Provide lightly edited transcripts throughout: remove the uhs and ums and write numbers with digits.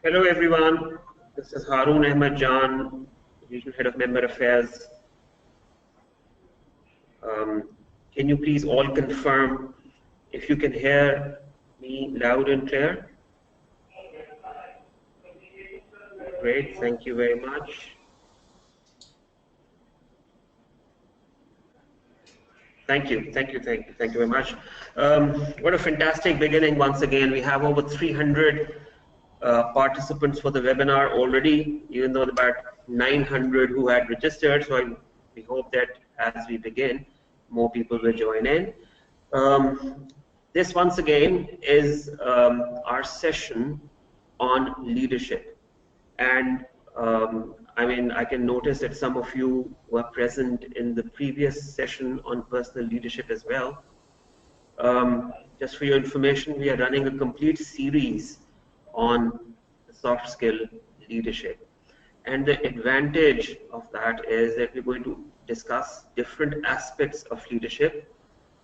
Hello everyone, this is Harun Ahmed Jan, Regional Head of Member Affairs. Can you please all confirm if you can hear me loud and clear? Great, thank you very much. Thank you very much. What a fantastic beginning once again. We have over 300 participants for the webinar already, even though about 900 who had registered. So we hope that as we begin, more people will join in. This once again is our session on leadership. And I mean, I can notice that some of you were present in the previous session on personal leadership as well. Just for your information, we are running a complete series on soft skill leadership. And the advantage of that is that we're going to discuss different aspects of leadership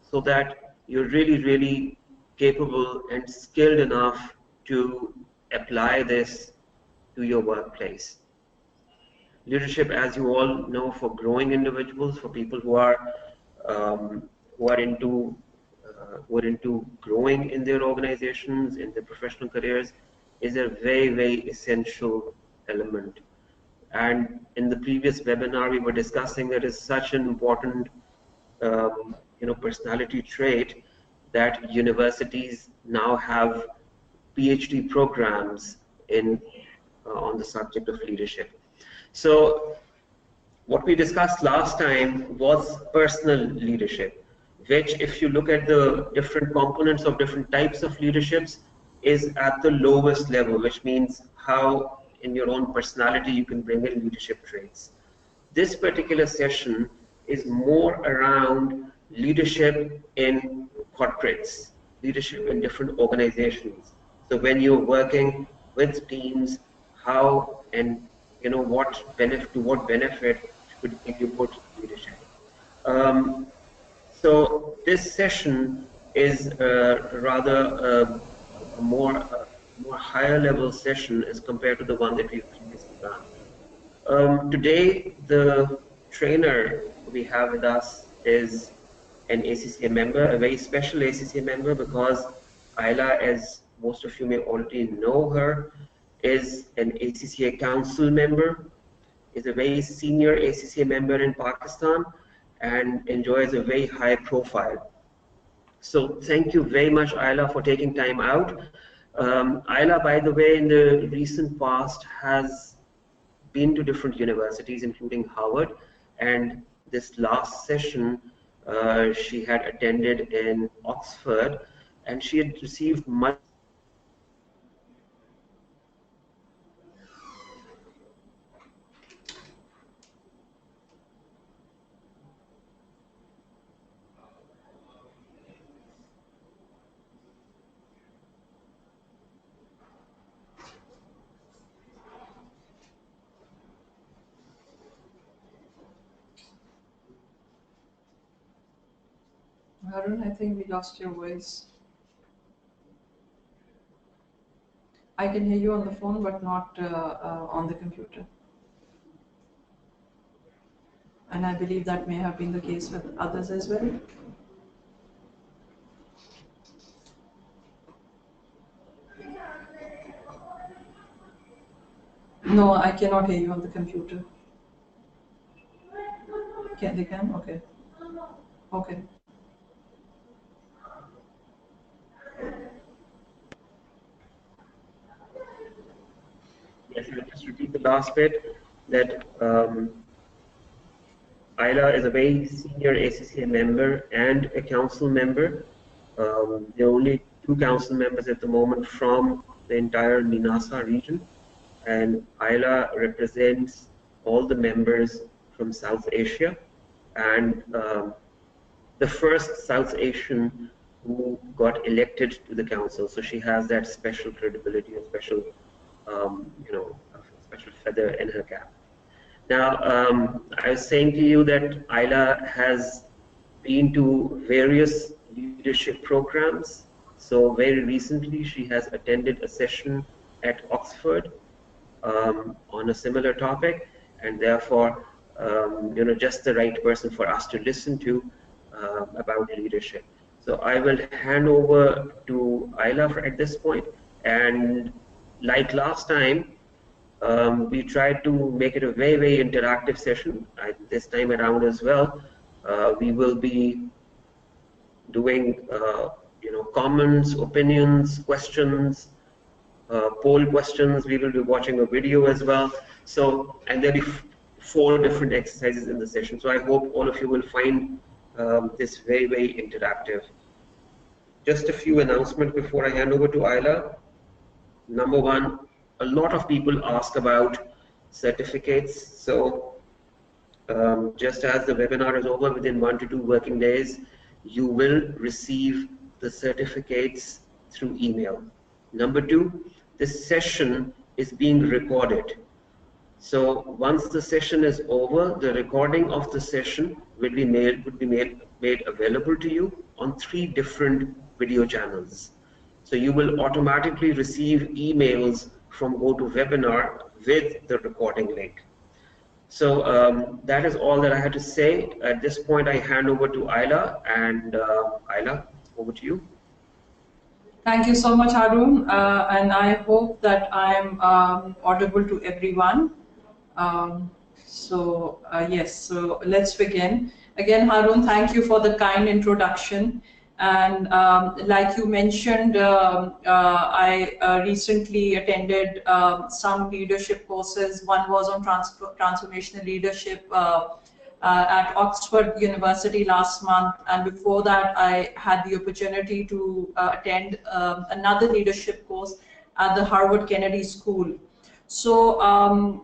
so that you're really capable and skilled enough to apply this to your workplace. Leadership, as you all know, for growing individuals, for people who are into growing in their organizations, in their professional careers, is a very essential element. And in the previous webinar, we were discussing that is such an important personality trait that universities now have PhD programs in on the subject of leadership. So what we discussed last time was personal leadership, which, if you look at the different components of different types of leaderships, is at the lowest level, which means how in your own personality you can bring in leadership traits. This particular session is more around leadership in corporates, leadership in different organizations. So when you're working with teams, how and what benefit should you put leadership. So this session is rather a more higher level session as compared to the one that we've previously done. Today, the trainer we have with us is an ACCA member, a very special ACCA member, because Ayla, as most of you may already know her, is an ACCA council member, is a very senior ACCA member in Pakistan, and enjoys a very high profile. So thank you very much, Ayla, for taking time out. Ayla, by the way, in the recent past has been to different universities, including Harvard, and this last session she had attended in Oxford, and she had received much Harun, I think we lost your voice. I can hear you on the phone, but not on the computer. And I believe that may have been the case with others as well. No, I cannot hear you on the computer. They can? Okay. Okay. Yes, I'll just repeat the last bit, that Ayla is a very senior ACCA member and a council member. There are only 2 council members at the moment from the entire Ninasa region, and Ayla represents all the members from South Asia, and the first South Asian who got elected to the council. So she has that special credibility, a special, a special feather in her cap. Now, I was saying to you that Ayla has been to various leadership programs. So very recently, she has attended a session at Oxford on a similar topic, and therefore, just the right person for us to listen to about leadership. So I will hand over to Ayla at this point, and like last time, we tried to make it a very, very interactive session. This time around as well, we will be doing, comments, opinions, questions, poll questions. We will be watching a video as well. So, and there'll be four different exercises in the session. So I hope all of you will find this very, very interactive. Just a few announcements before I hand over to Ayla. Number one, a lot of people ask about certificates. So just as the webinar is over, within 1 to 2 working days, you will receive the certificates through email. Number two, this session is being recorded. So once the session is over, the recording of the session will be made available to you on 3 different video channels. So you will automatically receive emails from GoToWebinar with the recording link. So that is all that I had to say. At this point, I hand over to Ayla, and Ayla, over to you. Thank you so much, Harun, and I hope that I'm audible to everyone. Yes, so let's begin. Again, Harun, thank you for the kind introduction. And like you mentioned, I recently attended some leadership courses. One was on transformational leadership at Oxford University last month, and before that I had the opportunity to attend another leadership course at the Harvard Kennedy School. So, I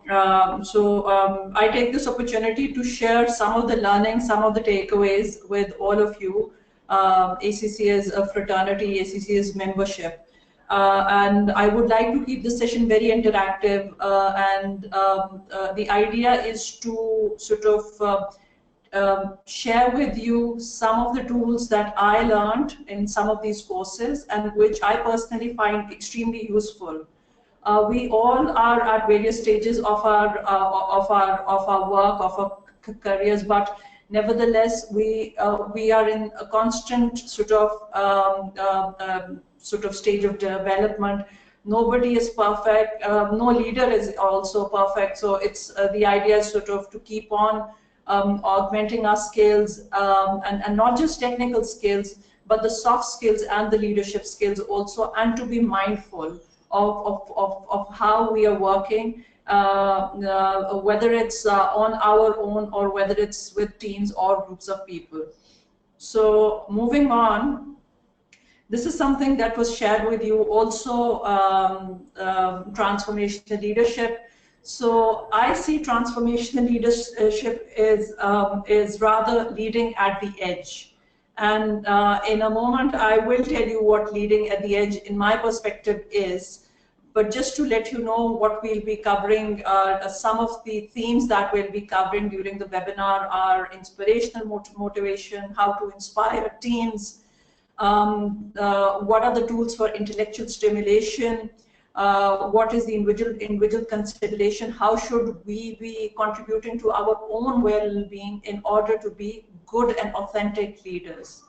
take this opportunity to share some of the learnings, some of the takeaways with all of you. ACC is a fraternity, ACC is membership. And I would like to keep this session very interactive, the idea is to sort of share with you some of the tools that I learned in some of these courses and which I personally find extremely useful. We all are at various stages of our work, of our careers, but nevertheless, we are in a constant sort of stage of development. Nobody is perfect. No leader is also perfect. So it's the idea is sort of to keep on augmenting our skills, and not just technical skills, but the soft skills and the leadership skills also, and to be mindful of how we are working, whether it's on our own or whether it's with teams or groups of people. So moving on, this is something that was shared with you also, transformational leadership. So I see transformational leadership is rather leading at the edge. And in a moment, I will tell you what leading at the edge in my perspective is. But just to let you know what we'll be covering, some of the themes that we'll be covering during the webinar are inspirational motivation, how to inspire teams, what are the tools for intellectual stimulation, what is the individual consideration, how should we be contributing to our own well-being in order to be good and authentic leaders.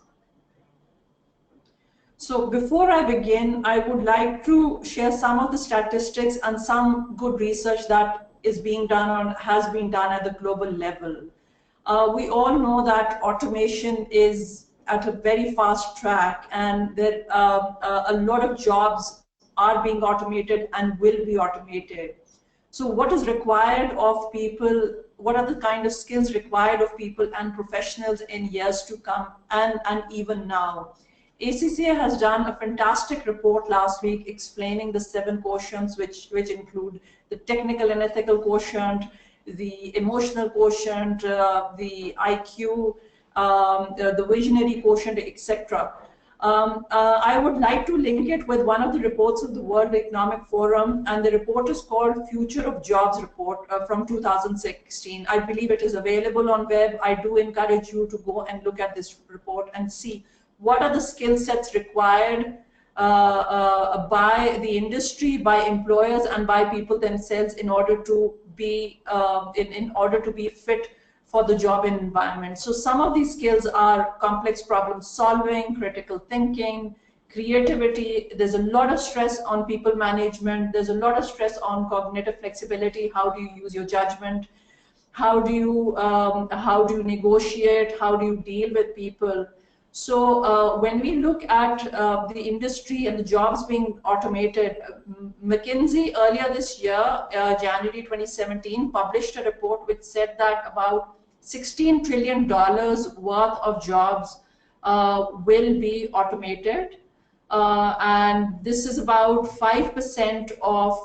So before I begin, I would like to share some of the statistics and some good research that is being done or has been done at the global level. We all know that automation is at a very fast track, and that a lot of jobs are being automated and will be automated. So what is required of people, what are the kind of skills required of people and professionals in years to come, and even now? ACCA has done a fantastic report last week explaining the 7 quotients, which include the technical and ethical quotient, the emotional quotient, the IQ, the visionary quotient, etc. I would like to link it with one of the reports of the World Economic Forum, and the report is called Future of Jobs Report from 2016. I believe it is available on web. I do encourage you to go and look at this report and see what are the skill sets required by the industry, by employers, and by people themselves in order to be in order to be fit for the job environment. So some of these skills are complex problem solving, critical thinking, creativity. There's a lot of stress on people management. There's a lot of stress on cognitive flexibility. How do you use your judgment? How do you negotiate? How do you deal with people? So when we look at the industry and the jobs being automated, McKinsey earlier this year, January 2017, published a report which said that about $16 trillion worth of jobs will be automated. And this is about 5% of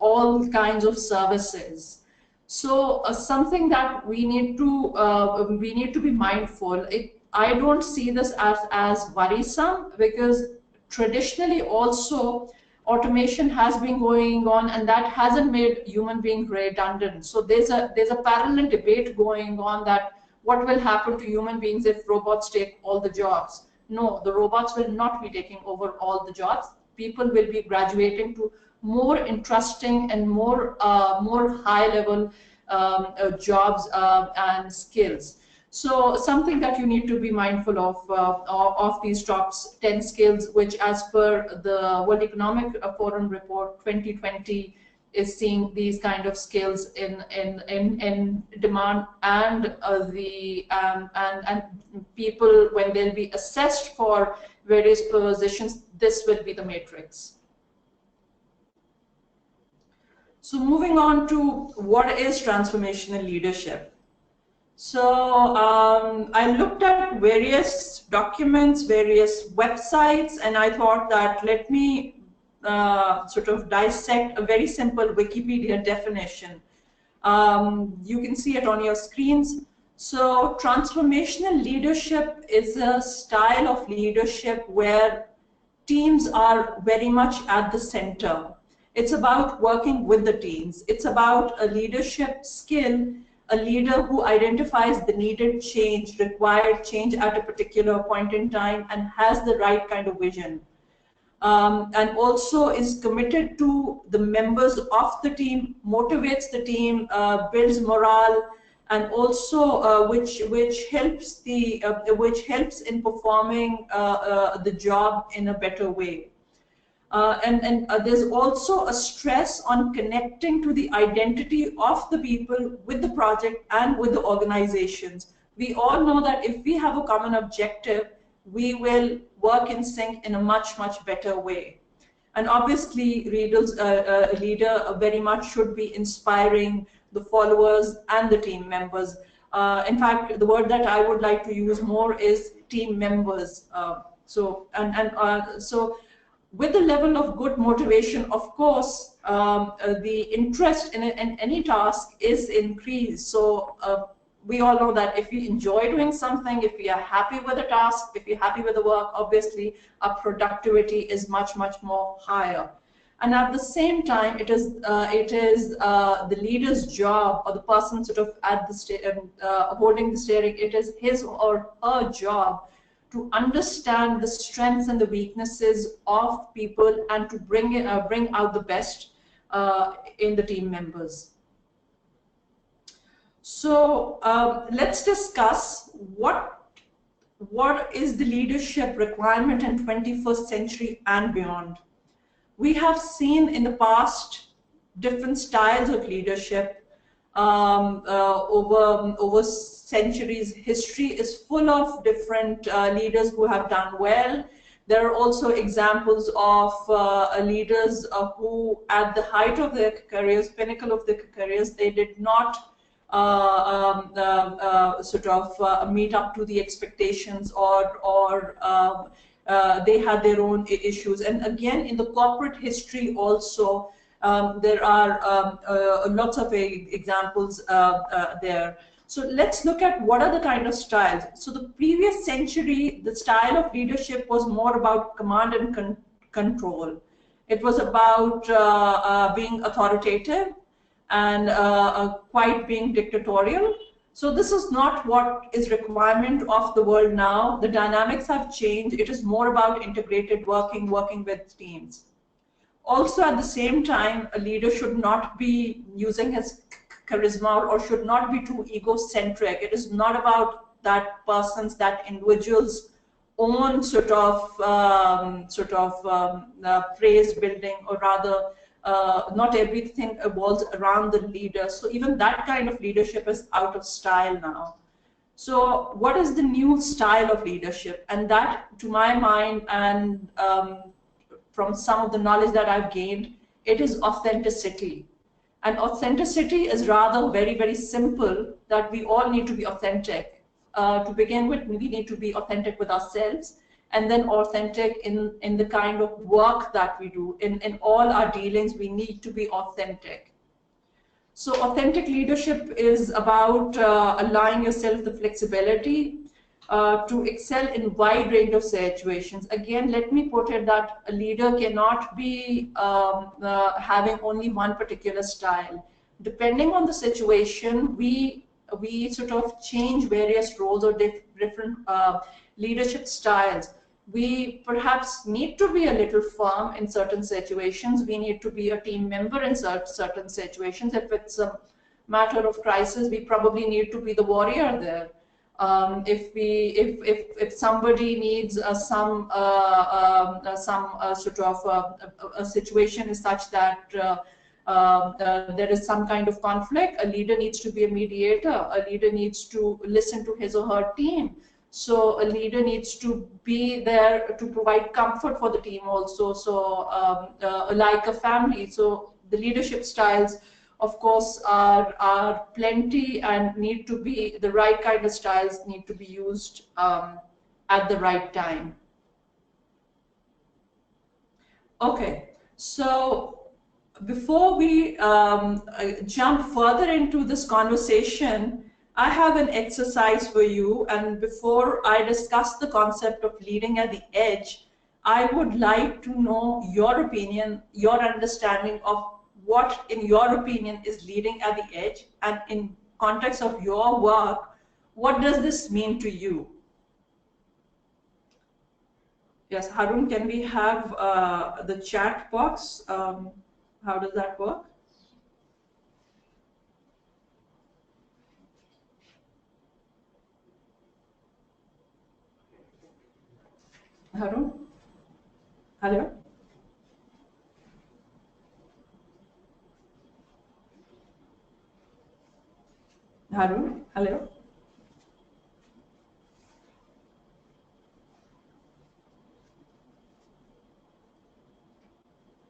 all kinds of services. So something that we need to be mindful. I don't see this as worrisome, because traditionally also automation has been going on, and that hasn't made human beings redundant. So there's a parallel debate going on that what will happen to human beings if robots take all the jobs. No, the robots will not be taking over all the jobs. People will be graduating to more interesting and more high level jobs and skills. So something that you need to be mindful of these top 10 skills, which as per the World Economic Forum report 2020 is seeing these kind of skills in demand, and and people, when they'll be assessed for various positions, this will be the matrix. So moving on to what is transformational leadership. So I looked at various documents, various websites, and I thought that let me sort of dissect a very simple Wikipedia definition. You can see it on your screens. So transformational leadership is a style of leadership where teams are very much at the center. It's about working with the teams. It's about a leadership skill, a leader who identifies the needed change, required change at a particular point in time, and has the right kind of vision. And also is committed to the members of the team, motivates the team, builds morale, and also which helps in performing the job in a better way. And there's also a stress on connecting to the identity of the people with the project and with the organizations. We all know that if we have a common objective, we will work in sync in a much, much better way. And obviously, a leader very much should be inspiring the followers and the team members. In fact, the word that I would like to use more is team members. So with the level of good motivation, of course, the interest in any task is increased. So we all know that if we enjoy doing something, if we are happy with the task, if we're happy with the work, obviously our productivity is much, much more higher. And at the same time, it is the leader's job, or the person sort of at the holding the steering, it is his or her job to understand the strengths and the weaknesses of people and to bring out the best in the team members. So let's discuss what is the leadership requirement in 21st century and beyond. We have seen in the past different styles of leadership over centuries. History is full of different leaders who have done well. There are also examples of leaders who, at the height of their careers, pinnacle of their careers, they did not meet up to the expectations, or they had their own issues. And again, in the corporate history also, there are lots of examples there. So let's look at what are the kind of styles. So the previous century, the style of leadership was more about command and control. It was about being authoritative and quite being dictatorial. So this is not what is requirement of the world now. The dynamics have changed. It is more about integrated working with teams. Also, at the same time, a leader should not be using his charisma or should not be too egocentric. It is not about that individual's own praise building, or rather, not everything evolves around the leader. So even that kind of leadership is out of style now. So what is the new style of leadership? And that, to my mind, and from some of the knowledge that I've gained, it is authenticity. And authenticity is rather very, very simple, that we all need to be authentic. To begin with, we need to be authentic with ourselves, and then authentic in the kind of work that we do. In all our dealings, we need to be authentic. So authentic leadership is about allowing yourself the flexibility to excel in wide range of situations. Again, let me put it that a leader cannot be having only one particular style. Depending on the situation, we sort of change various roles or different leadership styles. We perhaps need to be a little firm in certain situations. We need to be a team member in certain situations. If it's a matter of crisis, we probably need to be the warrior there. If somebody needs some sort of a situation is such that there is some kind of conflict, a leader needs to be a mediator. A leader needs to listen to his or her team. So a leader needs to be there to provide comfort for the team also. So like a family. So the leadership styles, of course, are plenty, and need to be the right kind of styles need to be used at the right time. Okay, so before we jump further into this conversation, I have an exercise for you, and before I discuss the concept of leading at the edge, I would like to know your opinion, your understanding of what, in your opinion, is leading at the edge, and in context of your work, what does this mean to you? Yes, Harun, can we have the chat box? How does that work? Harun? Hello? Harun? Hello?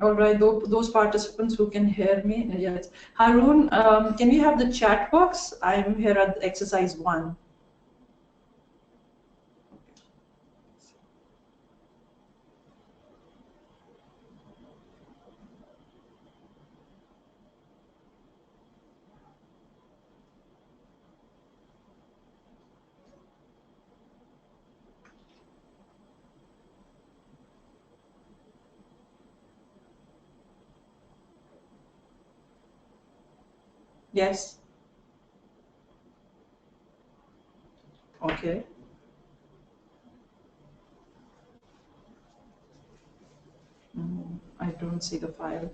All right, those participants who can hear me, yes. Harun, can we have the chat box? I'm here at exercise 1. Yes. Okay. I don't see the file.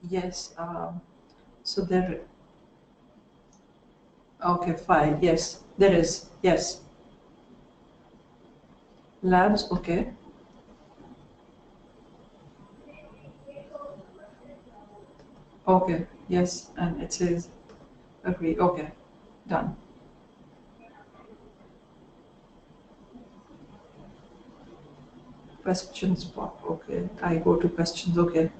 Yes. So there. Okay, file. Yes, there is. Yes. Labs. Okay. Okay. Yes, and it says agree. Okay. Done. Questions pop. Okay. I go to questions. Okay.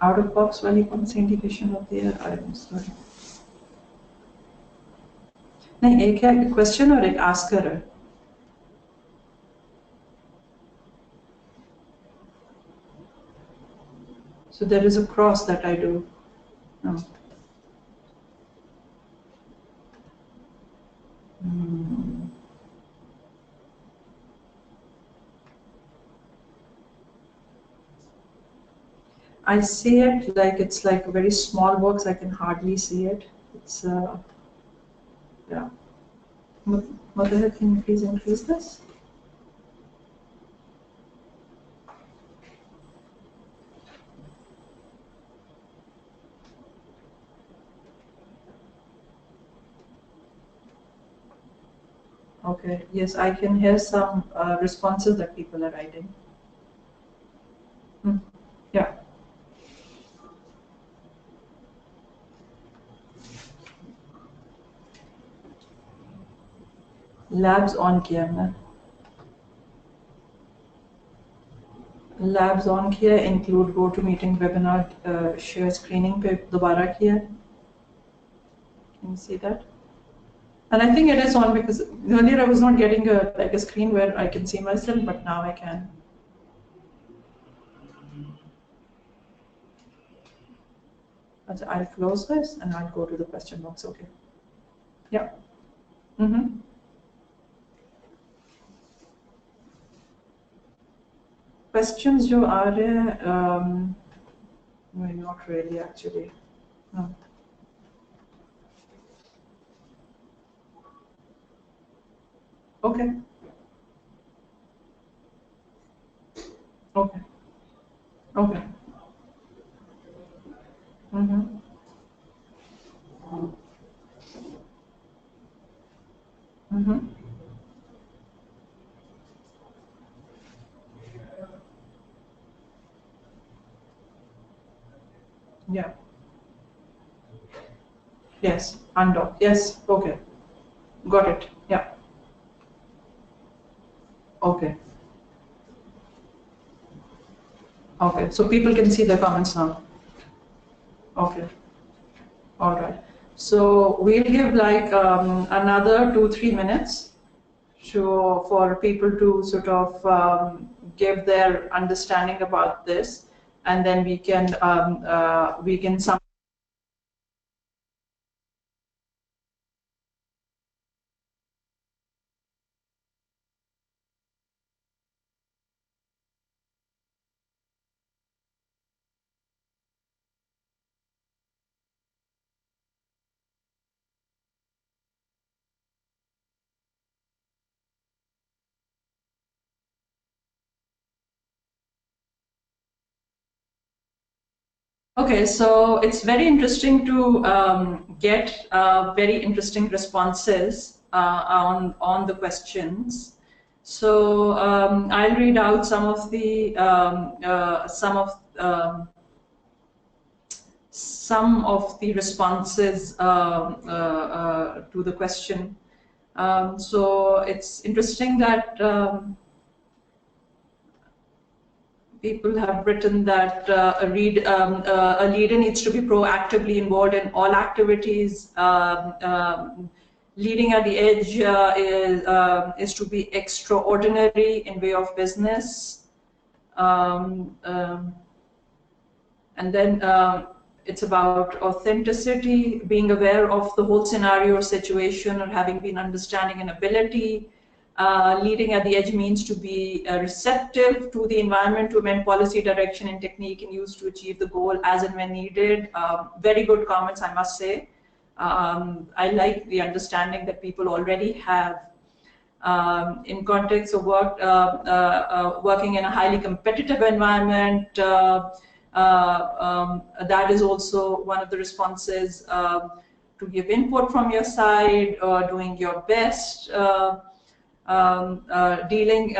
Out of box value points indication of the I'm sorry. नहीं, एक है question और एक answer है. So there is a cross that I do. No. I see it like it's like a very small box. I can hardly see it. It's yeah. Mother, can you please increase this? Okay. Yes, I can hear some responses that people are writing. Yeah. Labs on किया मैं. Labs on किया include go to meeting webinar share screening पे दोबारा किया. Can you see that? And I think it is on because earlier I was not getting a screen where I can see myself, but now I can. I'll close this and I'll go to the question box. Okay. Yeah. Questions जो आ रहे हैं, no, not really actually. No. Okay. Okay. Okay. Yeah. Yes. Undock. Yes. Okay. Got it. Yeah. Okay. Okay. So people can see the comments now. Okay. All right. So we'll give like another 2-3 minutes for people to sort of give their understanding about this, and then we can some. Okay, so it's very interesting to get very interesting responses on the questions. So I'll read out some of the responses to the question. So it's interesting that people have written that a leader needs to be proactively involved in all activities. Leading at the edge is to be extraordinary in way of business. And then it's about authenticity, being aware of the whole scenario or situation, or having been understanding and ability. Leading at the edge means to be receptive to the environment, to amend policy direction and technique and use to achieve the goal as and when needed. Very good comments, I must say. I like the understanding that people already have. In context of working in a highly competitive environment, that is also one of the responses. To give input from your side, doing your best. Dealing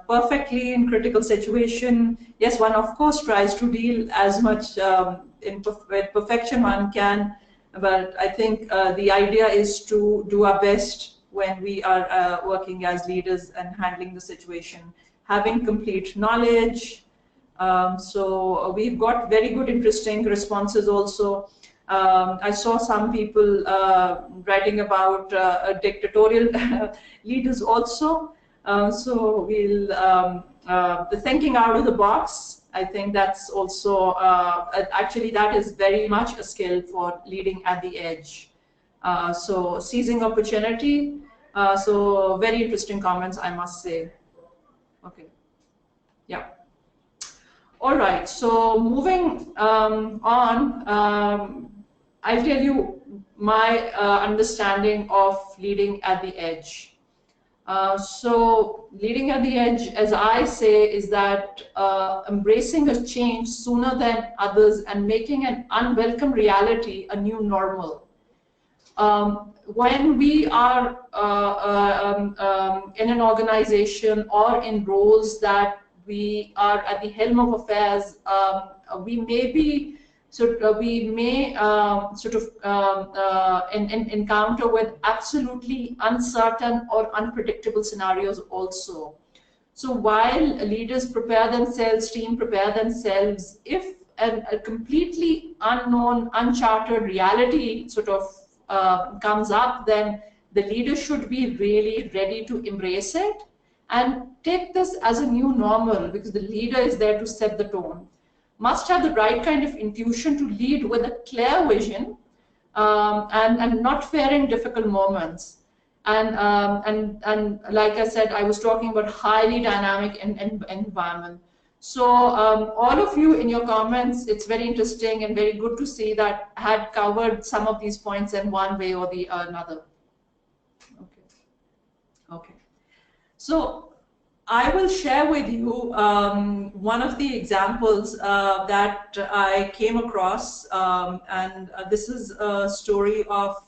perfectly in critical situation. Yes, one of course tries to deal as much with perfection one can, but I think the idea is to do our best when we are working as leaders and handling the situation. Having complete knowledge. So we've got very good, interesting responses also. I saw some people writing about dictatorial leaders also. So the thinking out of the box, I think that's also, actually that is very much a skill for leading at the edge. So seizing opportunity, so very interesting comments, I must say. Okay, yeah. All right, so moving on, I'll tell you my understanding of leading at the edge. So leading at the edge, as I say, is that embracing a change sooner than others and making an unwelcome reality a new normal. When we are in an organization or in roles that we are at the helm of affairs, we may be we may sort of encounter with absolutely uncertain or unpredictable scenarios also. So while leaders prepare themselves, team prepare themselves, if a completely unknown, uncharted reality sort of comes up, then the leader should be really ready to embrace it and take this as a new normal, because the leader is there to set the tone. Must have the right kind of intuition to lead with a clear vision, and not fearing difficult moments. And like I said, I was talking about highly dynamic environment. So all of you in your comments, it's very interesting and very good to see that had covered some of these points in one way or the another. Okay. Okay. So I will share with you one of the examples that I came across, and this is a story of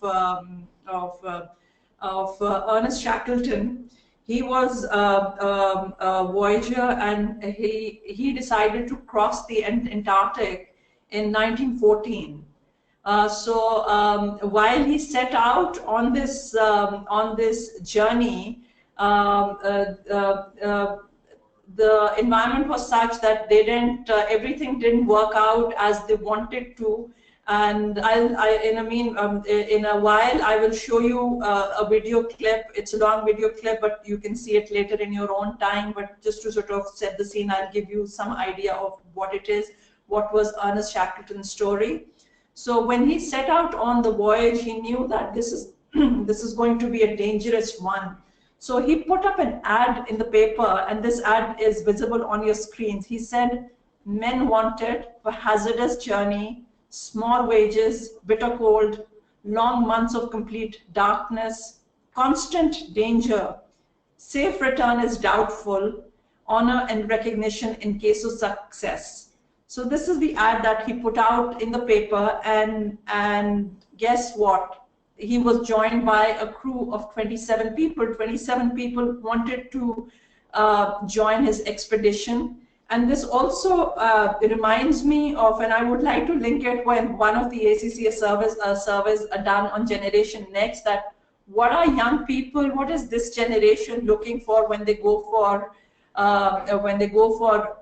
Ernest Shackleton. He was a voyager, and he decided to cross the Antarctic in 1914. So while he set out on this journey, the environment was such that they didn't, everything didn't work out as they wanted to. And in a while, I will show you a video clip. It's a long video clip, but you can see it later in your own time. But just to sort of set the scene, I'll give you some idea of what it is, what was Ernest Shackleton's story. So when he set out on the voyage, he knew that this is this is going to be a dangerous one. So he put up an ad in the paper, and this ad is visible on your screens. He said, "Men wanted for hazardous journey, small wages, bitter cold, long months of complete darkness, constant danger, safe return is doubtful, honor and recognition in case of success." So this is the ad that he put out in the paper, and guess what? He was joined by a crew of 27 people. 27 people wanted to join his expedition. And this also reminds me of, and I would like to link it when one of the ACCA surveys are done on Generation Next, that what are young people, what is this generation looking for when they go for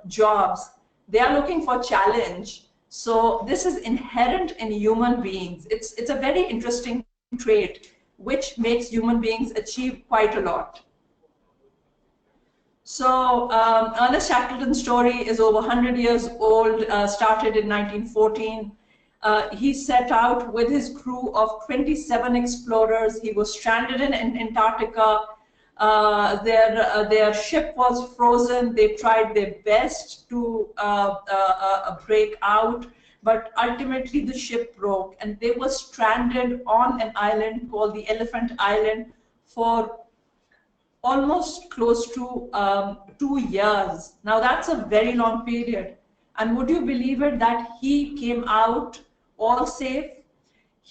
jobs? They are looking for challenge. So this is inherent in human beings. It's a very interesting trait which makes human beings achieve quite a lot. So Ernest Shackleton's story is over 100 years old, started in 1914. He set out with his crew of 27 explorers. He was stranded in Antarctica. Their ship was frozen. They tried their best to break out, but ultimately the ship broke, and they were stranded on an island called the Elephant Island for almost close to 2 years. Now that's a very long period. And would you believe it that he came out all safe?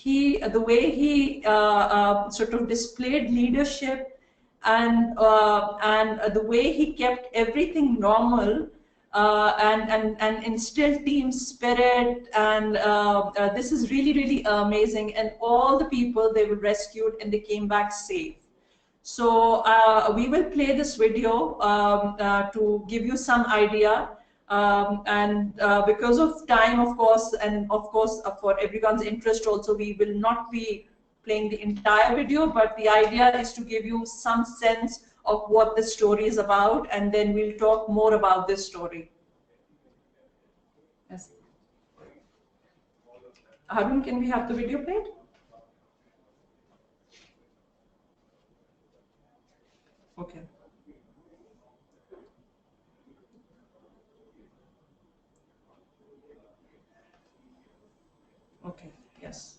The way he sort of displayed leadership, and the way he kept everything normal, and instilled team spirit, and this is really, really amazing. And all the people, they were rescued and they came back safe. So we will play this video to give you some idea. And because of time, of course, and of course for everyone's interest also, we will not be playing the entire video, but the idea is to give you some sense of what the story is about, and then we'll talk more about this story. Yes. Harun, can we have the video played? Okay. Okay. Yes.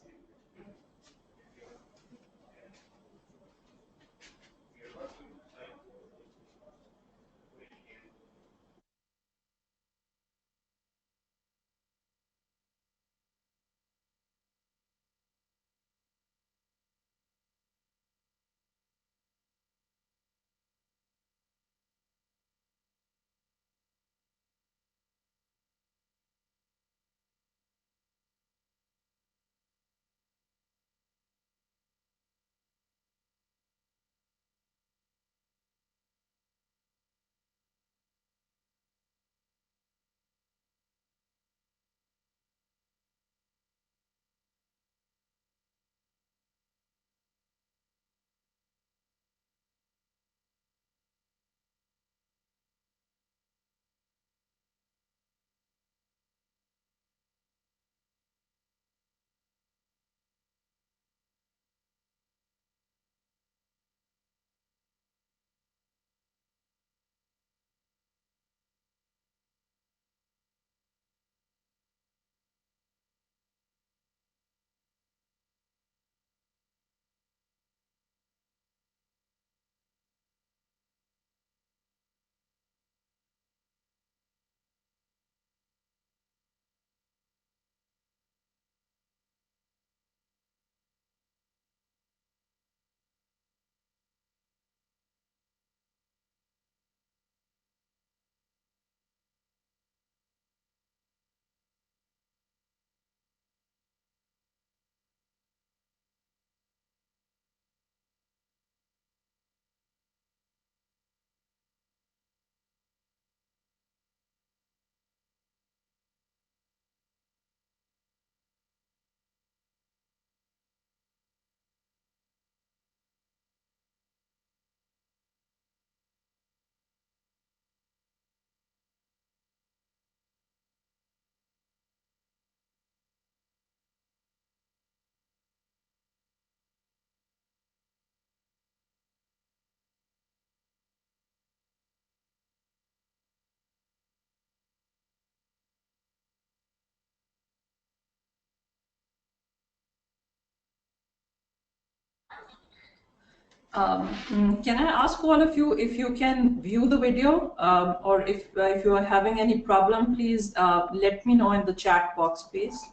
Can I ask all of you if you can view the video, or if you are having any problem, please let me know in the chat box, please.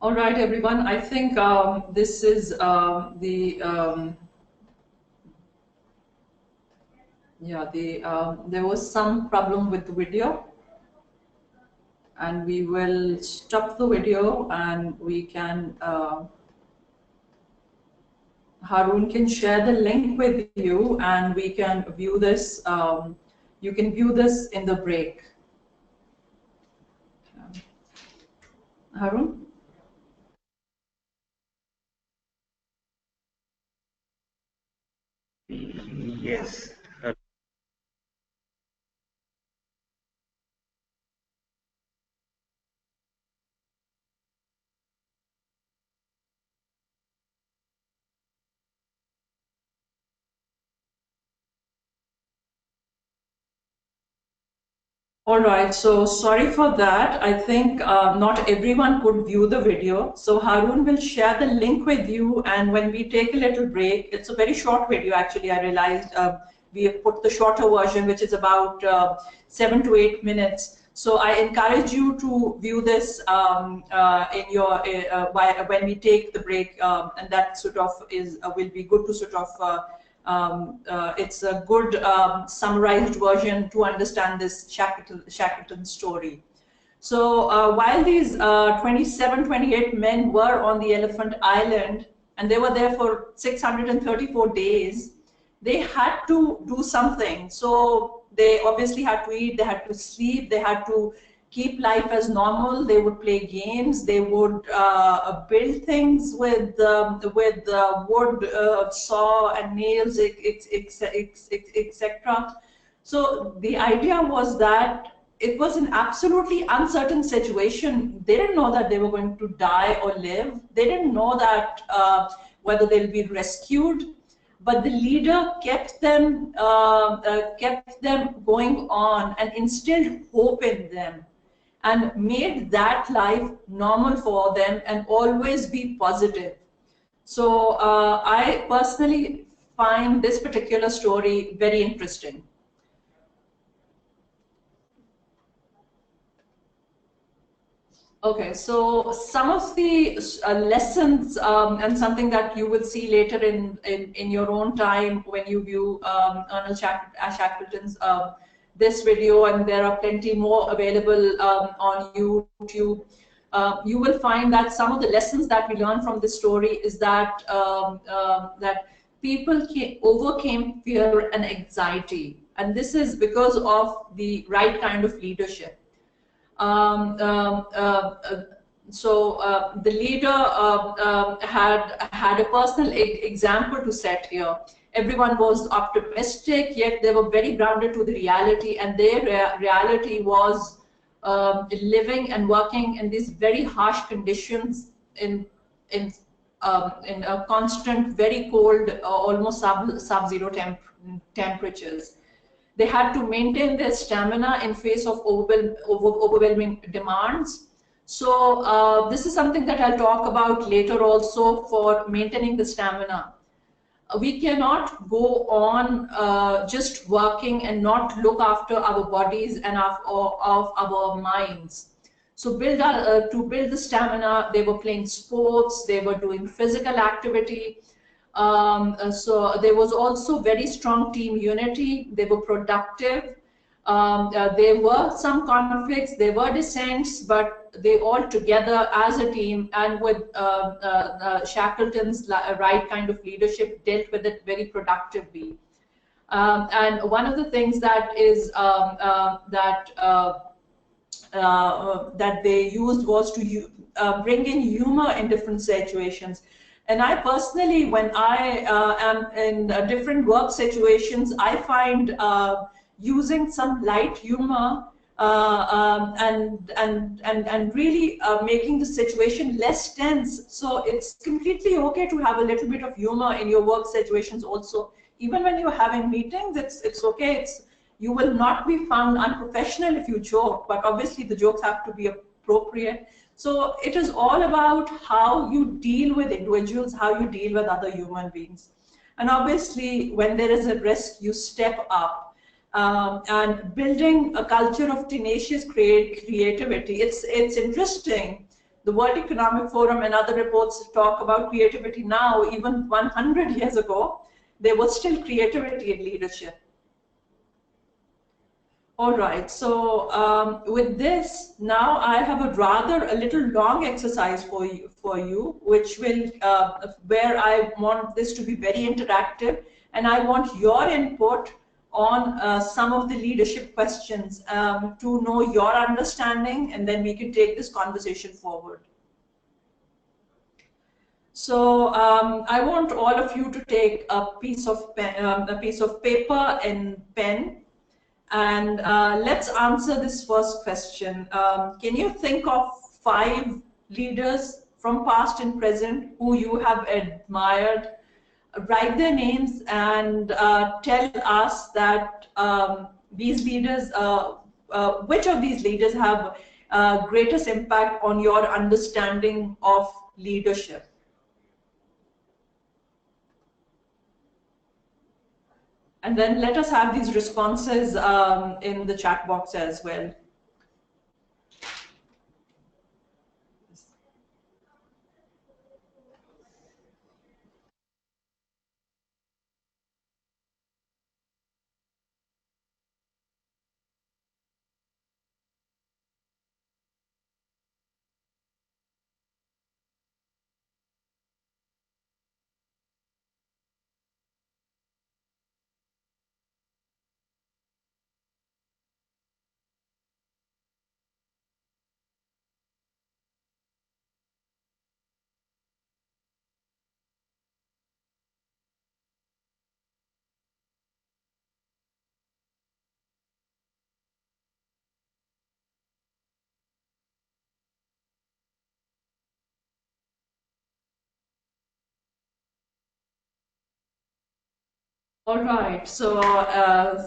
All right, everyone. I think this is there was some problem with the video, and we will stop the video, and we can Harun can share the link with you, and we can view this. You can view this in the break. Harun? All right, so sorry for that. I think not everyone could view the video. So Harun will share the link with you, and when we take a little break, it's a very short video actually. I realized we have put the shorter version, which is about 7 to 8 minutes. So I encourage you to view this in your when we take the break, and that sort of is will be good to sort of. It's a good summarized version to understand this Shackleton story. So while these 27, 28 men were on the Elephant Island, and they were there for 634 days, they had to do something. So they obviously had to eat, they had to sleep, they had to keep life as normal. They would play games, they would build things with wood, saw and nails, etc. So the idea was that it was an absolutely uncertain situation. They didn't know that they were going to die or live. They didn't know that whether they'll be rescued. But the leader kept them going on and instilled hope in them, and made that life normal for them and always be positive. So I personally find this particular story very interesting. Okay, so some of the lessons and something that you will see later in your own time when you view Arnold Shackleton's this video, and there are plenty more available on YouTube. You will find that some of the lessons that we learn from this story is that that people overcame fear and anxiety, and this is because of the right kind of leadership. Um, um, uh, uh, the leader had a personal example to set here. Everyone was optimistic, yet they were very grounded to the reality, and their reality was living and working in these very harsh conditions in in a constant, very cold, almost sub-zero temperatures. They had to maintain their stamina in face of overwhelming demands. So this is something that I'll talk about later also for maintaining the stamina. We cannot go on just working and not look after our bodies and of our minds. So to build the stamina, they were playing sports, they were doing physical activity. So there was also very strong team unity. They were productive. There were some conflicts, there were dissents, but they all together as a team and with Shackleton's right kind of leadership dealt with it very productively. And one of the things that is that they used was to bring in humor in different situations. And I personally, when I am in different work situations, I find using some light humor and really making the situation less tense. So it's completely okay to have a little bit of humor in your work situations also. Even when you're having meetings, it's okay. You will not be found unprofessional if you joke, but obviously the jokes have to be appropriate. So it is all about how you deal with individuals, how you deal with other human beings. And obviously, when there is a risk, you step up. And building a culture of tenacious creativity. It's interesting. The World Economic Forum and other reports talk about creativity now. Even 100 years ago, there was still creativity in leadership. All right, so with this, now I have a little long exercise for you, which will, where I want this to be very interactive, and I want your input on some of the leadership questions to know your understanding, and then we can take this conversation forward. So I want all of you to take a piece of paper and pen. And let's answer this first question. Can you think of 5 leaders from past and present who you have admired? Write their names and tell us that these leaders, which of these leaders have greatest impact on your understanding of leadership? And then let us have these responses in the chat box as well. All right, so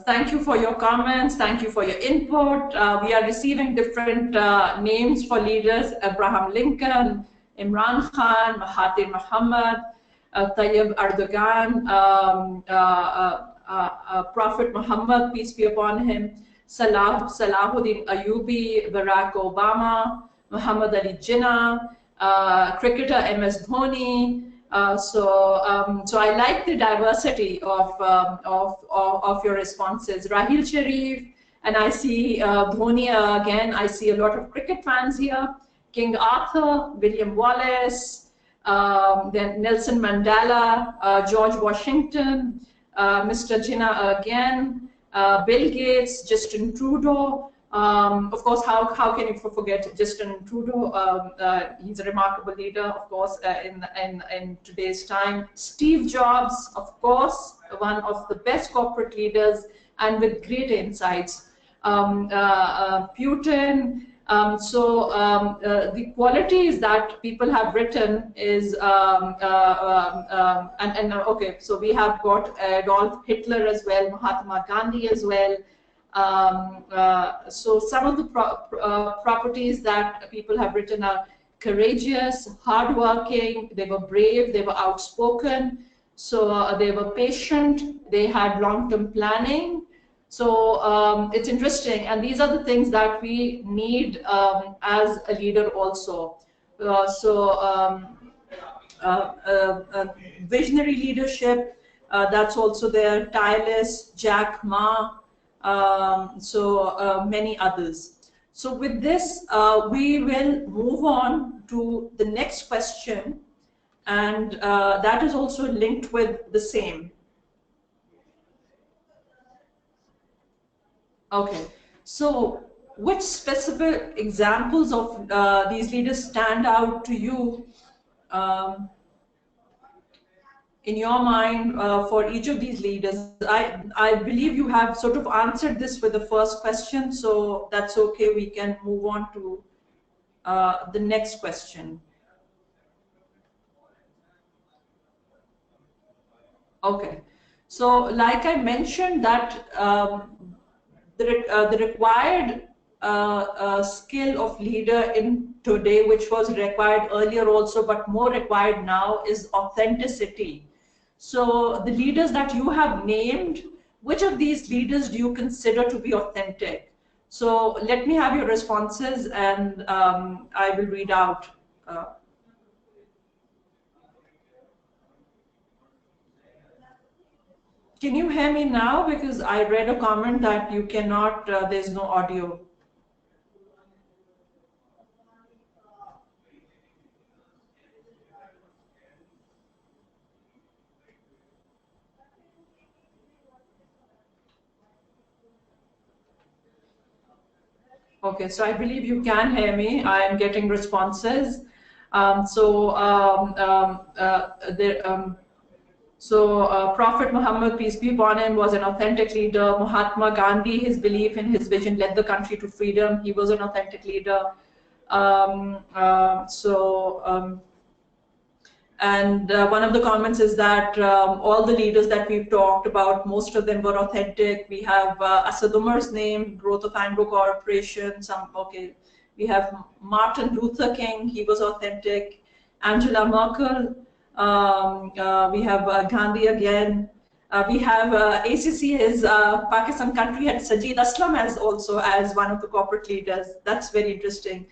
thank you for your comments, thank you for your input. We are receiving different names for leaders: Abraham Lincoln, Imran Khan, Mahathir Mohamad, Tayyip Erdogan, Prophet Muhammad, peace be upon him, Salahuddin Ayubi, Barack Obama, Muhammad Ali Jinnah, cricketer MS Dhoni. So I like the diversity of your responses. Rahil Sharif, and I see Dhoni again. I see a lot of cricket fans here. King Arthur, William Wallace, then Nelson Mandela, George Washington, Mr. Jinnah again, Bill Gates, Justin Trudeau. Of course, how can you forget Justin Trudeau? He's a remarkable leader, of course, in today's time. Steve Jobs, of course, one of the best corporate leaders and with great insights. Putin. The qualities that people have written is okay. So we have got Adolf Hitler as well, Mahatma Gandhi as well. So some of the properties that people have written are courageous, hardworking, they were brave, they were outspoken, so they were patient, they had long-term planning. So it's interesting, and these are the things that we need as a leader also. Visionary leadership, that's also there, tireless, Jack Ma, many others. So with this, we will move on to the next question, and that is also linked with the same. Okay, so which specific examples of these leaders stand out to you in your mind for each of these leaders? I believe you have sort of answered this with the first question, so that's okay. We can move on to the next question. Okay, so like I mentioned that the required skill of leader in today, which was required earlier also, but more required now, is authenticity. So the leaders that you have named, which of these leaders do you consider to be authentic? So let me have your responses, and I will read out. Can you hear me now? Because I read a comment that you cannot, there's no audio. Okay, so I believe you can hear me. I am getting responses. Prophet Muhammad, peace be upon him, was an authentic leader. Mahatma Gandhi, his belief in his vision led the country to freedom. He was an authentic leader. And one of the comments is that all the leaders that we've talked about, most of them were authentic. We have Asad Umar's name, growth of Anglo Corporation. Okay, we have Martin Luther King, he was authentic. Angela Merkel. We have Gandhi again. We have ACC, his Pakistan country head Sajid Aslam as also as one of the corporate leaders. That's very interesting.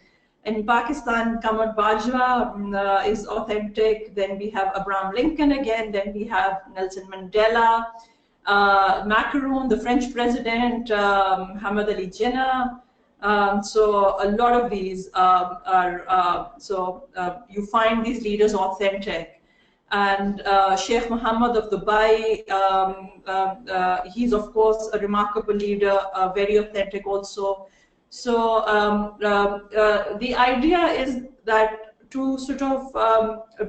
In Pakistan, Kamar Bajwa is authentic. Then we have Abraham Lincoln again. Then we have Nelson Mandela, Macron, the French president, Hamad Ali Jinnah. So a lot of these you find these leaders authentic. And Sheikh Mohammed of Dubai, he's of course a remarkable leader, very authentic also. So the idea is that to sort of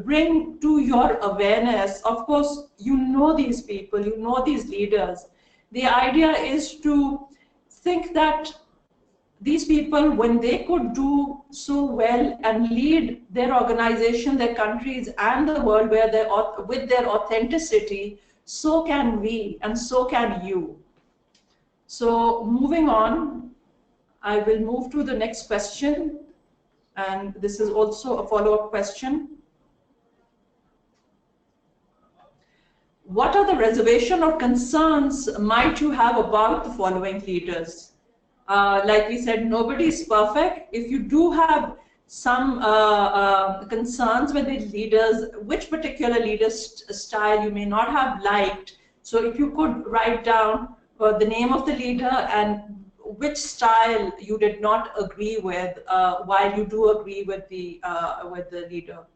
bring to your awareness, of course, you know these people, you know these leaders. The idea is to think that these people, when they could do so well and lead their organization, their countries, and the world with their authenticity, so can we, and so can you. So moving on, I will move to the next question, and this is also a follow-up question. What are the reservation or concerns might you have about the following leaders? Like we said, nobody is perfect. If you do have some concerns with the leaders, which particular leader's style you may not have liked, so if you could write down the name of the leader and which style you did not agree with, while you do agree with the leader.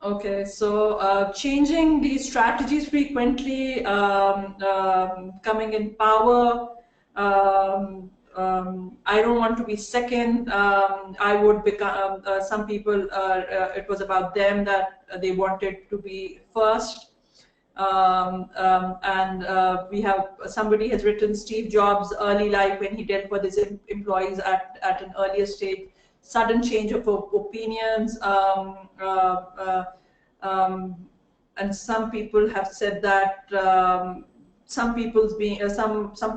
Okay, so changing these strategies frequently, coming in power. I don't want to be second. I would become. Some people, it was about them that they wanted to be first. We have somebody has written Steve Jobs' early life when he dealt with his employees at an earlier stage. Sudden change of opinions, and some people have said that some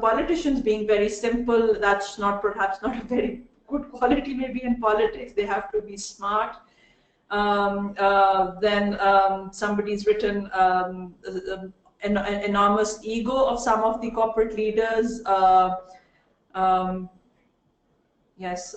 politicians being very simple, that's perhaps not a very good quality maybe in politics. They have to be smart. Then somebody's written an enormous ego of some of the corporate leaders. Yes.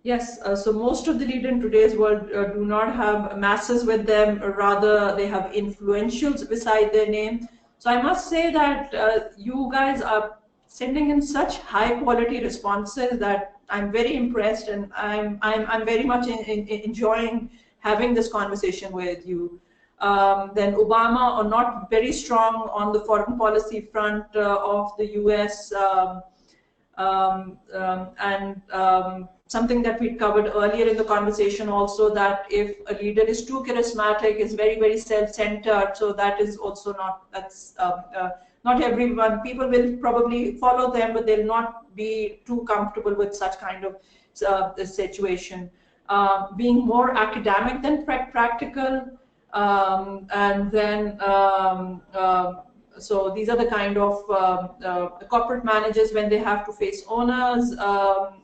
Yes, so most of the leaders in today's world do not have masses with them, rather they have influentials beside their name. So I must say that you guys are sending in such high quality responses that I'm very impressed, and I'm very much enjoying having this conversation with you. Then Obama are not very strong on the foreign policy front of the US. Something that we covered earlier in the conversation also, that if a leader is too charismatic, is very, very self-centered, so that is also not everyone. People will probably follow them, but they'll not be too comfortable with such kind of situation. Being more academic than practical, and then so these are the kind of the corporate managers when they have to face owners,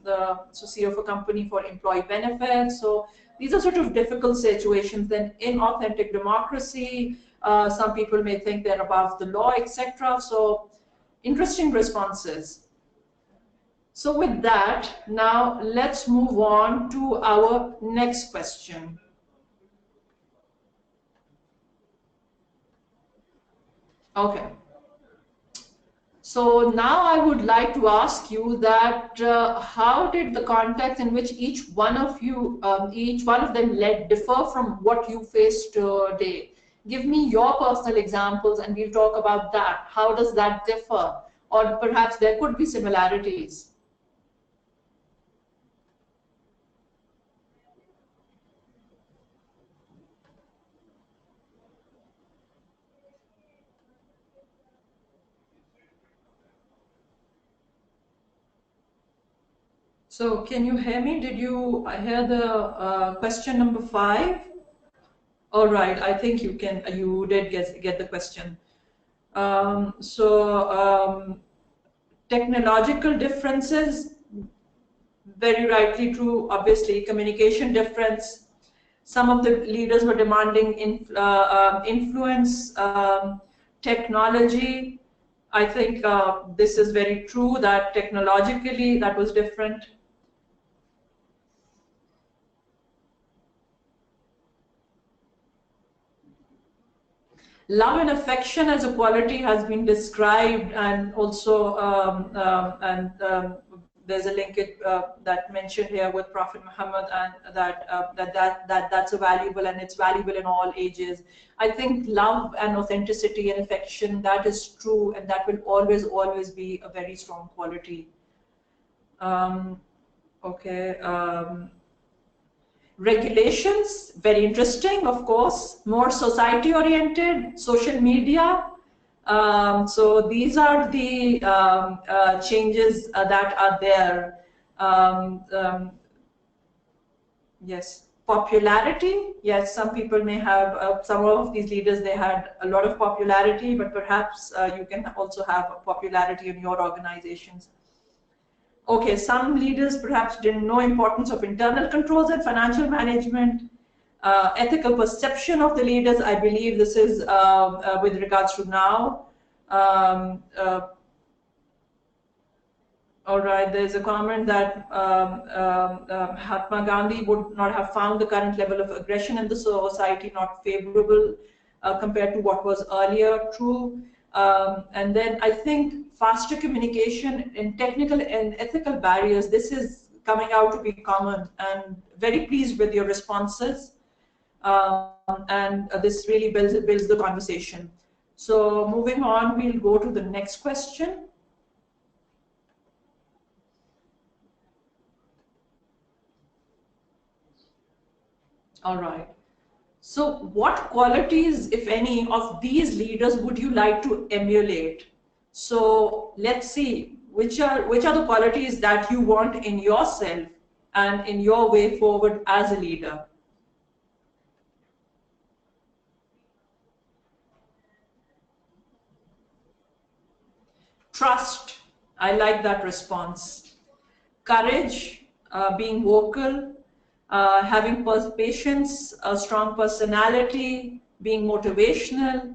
the associate of a company for employee benefits. So these are sort of difficult situations. Then inauthentic democracy, some people may think they're above the law, etc. So interesting responses. So with that, now let's move on to our next question. Okay. So now I would like to ask you that how did the context in which each one of them led differ from what you face today? Give me your personal examples and we'll talk about that. How does that differ? Or perhaps there could be similarities. So can you hear me? Did you hear the question number 5? All right, I think you did get the question. Technological differences, very rightly true, obviously, communication difference. Some of the leaders were demanding influence, technology. I think this is very true that technologically that was different. Love and affection as a quality has been described, and also there's a linkage that mentioned here with Prophet Muhammad, and that's a valuable, and it's valuable in all ages. I think love and authenticity and affection, that is true, and that will always be a very strong quality. Okay. Regulations, very interesting, of course, more society oriented, social media. So these are the changes that are there. Yes, popularity. Yes, some people may have, some of these leaders, they had a lot of popularity, but perhaps you can also have popularity in your organizations. Okay, some leaders perhaps didn't know importance of internal controls and financial management. Ethical perception of the leaders, I believe this is with regards to now. All right, there's a comment that Mahatma Gandhi would not have found the current level of aggression in the society not favorable compared to what was earlier. True. And then I think faster communication in technical and ethical barriers, this is coming out to be common, and very pleased with your responses. And this really builds the conversation. So moving on, we'll go to the next question. All right. So what qualities, if any, of these leaders would you like to emulate? So let's see, which are the qualities that you want in yourself and in your way forward as a leader? Trust, I like that response. Courage, being vocal, having patience, a strong personality, being motivational,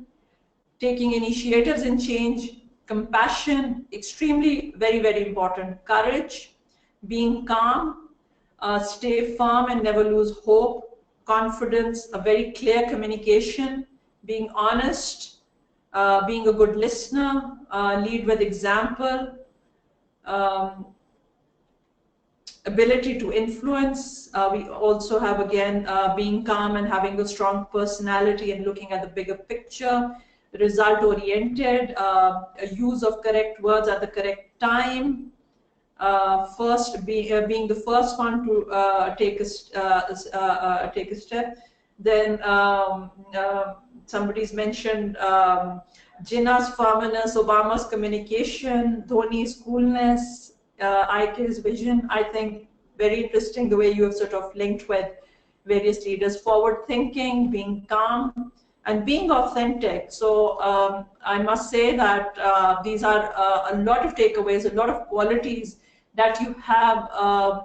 taking initiatives in change, compassion, extremely, very important. Courage, being calm, stay firm and never lose hope, confidence, a very clear communication, being honest, being a good listener, lead with example, um, ability to influence. We also have, again, being calm and having a strong personality and looking at the bigger picture, result oriented, a use of correct words at the correct time, being the first one to take a step. Then somebody's mentioned Jinnah's firmness, Obama's communication, Dhoni's coolness, IK's vision. I think very interesting the way you have sort of linked with various leaders. Forward thinking, being calm, and being authentic. So I must say that these are a lot of takeaways, a lot of qualities that you have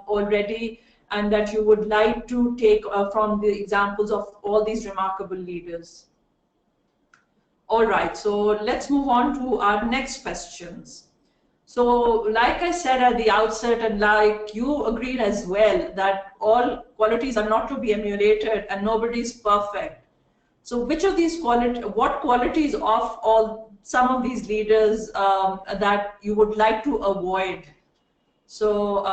already, and that you would like to take from the examples of all these remarkable leaders. All right, so let's move on to our next questions. So like I said at the outset, and like you agreed as well, that all qualities are not to be emulated and nobody's perfect. So which of these what qualities of some of these leaders that you would like to avoid? So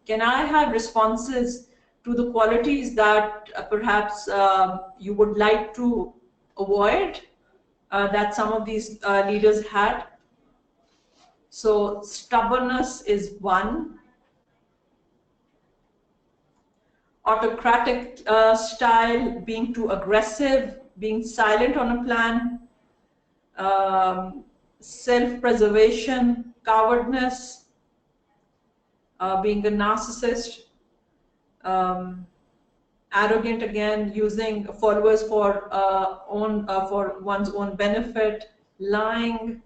can I have responses to the qualities that perhaps you would like to avoid that some of these leaders had? So stubbornness is one. Autocratic style, being too aggressive, being silent on a plan, self-preservation, cowardness, being a narcissist, um, arrogant again, using followers for one's own benefit, lying,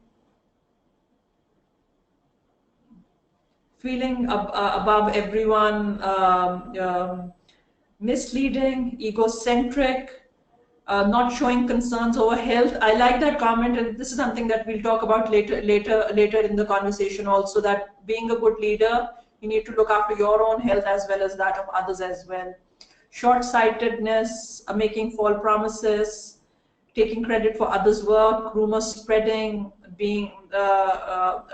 feeling above everyone, misleading, egocentric, not showing concerns over health. I like that comment, and this is something that we'll talk about later in the conversation also, that being a good leader, you need to look after your own health as well as that of others as well. Short-sightedness, making false promises, taking credit for others' work, rumor spreading, being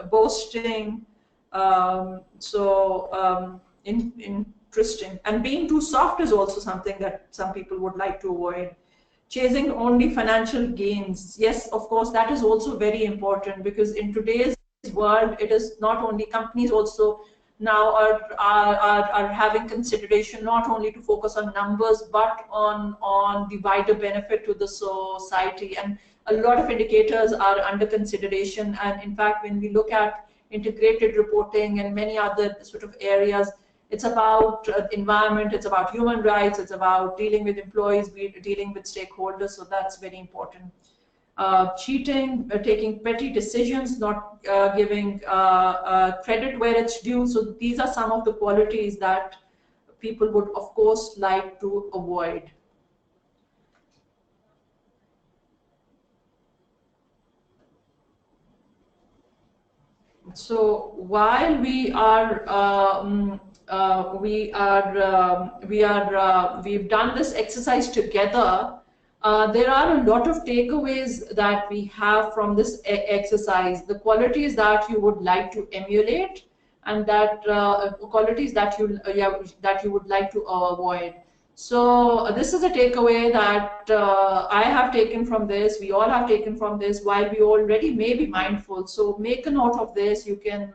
boasting. Interesting. And being too soft is also something that some people would like to avoid. Chasing only financial gains. Yes, of course, that is also very important, because in today's world, it is not only companies also now are having consideration not only to focus on numbers but on the wider benefit to the society, and a lot of indicators are under consideration. And in fact, when we look at integrated reporting and many other sort of areas, it's about environment, it's about human rights, it's about dealing with employees, dealing with stakeholders, so that's very important. Cheating, taking petty decisions, not giving credit where it's due. So these are some of the qualities that people would, of course, like to avoid. So while we've done this exercise together, there are a lot of takeaways that we have from this exercise. The qualities that you would like to emulate, and that qualities that you would like to avoid. So this is a takeaway that I have taken from this, we all have taken from this, while we already may be mindful. So make a note of this. You can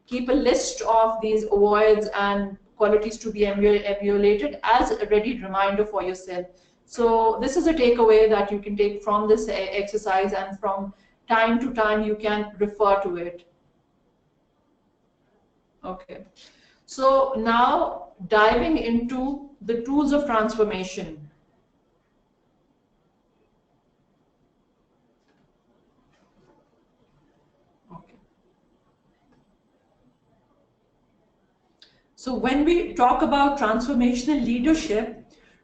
keep a list of these avoids and qualities to be emulated as a ready reminder for yourself. So this is a takeaway that you can take from this exercise, and from time to time you can refer to it. Okay. So now diving into the tools of transformation. Okay. So when we talk about transformational leadership,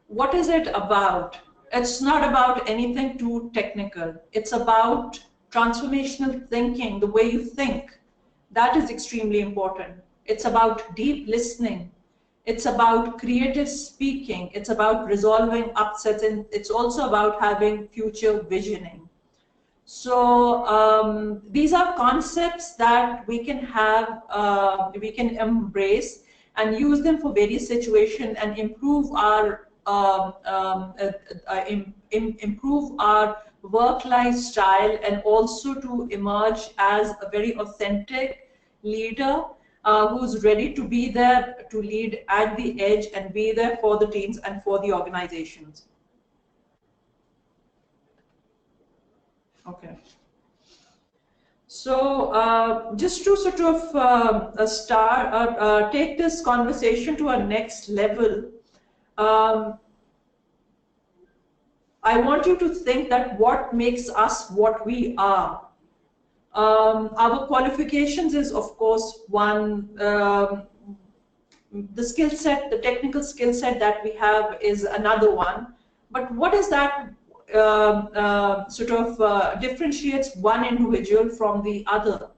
what is it about? It's not about anything too technical. It's about transformational thinking, the way you think. That is extremely important. It's about deep listening. It's about creative speaking. It's about resolving upsets, and it's also about having future visioning. So these are concepts that we can have, we can embrace and use them for various situations and improve our improve our work lifestyle, and also to emerge as a very authentic leader who's ready to be there to lead at the edge and be there for the teams and for the organizations. Okay. So just to sort of take this conversation to a next level, I want you to think that what makes us what we are. Our qualifications is, of course, one. The skill set, the technical skill set that we have is another one. But what is that sort of differentiates one individual from the other?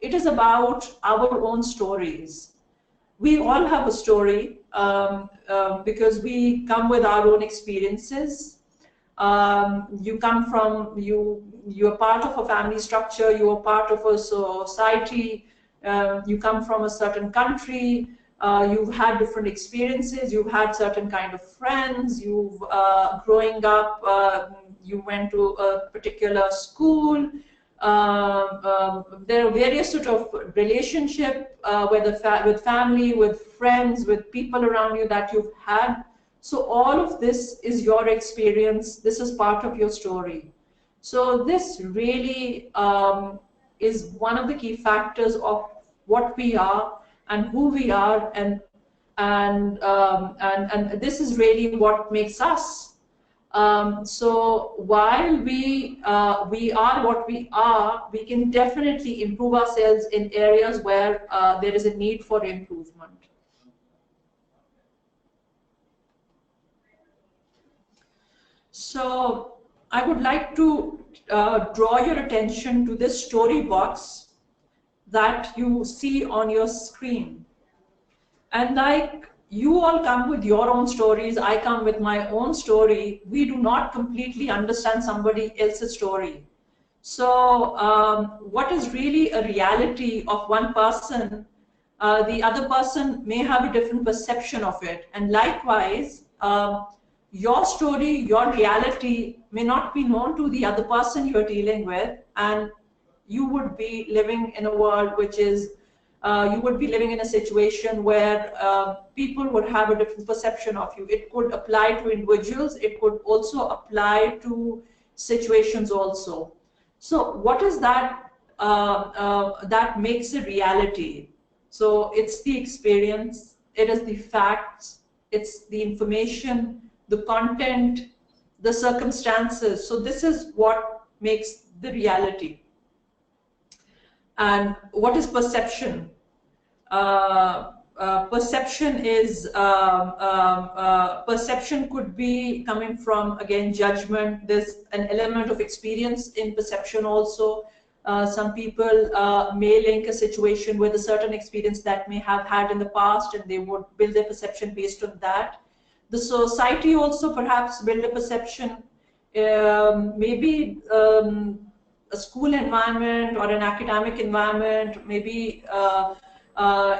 It is about our own stories. We all have a story because we come with our own experiences. You come from, you're part of a family structure, you are part of a society, you come from a certain country, you've had different experiences, you've had certain kind of friends, you've growing up, you went to a particular school. There are various sort of relationship, whether with family, with friends, with people around you that you've had. So all of this is your experience. This is part of your story. So this really is one of the key factors of what we are and who we are, and this is really what makes us. So while we are what we are, we can definitely improve ourselves in areas where there is a need for improvement. So I would like to draw your attention to this story box that you see on your screen. And like you all come with your own stories, I come with my own story. We do not completely understand somebody else's story. So what is really a reality of one person, the other person may have a different perception of it. And likewise, your story, your reality may not be known to the other person you're dealing with, and you would be living in a world which is, you would be living in a situation where people would have a different perception of you. It could apply to individuals, it could also apply to situations also. So what is that that makes a reality? So it's the experience, it is the facts, it's the information, the content, the circumstances. So this is what makes the reality. And what is perception? Perception is perception could be coming from, again, judgment. There's an element of experience in perception also. Some people may link a situation with a certain experience that may have had in the past, and they would build their perception based on that. The society also perhaps build a perception. Maybe a school environment or an academic environment, maybe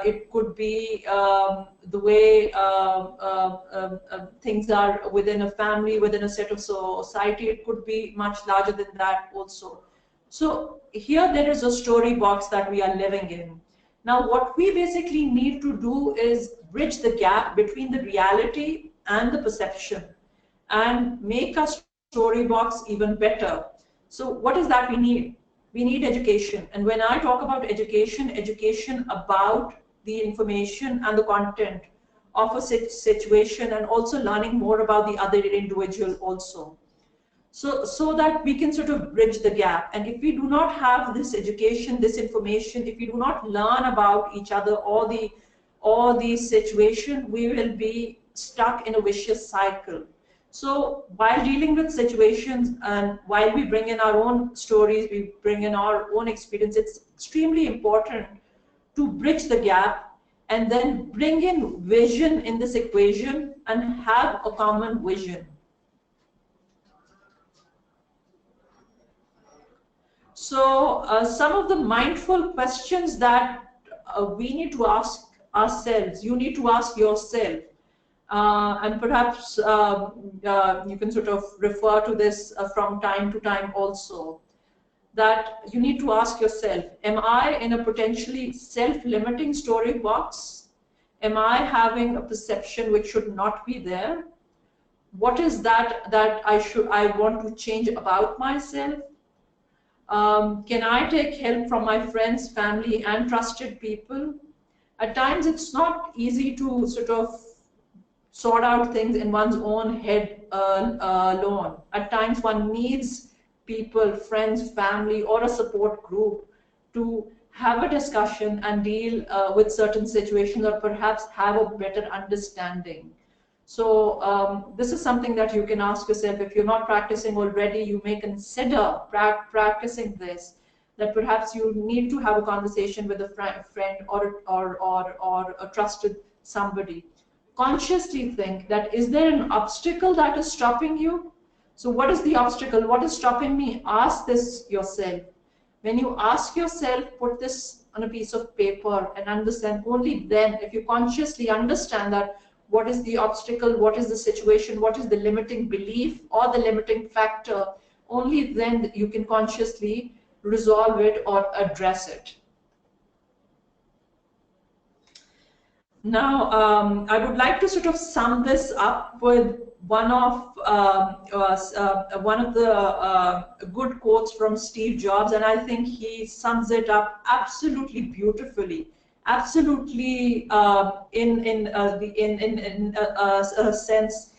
it could be the way things are within a family, within a set of society. It could be much larger than that also. So here there is a story box that we are living in. Now what we basically need to do is bridge the gap between the reality and the perception and make our story box even better. So what is that we need? We need education. And when I talk about education, education about the information and the content of a situation, and also learning more about the other individual also. So that we can sort of bridge the gap. And if we do not have this education, this information, if we do not learn about each other or the situation, we will be stuck in a vicious cycle. So while dealing with situations and while we bring in our own stories, we bring in our own experience, it's extremely important to bridge the gap and then bring in vision in this equation and have a common vision. So some of the mindful questions that we need to ask ourselves, you need to ask yourself, and perhaps you can sort of refer to this from time to time also, that you need to ask yourself, am I in a potentially self-limiting story box? Am I having a perception which should not be there? What is that I want to change about myself? Can I take help from my friends, family, and trusted people? At times, it's not easy to sort of sort out things in one's own head alone. At times, one needs people, friends, family, or a support group to have a discussion and deal with certain situations, or perhaps have a better understanding. So this is something that you can ask yourself. If you're not practicing already, you may consider practicing this, that perhaps you need to have a conversation with a friend or a trusted somebody. Consciously think that, is there an obstacle that is stopping you? So what is the obstacle? What is stopping me? Ask this yourself. When you ask yourself, put this on a piece of paper and understand. Only then, if you consciously understand that, what is the obstacle, what is the situation, what is the limiting belief or the limiting factor, only then you can consciously resolve it or address it. Now, I would like to sort of sum this up with one of the good quotes from Steve Jobs, and I think he sums it up absolutely beautifully. absolutely in a sense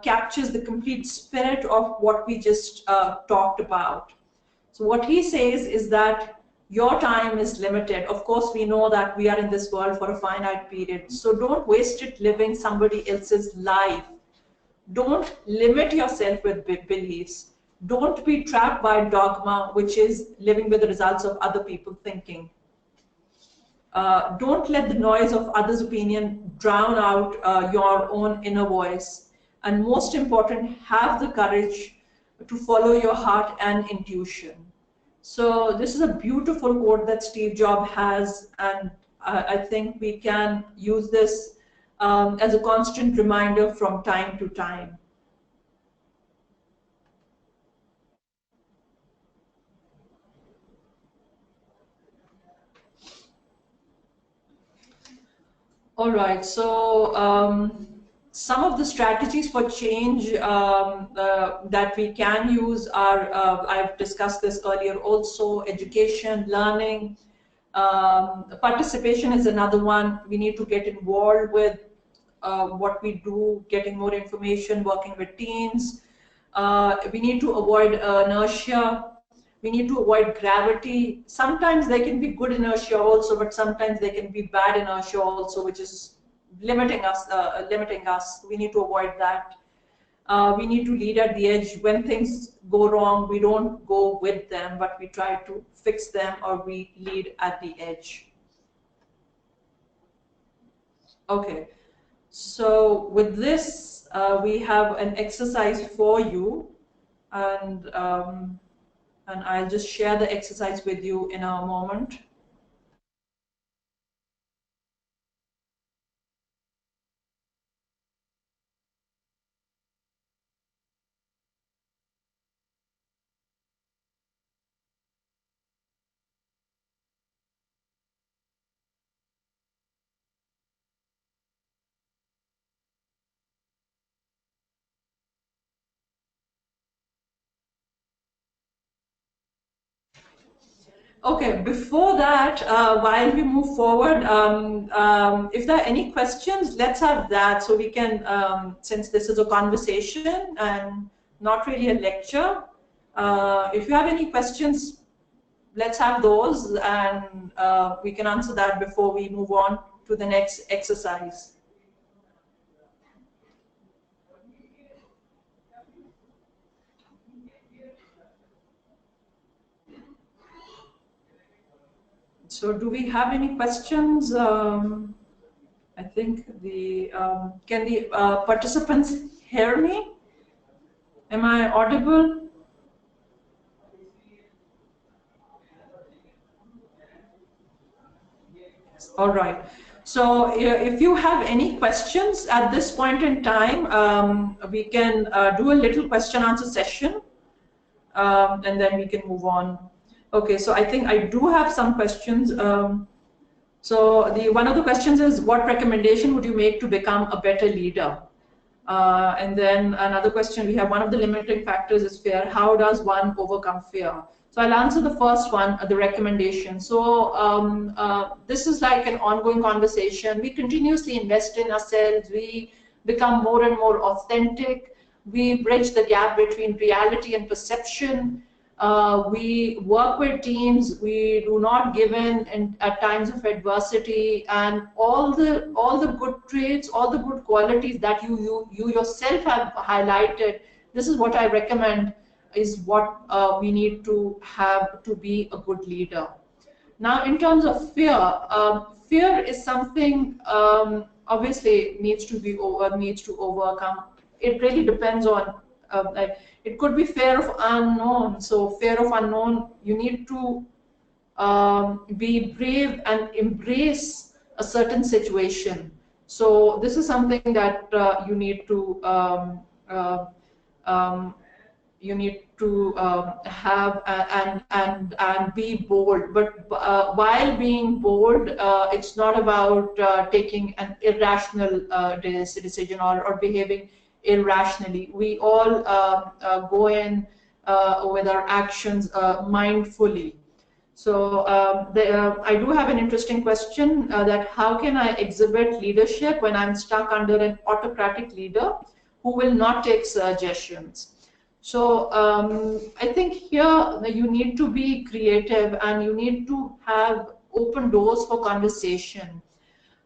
captures the complete spirit of what we just talked about. So what he says is that your time is limited. Of course, we know that we are in this world for a finite period. So don't waste it living somebody else's life. Don't limit yourself with beliefs. Don't be trapped by dogma, which is living with the results of other people thinking. Don't let the noise of others' opinion drown out your own inner voice. And most important, have the courage to follow your heart and intuition. So this is a beautiful quote that Steve Jobs has, and I think we can use this as a constant reminder from time to time. All right, so some of the strategies for change that we can use are, I've discussed this earlier also, education, learning, participation is another one. We need to get involved with what we do, getting more information, working with teams. We need to avoid inertia. We need to avoid gravity. Sometimes there can be good inertia also, but sometimes there can be bad inertia also, which is limiting us. Limiting us. We need to avoid that. We need to lead at the edge. When things go wrong, we don't go with them, but we try to fix them, or we lead at the edge. Okay. So with this, we have an exercise for you, and I'll just share the exercise with you in a moment. Okay, before that, while we move forward, if there are any questions, let's have that so we can, since this is a conversation and not really a lecture, if you have any questions, let's have those, and we can answer that before we move on to the next exercise. So do we have any questions? I think can the participants hear me? Am I audible? All right. So if you have any questions at this point in time, we can do a little question answer session, and then we can move on. Okay, so I think I do have some questions. So one of the questions is, what recommendation would you make to become a better leader? And then another question we have, one of the limiting factors is fear. How does one overcome fear? So I'll answer the first one, the recommendation. So this is like an ongoing conversation. We continuously invest in ourselves. We become more and more authentic. We bridge the gap between reality and perception. We work with teams. We do not give in at times of adversity, and all the good traits, all the good qualities that you yourself have highlighted. This is what I recommend is what we need to have to be a good leader. Now, in terms of fear, fear is something obviously needs to overcome. It really depends on like, it could be fear of unknown. So fear of unknown, you need to be brave and embrace a certain situation. So this is something that you need to um, have and be bold. But while being bold, it's not about taking an irrational decision or behaving irrationally. We all go in with our actions mindfully. So I do have an interesting question that how can I exhibit leadership when I'm stuck under an autocratic leader who will not take suggestions? So I think here you need to be creative and you need to have open doors for conversation.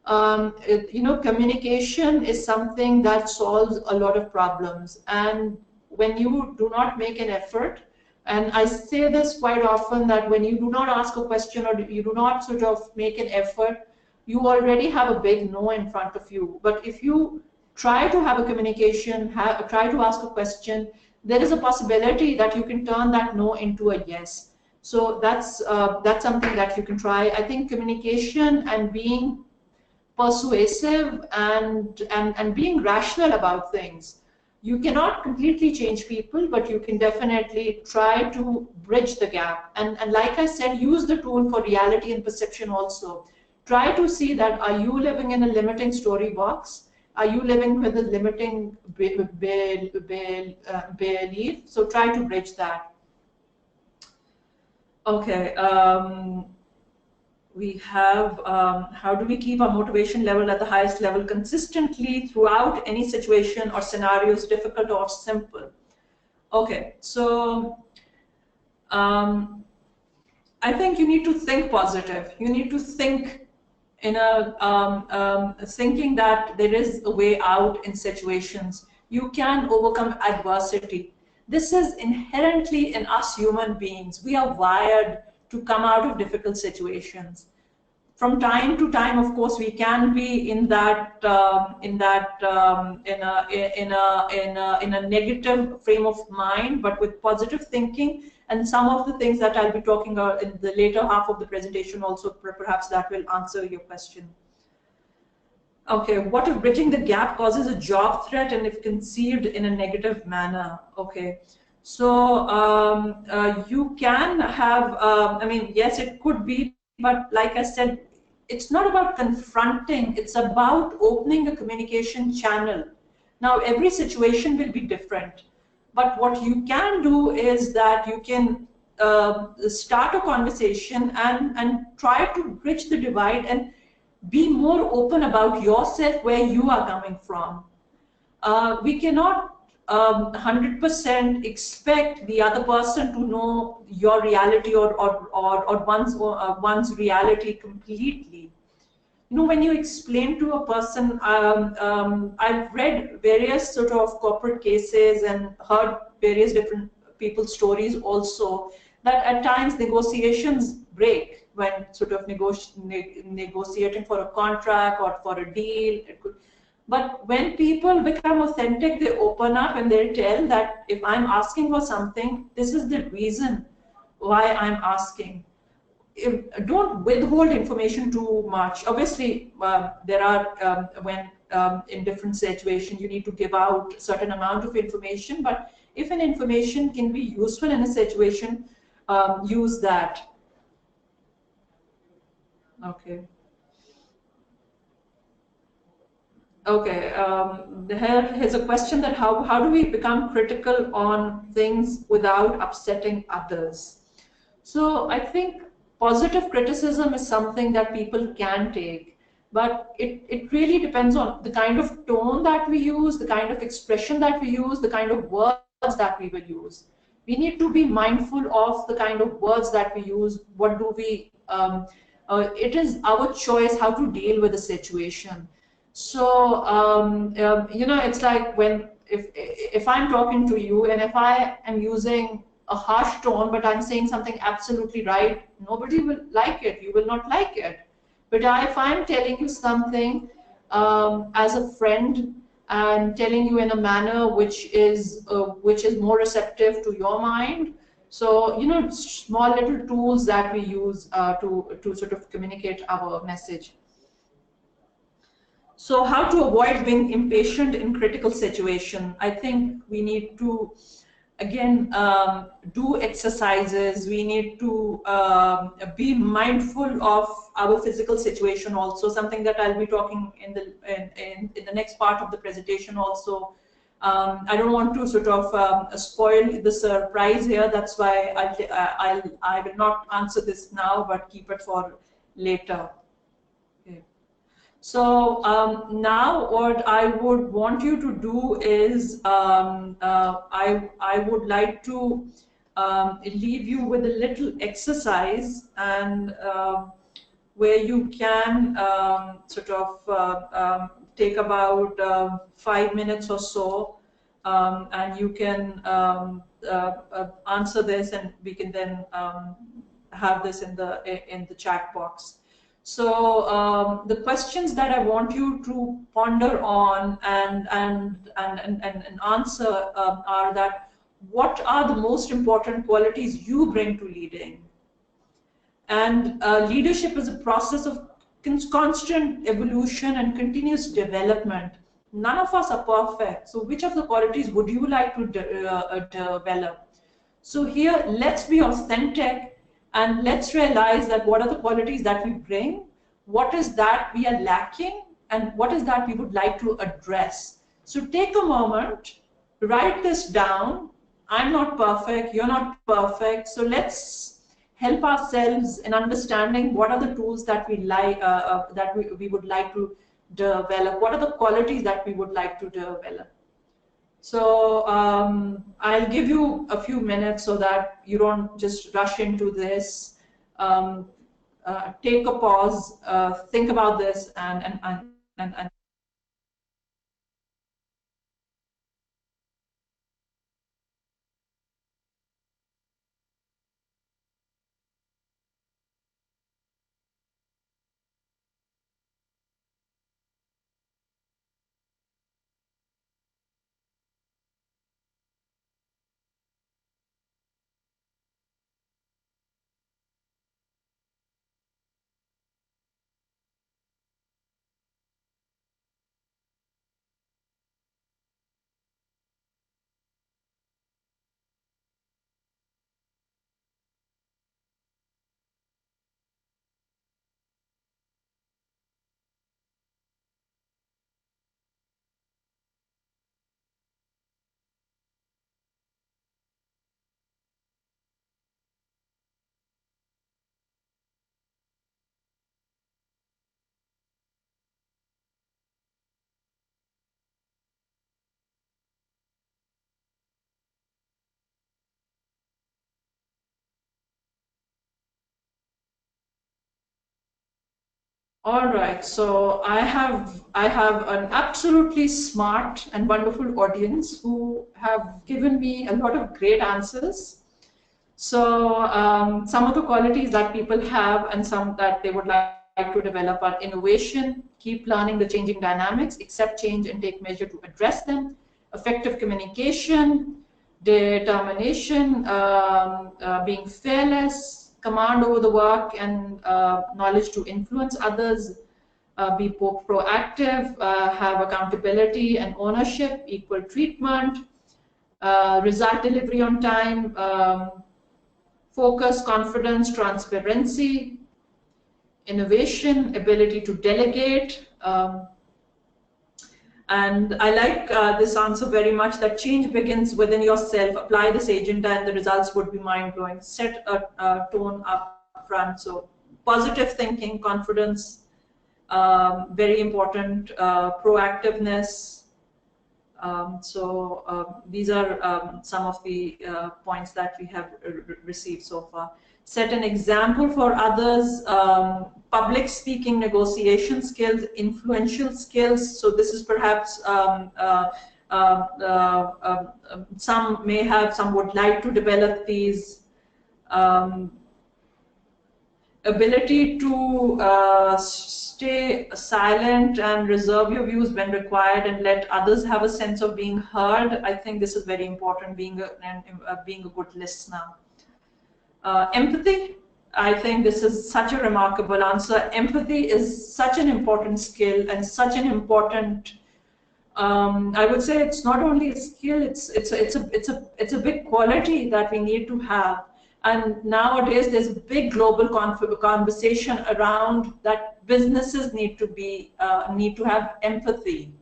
Communication is something that solves a lot of problems. And when you do not make an effort, and I say this quite often, that when you do not ask a question or you do not sort of make an effort, you already have a big no in front of you. But if you try to have a communication, try to ask a question, there is a possibility that you can turn that no into a yes. So that's something that you can try. I think communication and being persuasive and being rational about things. You cannot completely change people, but you can definitely try to bridge the gap. And like I said, use the tool for reality and perception also. Try to see that, are you living in a limiting story box? Are you living with a limiting belief? So try to bridge that. Okay. We have how do we keep our motivation level at the highest level consistently throughout any situation or scenarios, difficult or simple? Okay, so I think you need to think positive. You need to think in a thinking that there is a way out in situations. You can overcome adversity. This is inherently in us human beings. We are wired to come out of difficult situations. From time to time, of course, we can be in a negative frame of mind, but with positive thinking and some of the things that I'll be talking about in the later half of the presentation also, perhaps that will answer your question. Okay, what if bridging the gap causes a job threat and if conceived in a negative manner? Okay, so you can have, I mean, yes, it could be, but like I said, it's not about confronting, it's about opening a communication channel. Now, every situation will be different, but what you can do is that you can start a conversation and try to bridge the divide and be more open about yourself, where you are coming from. We cannot 100% expect the other person to know your reality or one's reality completely. You know, when you explain to a person, I've read various sort of corporate cases and heard various different people's stories also, that at times negotiations break when sort of negotiating for a contract or for a deal. But when people become authentic, they open up and they tell that if I'm asking for something, this is the reason why I'm asking. Don't withhold information too much. Obviously, there are when in different situations you need to give out a certain amount of information, but if an information can be useful in a situation, use that. Okay. Okay, here's a question that how do we become critical on things without upsetting others? So I think positive criticism is something that people can take, but it really depends on the kind of tone that we use, the kind of expression that we use, the kind of words that we will use. We need to be mindful of the kind of words that we use. What do we, it is our choice how to deal with the situation. So it's like when if I'm talking to you and if I am using a harsh tone, but I'm saying something absolutely right, nobody will like it. You will not like it. But if I'm telling you something as a friend and telling you in a manner which is more receptive to your mind, so small little tools that we use to sort of communicate our message. So how to avoid being impatient in critical situation? I think we need to, again, do exercises. We need to be mindful of our physical situation also, something that I'll be talking in the next part of the presentation also. I don't want to sort of spoil the surprise here. That's why I will not answer this now, but keep it for later. Okay. So now what I would want you to do is I would like to leave you with a little exercise, and where you can sort of take about 5 minutes or so, and you can answer this, and we can then have this in the chat box. So the questions that I want you to ponder on and answer are that: what are the most important qualities you bring to leading? And leadership is a process of constant evolution and continuous development. None of us are perfect. So which of the qualities would you like to develop? So here, let's be authentic, and let's realize that what are the qualities that we bring, what is that we are lacking, and what is that we would like to address. So take a moment, write this down. I'm not perfect, you're not perfect. So let's help ourselves in understanding what are the tools that we like, that we would like to develop. What are the qualities that we would like to develop? So I'll give you a few minutes so that you don't just rush into this. Take a pause, think about this, and all right, so I have an absolutely smart and wonderful audience who have given me a lot of great answers. So some of the qualities that people have and some that they would like to develop are innovation, keep learning the changing dynamics, accept change and take measure to address them, effective communication, determination, being fearless, command over the work and knowledge to influence others, be proactive, have accountability and ownership, equal treatment, result delivery on time, focus, confidence, transparency, innovation, ability to delegate. And I like this answer very much, that change begins within yourself. Apply this agenda and the results would be mind-blowing. Set a tone up front. So positive thinking, confidence, very important, proactiveness. These are some of the points that we have received so far. Set an example for others, public speaking, negotiation skills, influential skills. So this is perhaps some may have, some would like to develop these. Ability to stay silent and reserve your views when required and let others have a sense of being heard. I think this is very important, being a good listener. Empathy, I think this is such a remarkable answer. Empathy is such an important skill and such an important, I would say it's not only a skill, it's a big quality that we need to have. And nowadays, there's a big global conversation around that businesses need to have empathy.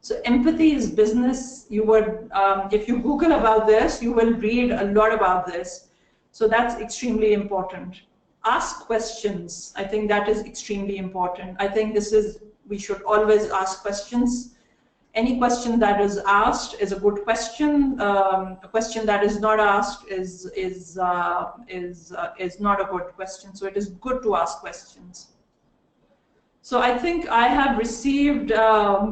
So empathy is business. You would, if you Google about this, you will read a lot about this. So that's extremely important. Ask questions. I think that is extremely important. I think this is, we should always ask questions. Any question that is asked is a good question. A question that is not asked is not a good question. So it is good to ask questions. So I think I have received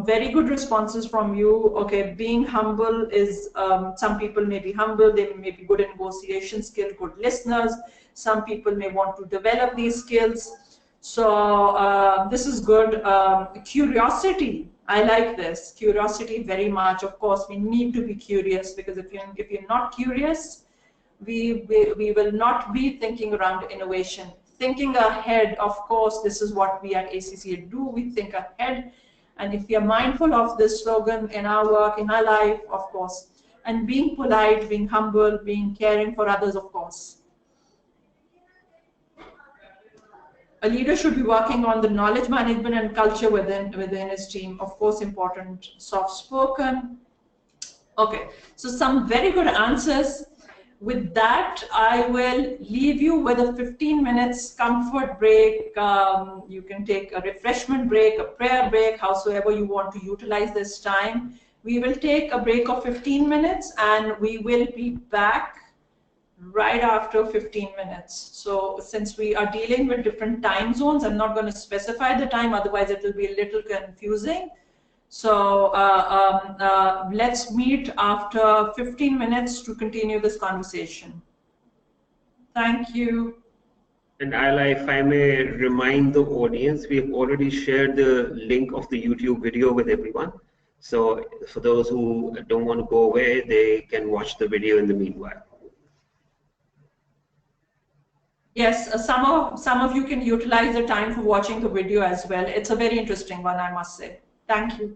very good responses from you. Okay, being humble is, some people may be humble, they may be good in negotiation skill, good listeners. Some people may want to develop these skills. So this is good. Curiosity, I like this. Curiosity very much. Of course, we need to be curious, because if you're not curious, we will not be thinking around innovation. Thinking ahead, of course, this is what we at ACCA do. We think ahead. And if we are mindful of this slogan in our work, in our life, of course, and being polite, being humble, being caring for others, of course. A leader should be working on the knowledge management and culture within his team. Of course, important. Soft spoken. Okay, so some very good answers. With that, I will leave you with a 15 minutes comfort break. You can take a refreshment break, a prayer break, howsoever you want to utilize this time. We will take a break of 15 minutes and we will be back right after 15 minutes. So since we are dealing with different time zones, I'm not going to specify the time, otherwise it will be a little confusing. So let's meet after 15 minutes to continue this conversation. Thank you. And Ayla, if I may remind the audience, we have already shared the link of the YouTube video with everyone. So for those who don't want to go away, they can watch the video in the meanwhile. Yes, some of you can utilize the time for watching the video as well. It's a very interesting one, I must say. Thank you.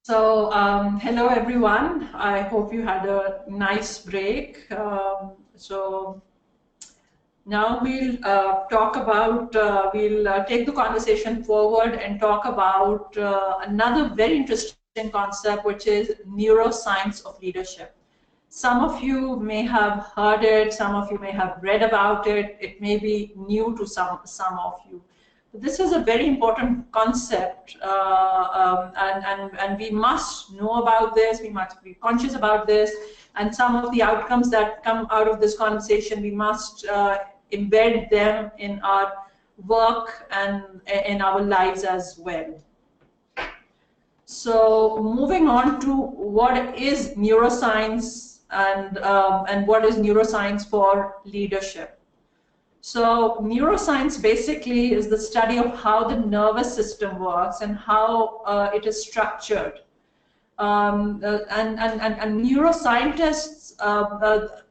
Hello everyone. I hope you had a nice break. Now we'll take the conversation forward and talk about another very interesting concept, which is neuroscience of leadership. Some of you may have heard it, some of you may have read about it, it may be new to some of you. This is a very important concept, and we must know about this, we must be conscious about this, and some of the outcomes that come out of this conversation, we must embed them in our work and in our lives as well. So moving on to what is neuroscience and what is neuroscience for leadership. So neuroscience basically is the study of how the nervous system works and how it is structured. And neuroscientists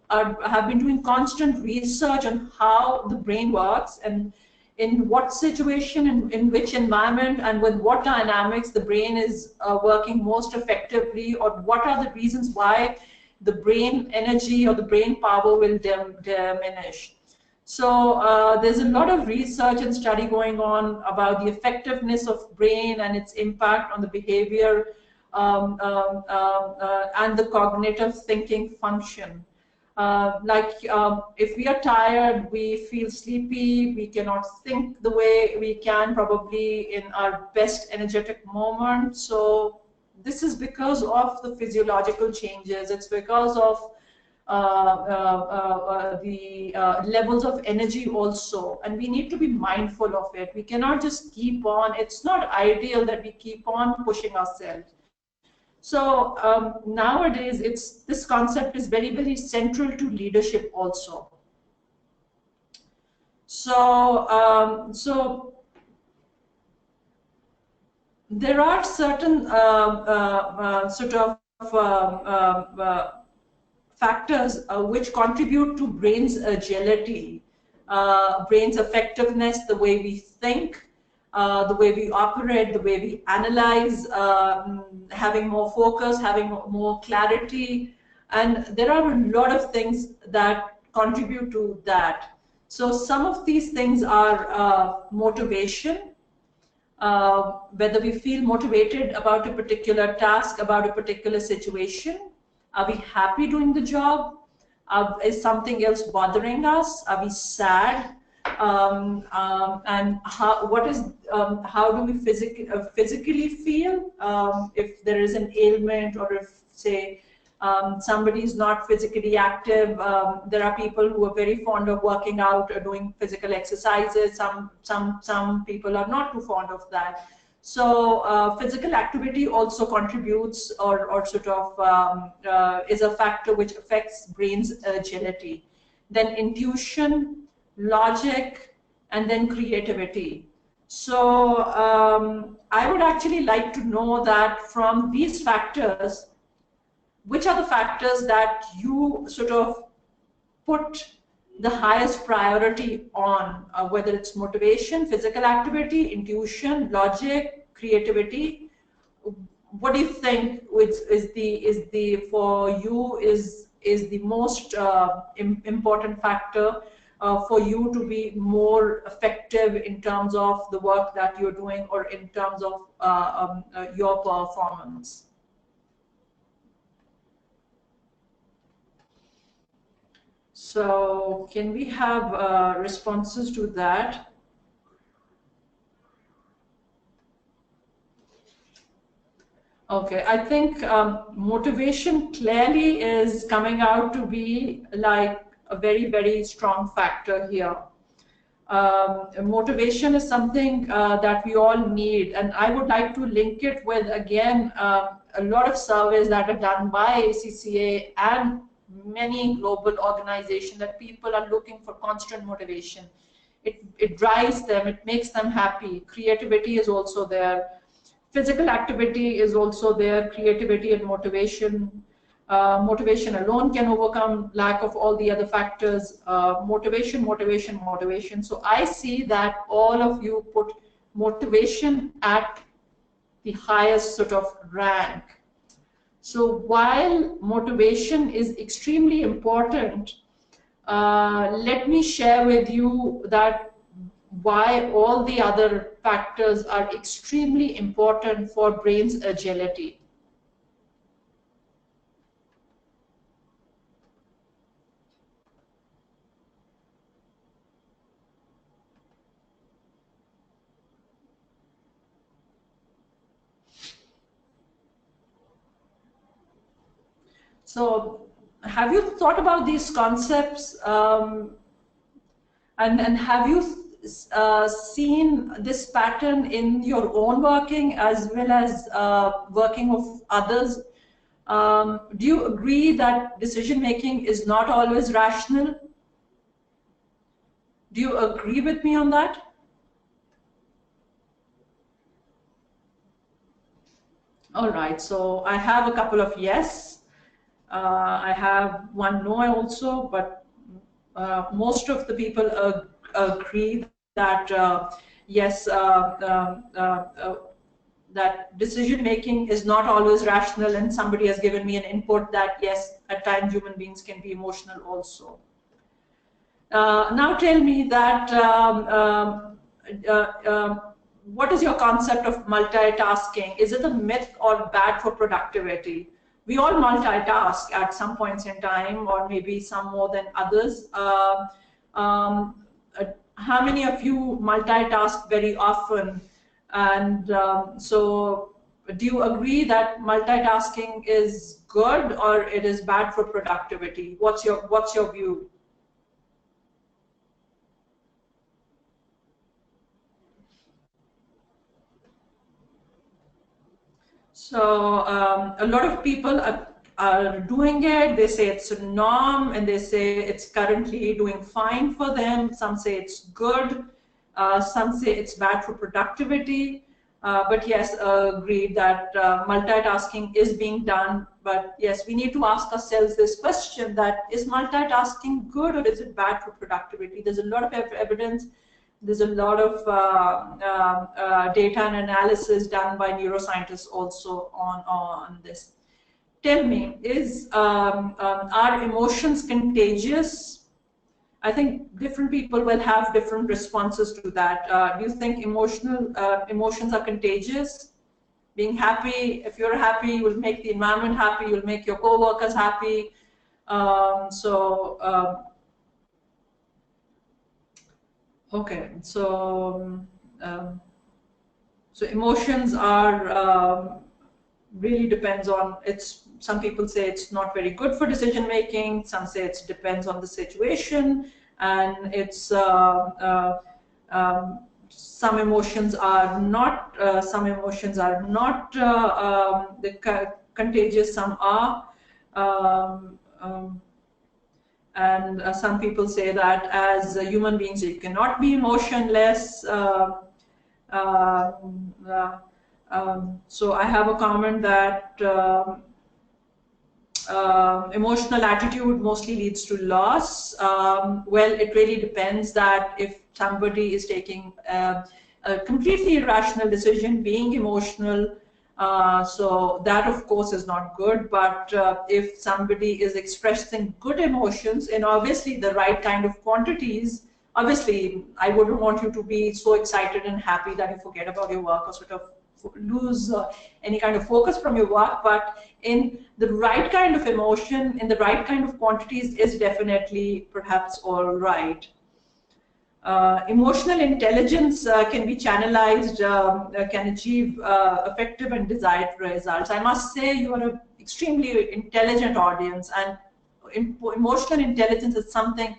have been doing constant research on how the brain works and in what situation, in which environment, and with what dynamics the brain is working most effectively, or what are the reasons why the brain energy or the brain power will diminish. So there's a lot of research and study going on about the effectiveness of brain and its impact on the behavior and the cognitive thinking function. If we are tired, we feel sleepy, we cannot think the way we can probably in our best energetic moment. So this is because of the physiological changes. It's because of the levels of energy also, and we need to be mindful of it. We cannot just keep on, it's not ideal that we keep on pushing ourselves. So nowadays, this concept is very, very central to leadership also. So there are certain sort of factors which contribute to brain's agility, brain's effectiveness, the way we think, the way we operate, the way we analyze, having more focus, having more clarity, and there are a lot of things that contribute to that. So some of these things are motivation, whether we feel motivated about a particular task, about a particular situation. Are we happy doing the job? Is something else bothering us? Are we sad? And how do we physically feel if there is an ailment, or if, say, somebody is not physically active? There are people who are very fond of working out or doing physical exercises. Some people are not too fond of that. So physical activity also contributes or sort of is a factor which affects brain's agility. Then intuition, logic, and then creativity. So I would actually like to know that from these factors, which are the factors that you sort of put the highest priority on, whether it's motivation, physical activity, intuition, logic, creativity. What do you think is the for you is the most important factor for you to be more effective in terms of the work that you're doing, or in terms of your performance? So can we have responses to that? Okay, I think motivation clearly is coming out to be like a very, very strong factor here. Motivation is something that we all need, and I would like to link it with, again, a lot of surveys that are done by ACCA and many global organizations, that people are looking for constant motivation. It drives them, it makes them happy. Creativity is also there. Physical activity is also there, creativity and motivation. Motivation alone can overcome lack of all the other factors. Motivation, motivation, motivation. So I see that all of you put motivation at the highest sort of rank. So while motivation is extremely important, let me share with you that why all the other factors are extremely important for brain's agility. So have you thought about these concepts, and have you seen this pattern in your own working as well as working of others? Do you agree that decision making is not always rational? Do you agree with me on that? All right, so I have a couple of yes. I have one no also, but most of the people agree that yes, that decision making is not always rational, and somebody has given me an input that yes, at times human beings can be emotional also. Now tell me that what is your concept of multitasking? Is it a myth or bad for productivity? We all multitask at some points in time, or maybe some more than others. How many of you multitask very often? And so do you agree that multitasking is good or it is bad for productivity? What's your view? So a lot of people are doing it. They say it's a norm, and they say it's currently doing fine for them. Some say it's good. Some say it's bad for productivity. But yes, agreed that multitasking is being done. But yes, we need to ask ourselves this question: that is multitasking good or is it bad for productivity? There's a lot of evidence. There's a lot of data and analysis done by neuroscientists also on this. Tell me, are emotions contagious? I think different people will have different responses to that. Do you think emotions are contagious? Being happy, if you're happy, you will make the environment happy, you'll make your co-workers happy. Okay, so so emotions are really depends on it's. Some people say it's not very good for decision making. Some say it depends on the situation, and it's some emotions are not contagious. Some are. And some people say that as human beings you cannot be emotionless. So I have a comment that emotional attitude mostly leads to loss. Well, it really depends that if somebody is taking a completely irrational decision, being emotional, so that of course is not good. But if somebody is expressing good emotions in obviously the right kind of quantities, obviously I wouldn't want you to be so excited and happy that you forget about your work or sort of lose any kind of focus from your work, but in the right kind of emotion, in the right kind of quantities is definitely perhaps all right. Emotional intelligence can be channelized, can achieve effective and desired results. I must say you are an extremely intelligent audience, and emotional intelligence is something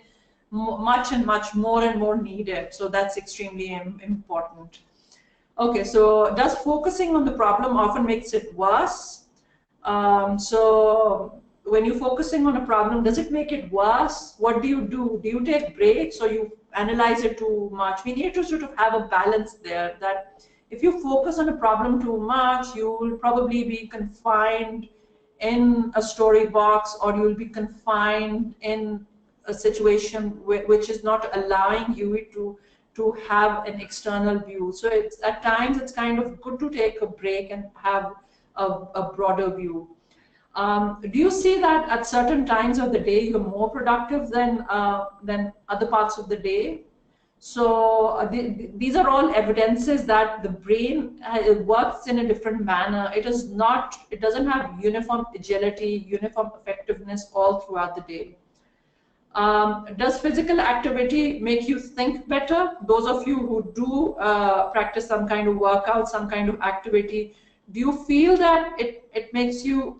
much and much more and more needed. So that's extremely important. Okay, so does focusing on the problem often makes it worse? So when you're focusing on a problem, does it make it worse? What do you do? Do you take breaks or you analyze it too much? We need to sort of have a balance there, that if you focus on a problem too much, you will probably be confined in a story box, or you'll be confined in a situation which is not allowing you to to have an external view. So it's at times it's kind of good to take a break and have a broader view. Do you see that at certain times of the day you're more productive than other parts of the day? So these are all evidences that the brain works in a different manner. It is not. It doesn't have uniform agility, uniform effectiveness all throughout the day. Does physical activity make you think better? Those of you who do practice some kind of workout, some kind of activity, do you feel that it makes you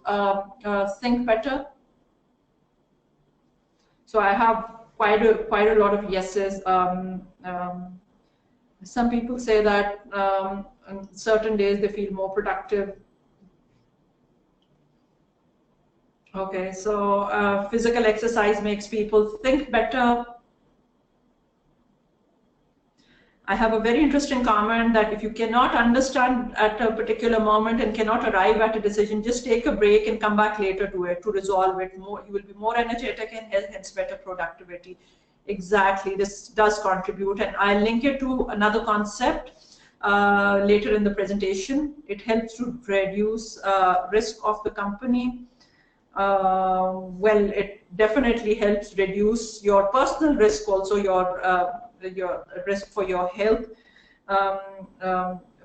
think better? So I have quite a lot of yeses. Some people say that on certain days they feel more productive. Okay, so physical exercise makes people think better. I have a very interesting comment that if you cannot understand at a particular moment and cannot arrive at a decision, just take a break and come back later to it to resolve it. More, you will be more energetic and hence better productivity. Exactly, this does contribute, and I'll link it to another concept later in the presentation. It helps to reduce risk of the company. Well, it definitely helps reduce your personal risk, also your risk for your health.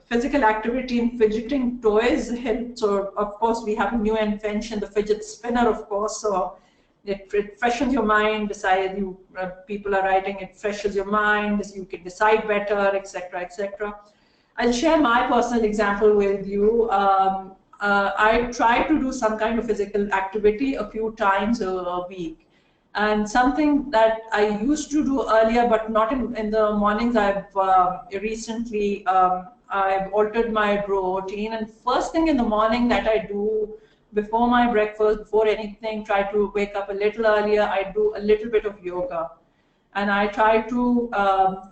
Physical activity and fidgeting toys help. So of course we have a new invention, the fidget spinner, of course. So it freshens your mind. People are writing, it freshens your mind. You can decide better, etc., etc. I'll share my personal example with you. I try to do some kind of physical activity a few times a week. And something that I used to do earlier, but not in the mornings, I've recently, I've altered my routine. And first thing in the morning that I do, before my breakfast, before anything, try to wake up a little earlier, I do a little bit of yoga. And I try to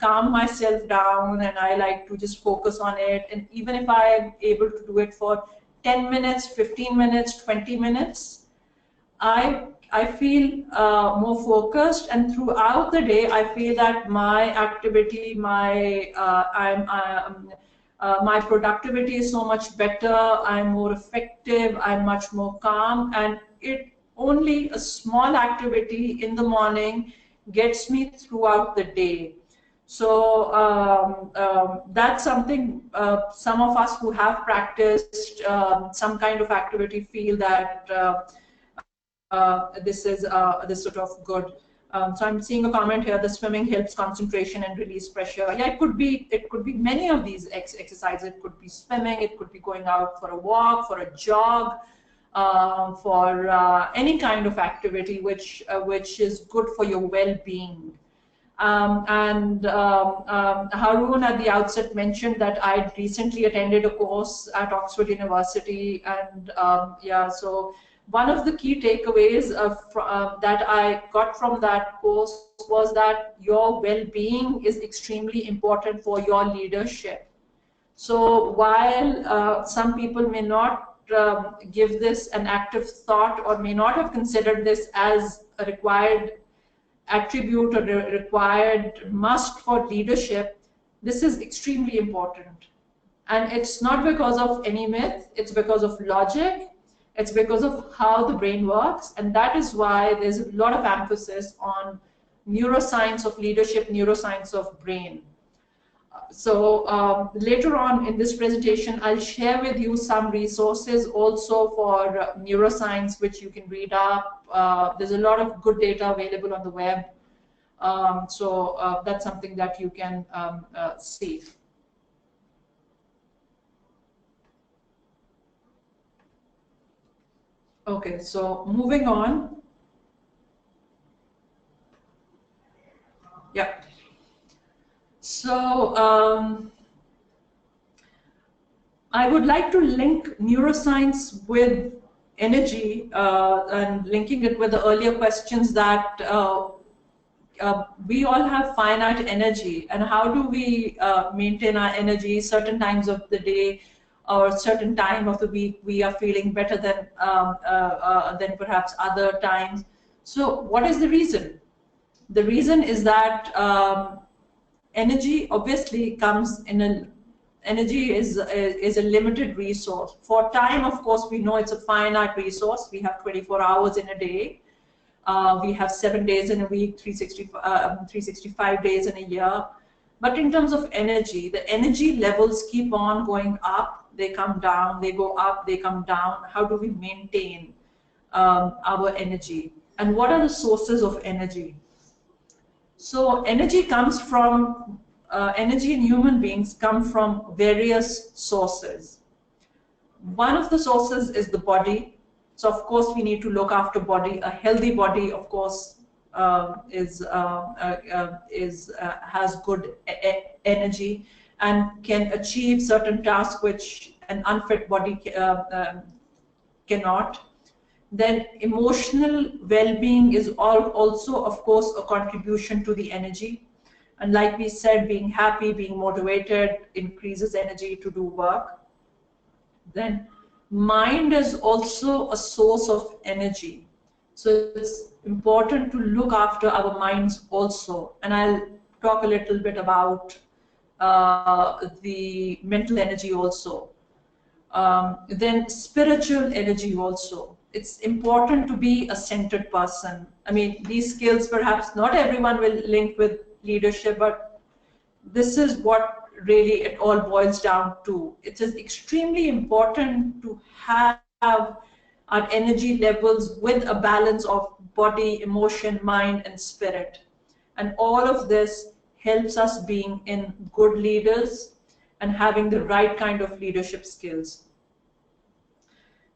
calm myself down, and I like to just focus on it. And even if I'm able to do it for 10 minutes, 15 minutes, 20 minutes, I feel more focused, and throughout the day I feel that my activity, my productivity is so much better. I'm more effective. I'm much more calm, and only a small activity in the morning gets me throughout the day. So that's something some of us who have practiced some kind of activity feel that this sort of good. So I'm seeing a comment here: the swimming helps concentration and release pressure. Yeah, it could be many of these exercises. It could be swimming. It could be going out for a walk, for a jog, for any kind of activity which is good for your well-being. Haroon at the outset mentioned that I recently attended a course at Oxford University, and yeah, so one of the key takeaways that I got from that course was that your well-being is extremely important for your leadership. So while some people may not give this an active thought, or may not have considered this as a required attribute or required must for leadership, this is extremely important. And it's not because of any myth, it's because of logic, it's because of how the brain works, and that is why there's a lot of emphasis on neuroscience of leadership, neuroscience of brain. So later on in this presentation, I'll share with you some resources also for neuroscience, which you can read up. There's a lot of good data available on the web. So that's something that you can see. Okay, so moving on. Yeah. So I would like to link neuroscience with energy and linking it with the earlier questions that we all have finite energy, and how do we maintain our energy? Certain times of the day or certain time of the week we are feeling better than perhaps other times. So what is the reason? The reason is that energy obviously comes in a energy is a limited resource. For time, of course, we know it's a finite resource. We have 24 hours in a day. We have 7 days in a week, 365 days in a year. But in terms of energy, the energy levels keep on going up, they come down, they go up, they come down. How do we maintain our energy? And what are the sources of energy? So energy comes from, energy in human beings come from various sources. One of the sources is the body. So of course we need to look after body. A healthy body, of course, has good energy and can achieve certain tasks which an unfit body cannot. Then emotional well-being is also, of course, a contribution to the energy. And like we said, being happy, being motivated increases energy to do work. Then mind is also a source of energy. So it's important to look after our minds also. And I'll talk a little bit about the mental energy also. Then spiritual energy also. It's important to be a centered person. I mean, these skills perhaps not everyone will link with leadership, but this is what really it all boils down to. It is extremely important to have our energy levels with a balance of body, emotion, mind, and spirit. And all of this helps us being in good leaders and having the right kind of leadership skills.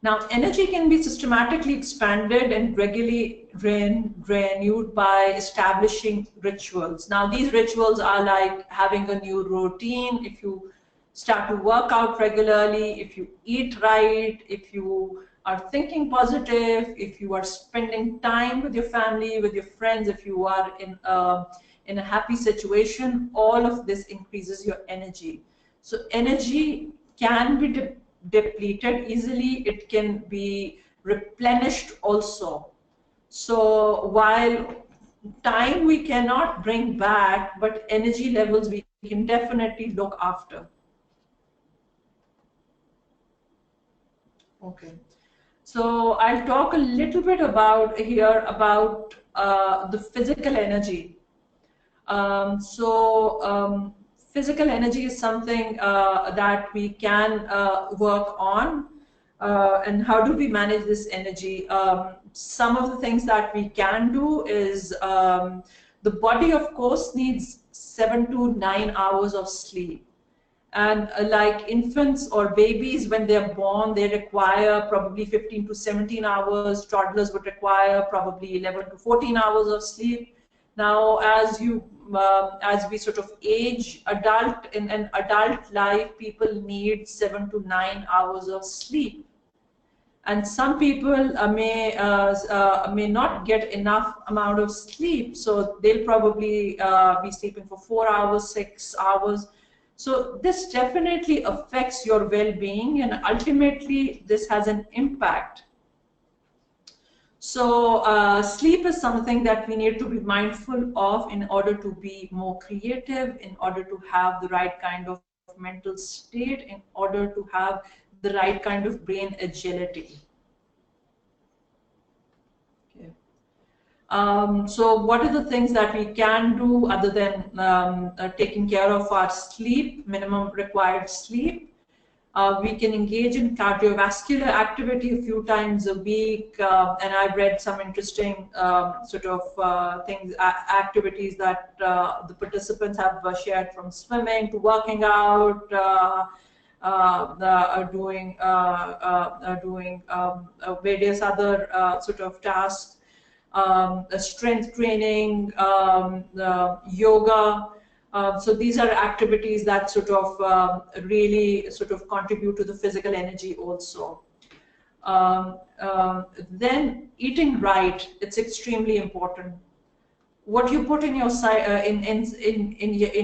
Now, energy can be systematically expanded and regularly renewed by establishing rituals. Now, these rituals are like having a new routine. If you start to work out regularly, if you eat right, if you are thinking positive, if you are spending time with your family, with your friends, if you are in a happy situation, all of this increases your energy. So energy can be depleted easily, it can be replenished also. So while time we cannot bring back, but energy levels we can definitely look after. Okay, so I'll talk a little bit about here about the physical energy. Physical energy is something that we can work on. And how do we manage this energy? Some of the things that we can do is the body, of course, needs 7 to 9 hours of sleep. And like infants or babies, when they're born, they require probably 15 to 17 hours. Toddlers would require probably 11 to 14 hours of sleep. Now, as we sort of age, in an adult life, people need 7 to 9 hours of sleep. And some people may not get enough amount of sleep, so they'll probably be sleeping for 4 hours, 6 hours. So this definitely affects your well-being, and ultimately this has an impact. So sleep is something that we need to be mindful of in order to be more creative, in order to have the right kind of mental state, in order to have the right kind of brain agility. Okay. So what are the things that we can do other than taking care of our sleep, minimum required sleep? We can engage in cardiovascular activity a few times a week, and I've read some interesting activities that the participants have shared, from swimming to working out, doing various other sort of tasks, strength training, yoga. So these are activities that sort of really sort of contribute to the physical energy also. Then eating right, it's extremely important. What you put in your in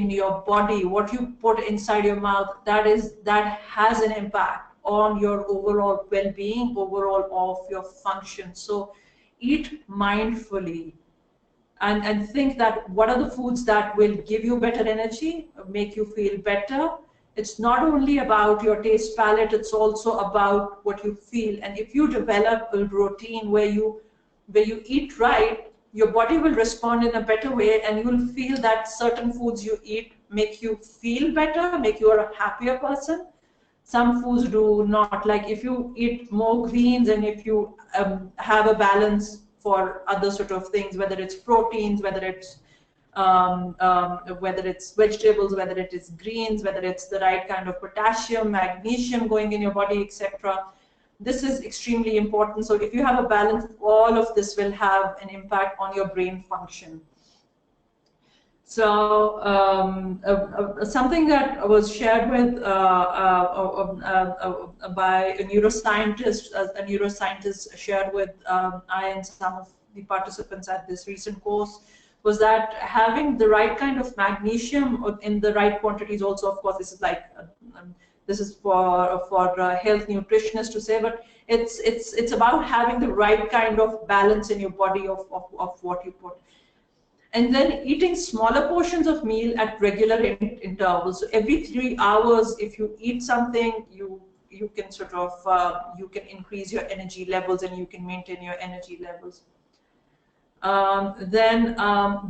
your body, what you put inside your mouth, that has an impact on your overall well-being, overall of your function. So eat mindfully. and think that what are the foods that will give you better energy, make you feel better. It's not only about your taste palette, it's also about what you feel. And if you develop a routine where you eat right, your body will respond in a better way, and you will feel that certain foods you eat make you feel better, make you a happier person. Some foods do not. Like if you eat more greens and if you have a balance for other sort of things, whether it's proteins, whether it's vegetables, whether it is greens, whether it's the right kind of potassium, magnesium going in your body, etc. This is extremely important. So if you have a balance, all of this will have an impact on your brain function. So something that was shared with by a neuroscientist shared with I and some of the participants at this recent course was that having the right kind of magnesium in the right quantities also, of course, this is like this is for health nutritionists to say, but it's about having the right kind of balance in your body of what you put. And then eating smaller portions of meal at regular intervals. So every 3 hours, if you eat something, you can sort of you can increase your energy levels and you can maintain your energy levels. Then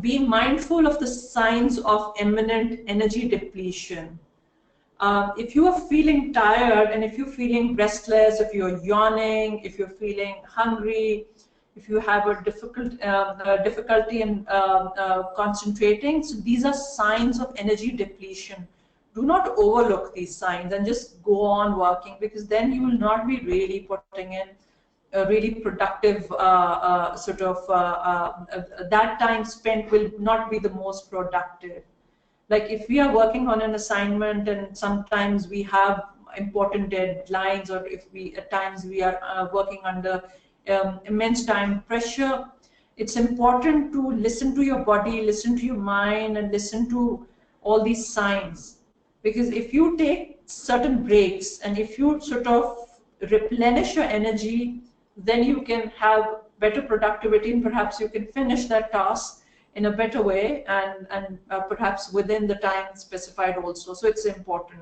be mindful of the signs of imminent energy depletion. If you are feeling tired and if you're feeling restless, if you're yawning, if you're feeling hungry, if you have a difficulty in concentrating, so these are signs of energy depletion. Do not overlook these signs and just go on working, because then you will not be really putting in a really productive that time spent will not be the most productive. Like if we are working on an assignment and sometimes we have important deadlines, or if we at times we are working under immense time pressure, it's important to listen to your body, listen to your mind, and listen to all these signs. Because if you take certain breaks and if you sort of replenish your energy, then you can have better productivity and perhaps you can finish that task in a better way and perhaps within the time specified also. So it's important.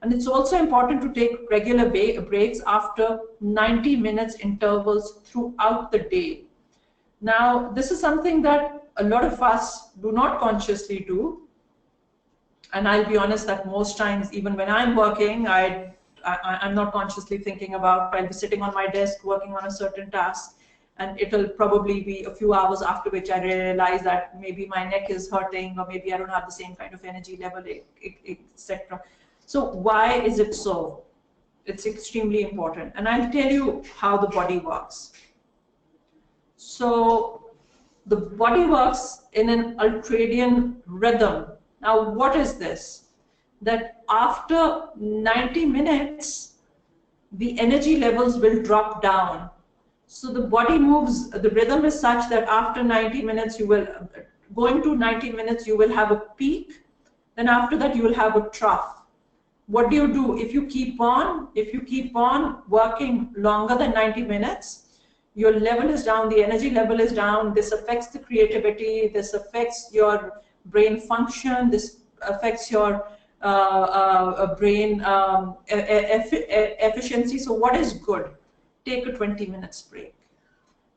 And it's also important to take regular breaks after 90 minutes intervals throughout the day. Now, this is something that a lot of us do not consciously do. And I'll be honest that most times, even when I'm working, I'm not consciously thinking about, I'll be sitting on my desk working on a certain task, and it'll probably be a few hours after which I realize that maybe my neck is hurting, or maybe I don't have the same kind of energy level, etc. So why is it so? It's extremely important. And I'll tell you how the body works. So the body works in an ultradian rhythm. Now, what is this? That after 90 minutes, the energy levels will drop down. So the body moves, the rhythm is such that after 90 minutes, going to 90 minutes, you will have a peak. Then after that, you will have a trough. What do you do? If you keep on working longer than 90 minutes, your level is down, the energy level is down. This affects the creativity, this affects your brain function, this affects your brain efficiency. So what is good? Take a 20 minutes break.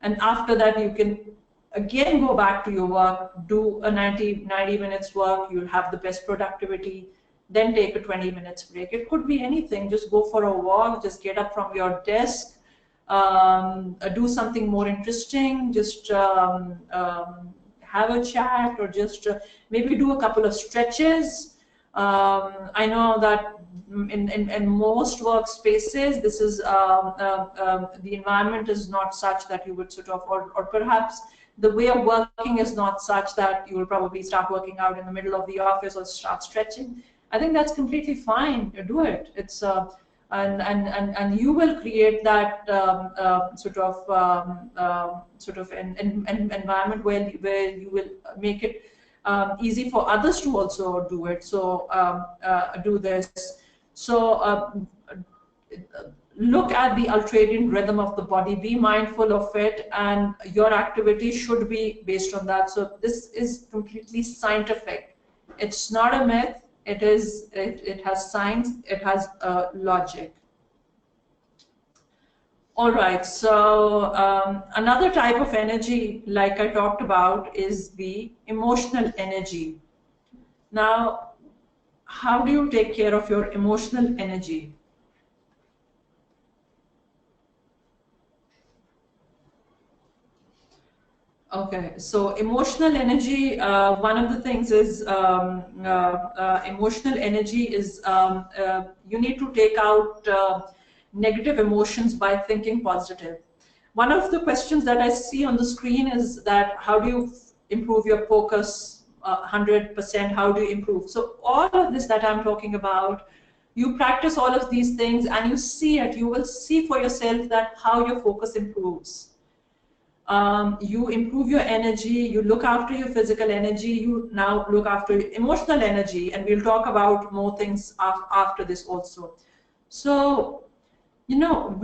And after that, you can again go back to your work, do a 90 minutes work, you'll have the best productivity. Then take a 20 minutes break. It could be anything. Just go for a walk, just get up from your desk, do something more interesting, just have a chat, or just maybe do a couple of stretches. I know that in most workspaces, this is the environment is not such that you would sort of, or perhaps the way of working is not such that you will probably start working out in the middle of the office or start stretching. I think that's completely fine. You do it. It's and you will create that sort of an environment where you will make it easy for others to also do it. So do this. So look at the ultradian rhythm of the body, be mindful of it, and your activity should be based on that. So this is completely scientific. It's not a myth. It has science, it has logic. All right, so another type of energy, like I talked about, is the emotional energy. Now, how do you take care of your emotional energy? Okay, so emotional energy, one of the things is emotional energy is you need to take out negative emotions by thinking positive. One of the questions that I see on the screen is that how do you improve your focus 100%? How do you improve? So all of this that I'm talking about, you practice all of these things and you see it, you will see for yourself that how your focus improves. You improve your energy, you look after your physical energy, you now look after your emotional energy, and we'll talk about more things after this also. So, you know,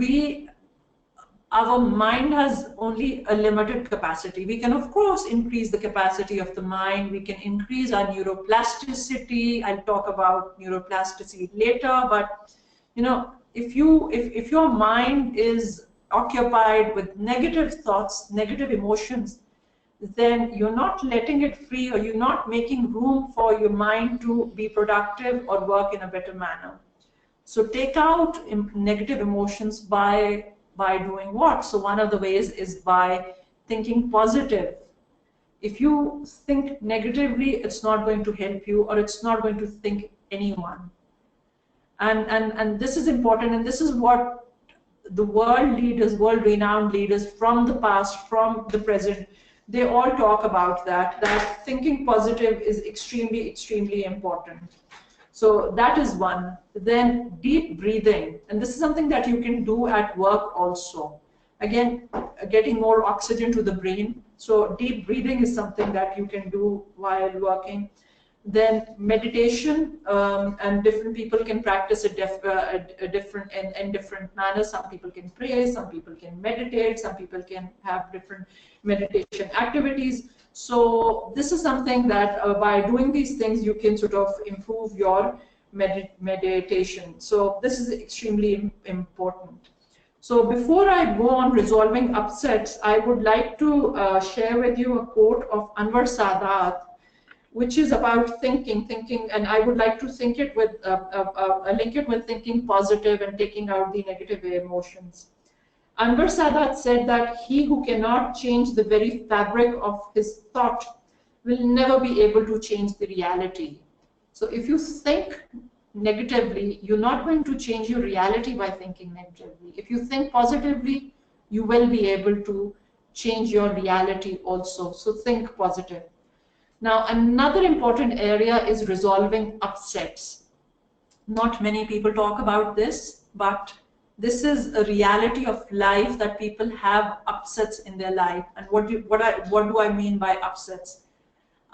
our mind has only a limited capacity. We can, of course, increase the capacity of the mind. We can increase our neuroplasticity. I'll talk about neuroplasticity later, but you know, if your mind is occupied with negative thoughts, negative emotions, then you're not letting it free, or you're not making room for your mind to be productive or work in a better manner. So take out negative emotions by doing what? So one of the ways is by thinking positive. If you think negatively, it's not going to help you, or it's not going to think anyone. And this is important, and this is what the world leaders, world renowned leaders from the past, from the present, they all talk about that thinking positive is extremely, extremely important. So that is one. Then deep breathing, and this is something that you can do at work also. Again, getting more oxygen to the brain. So deep breathing is something that you can do while working. Then meditation, and different people can practice it in different manners. Some people can pray, some people can meditate, some people can have different meditation activities. So this is something that by doing these things, you can sort of improve your meditation. So this is extremely important. So before I go on resolving upsets, I would like to share with you a quote of Anwar Sadat, which is about thinking, and I would like to think it with link it with thinking positive and taking out the negative emotions. Anwar Sadat said that he who cannot change the very fabric of his thought will never be able to change the reality. So if you think negatively, you're not going to change your reality by thinking negatively. If you think positively, you will be able to change your reality also. So think positive. Now, another important area is resolving upsets. Not many people talk about this, but this is a reality of life, that people have upsets in their life. And what do I mean by upsets?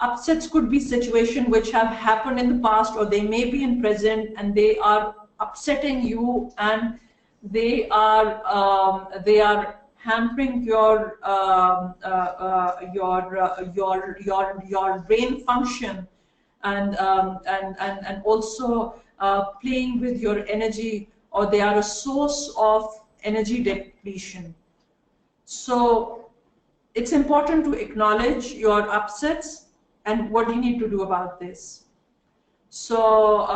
Upsets could be situations which have happened in the past, or they may be in present, and they are upsetting you, and they are hampering your brain function, and also playing with your energy, or they are a source of energy depletion. So it's important to acknowledge your upsets and what you need to do about this. So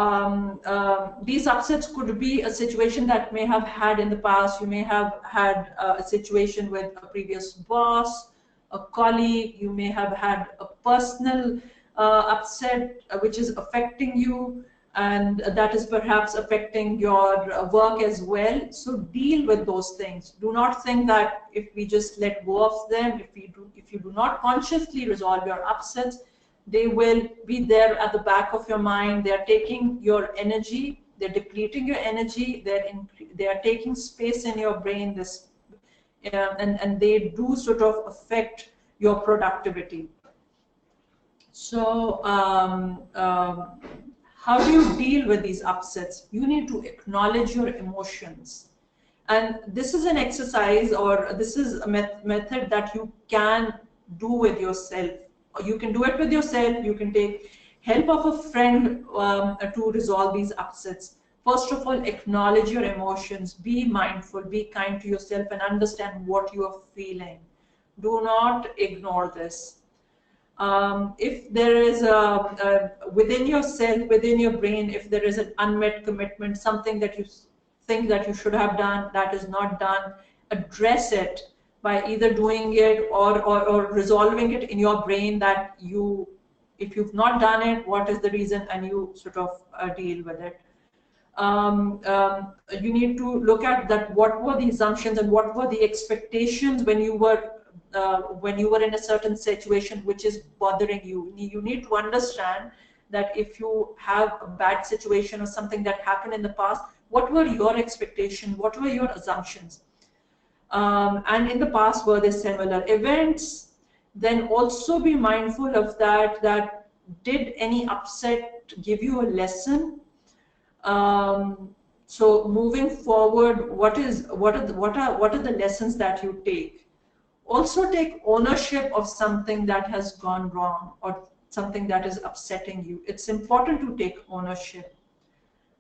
these upsets could be a situation that may have had in the past. You may have had a situation with a previous boss, a colleague. You may have had a personal upset which is affecting you, and that is perhaps affecting your work as well. So deal with those things. Do not think that if we just let go of them, if you do not consciously resolve your upsets, they will be there at the back of your mind. They are taking your energy, they're depleting your energy, they are taking space in your brain, and they do sort of affect your productivity. So how do you deal with these upsets? You need to acknowledge your emotions. And this is an exercise, or this is a method that you can do with yourself. You can do it with yourself. You can take help of a friend to resolve these upsets. First of all, acknowledge your emotions. Be mindful. Be kind to yourself and understand what you are feeling. Do not ignore this. If there is within yourself, within your brain, if there is an unmet commitment, something that you think that you should have done that is not done, address it by either doing it or resolving it in your brain that you, if you've not done it, what is the reason, and you sort of deal with it. You need to look at that, what were the assumptions and what were the expectations when you were in a certain situation which is bothering you. You need to understand that if you have a bad situation or something that happened in the past, what were your expectations, what were your assumptions, and in the past were there similar events. Then also be mindful of that did any upset give you a lesson? So moving forward, what are the lessons that you take? Also take ownership of something that has gone wrong or something that is upsetting you. It's important to take ownership.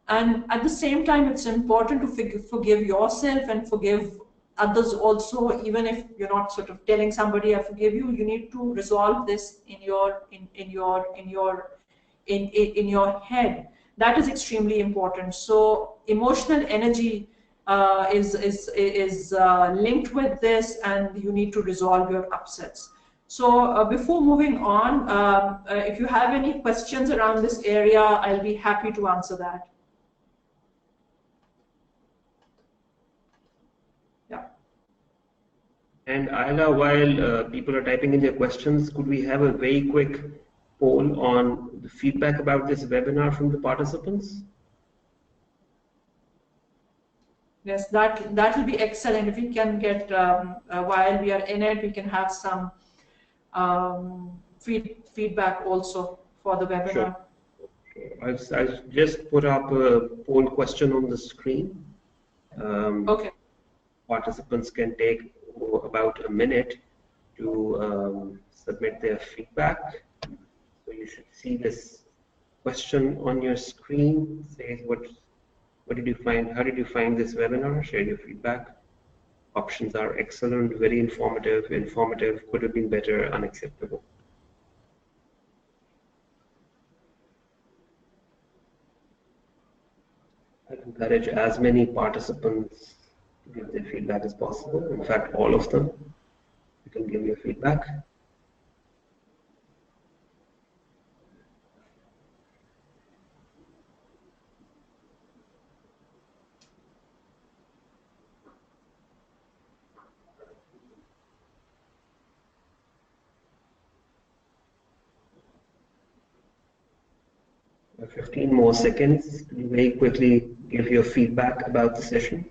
And at the same time, it's important to forgive yourself and forgive others also. Even if you're not sort of telling somebody I forgive you, you need to resolve this in your head. That is extremely important. So emotional energy is linked with this, and you need to resolve your upsets. So before moving on, if you have any questions around this area, I'll be happy to answer that. Yeah. And Ayla, while people are typing in their questions, could we have a very quick poll on the feedback about this webinar from the participants? Yes, that will be excellent. If we can get, while we are in it, we can have some feedback also for the webinar. Sure. I've just put up a poll question on the screen. Okay. Participants can take about a minute to submit their feedback. So you should see this question on your screen. Says what did you find? How did you find this webinar? Share your feedback. Options are excellent, very informative, could have been better, unacceptable. I encourage as many participants to give their feedback as possible. In fact, all of them. You can give your feedback. For 15 more seconds. Can you very quickly give your feedback about the session?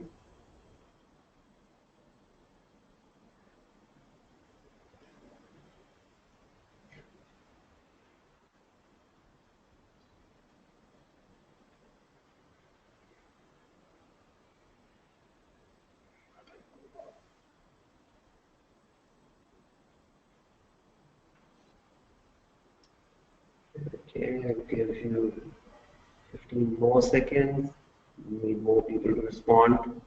Okay, I'll give you 15 more seconds. We need more people to respond.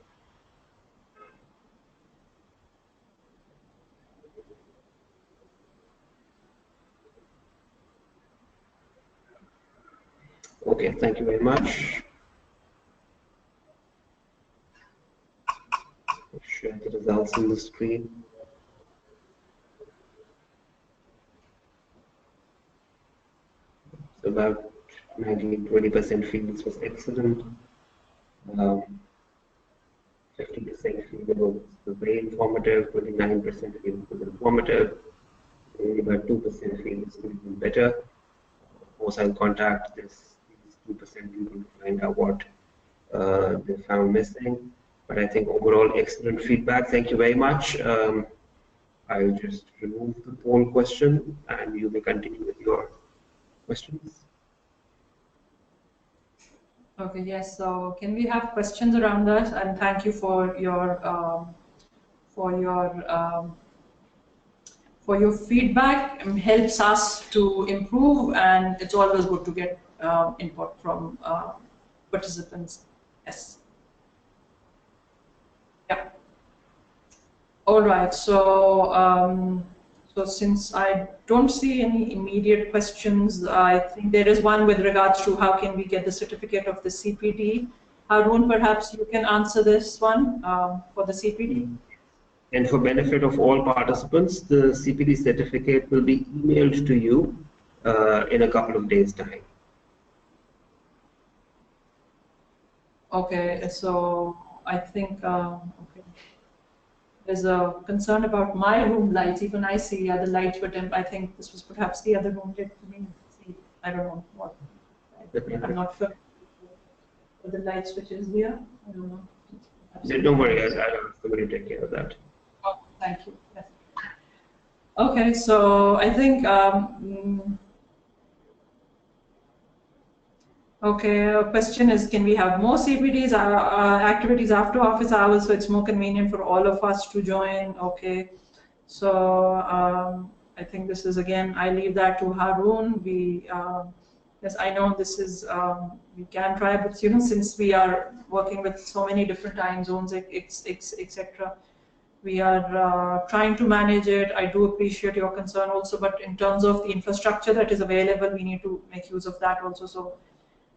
Okay, thank you very much. I'll share the results on the screen. So about 19-20% feel this was excellent. 50% feel it was very informative, 29% feel it was informative, only about 2% feel this could be better. Of course, I'll contact these 2% people to find out what they found missing. But I think overall excellent feedback. Thank you very much. I'll just remove the poll question and you may continue with your questions. Okay, yes. So can we have questions around that? And thank you for your um, for your feedback. Helps us to improve, and it's always good to get input from participants. Yes. Yeah. All right. So since I don't see any immediate questions, I think there is one with regards to how can we get the certificate of the CPD. Harun, perhaps you can answer this one for the CPD. And for benefit of all participants, the CPD certificate will be emailed to you in a couple of days' time. Okay, so I think okay. There's a concern about my room lights. Even I see other lights, but I think this was perhaps the other room lit for me. See, I don't know what. I'm not sure what the light switch is here. I don't know. Don't worry, I'll ask somebody to take care of that. Oh, thank you. Yes. Okay, so I think okay, a question is, can we have more CPDs, activities after office hours, so it's more convenient for all of us to join? Okay, so I think this is, again, I leave that to Haroon. Yes, I know this is, we can try, but since we are working with so many different time zones, etc., we are trying to manage it. I do appreciate your concern also, but in terms of the infrastructure that is available, we need to make use of that also. So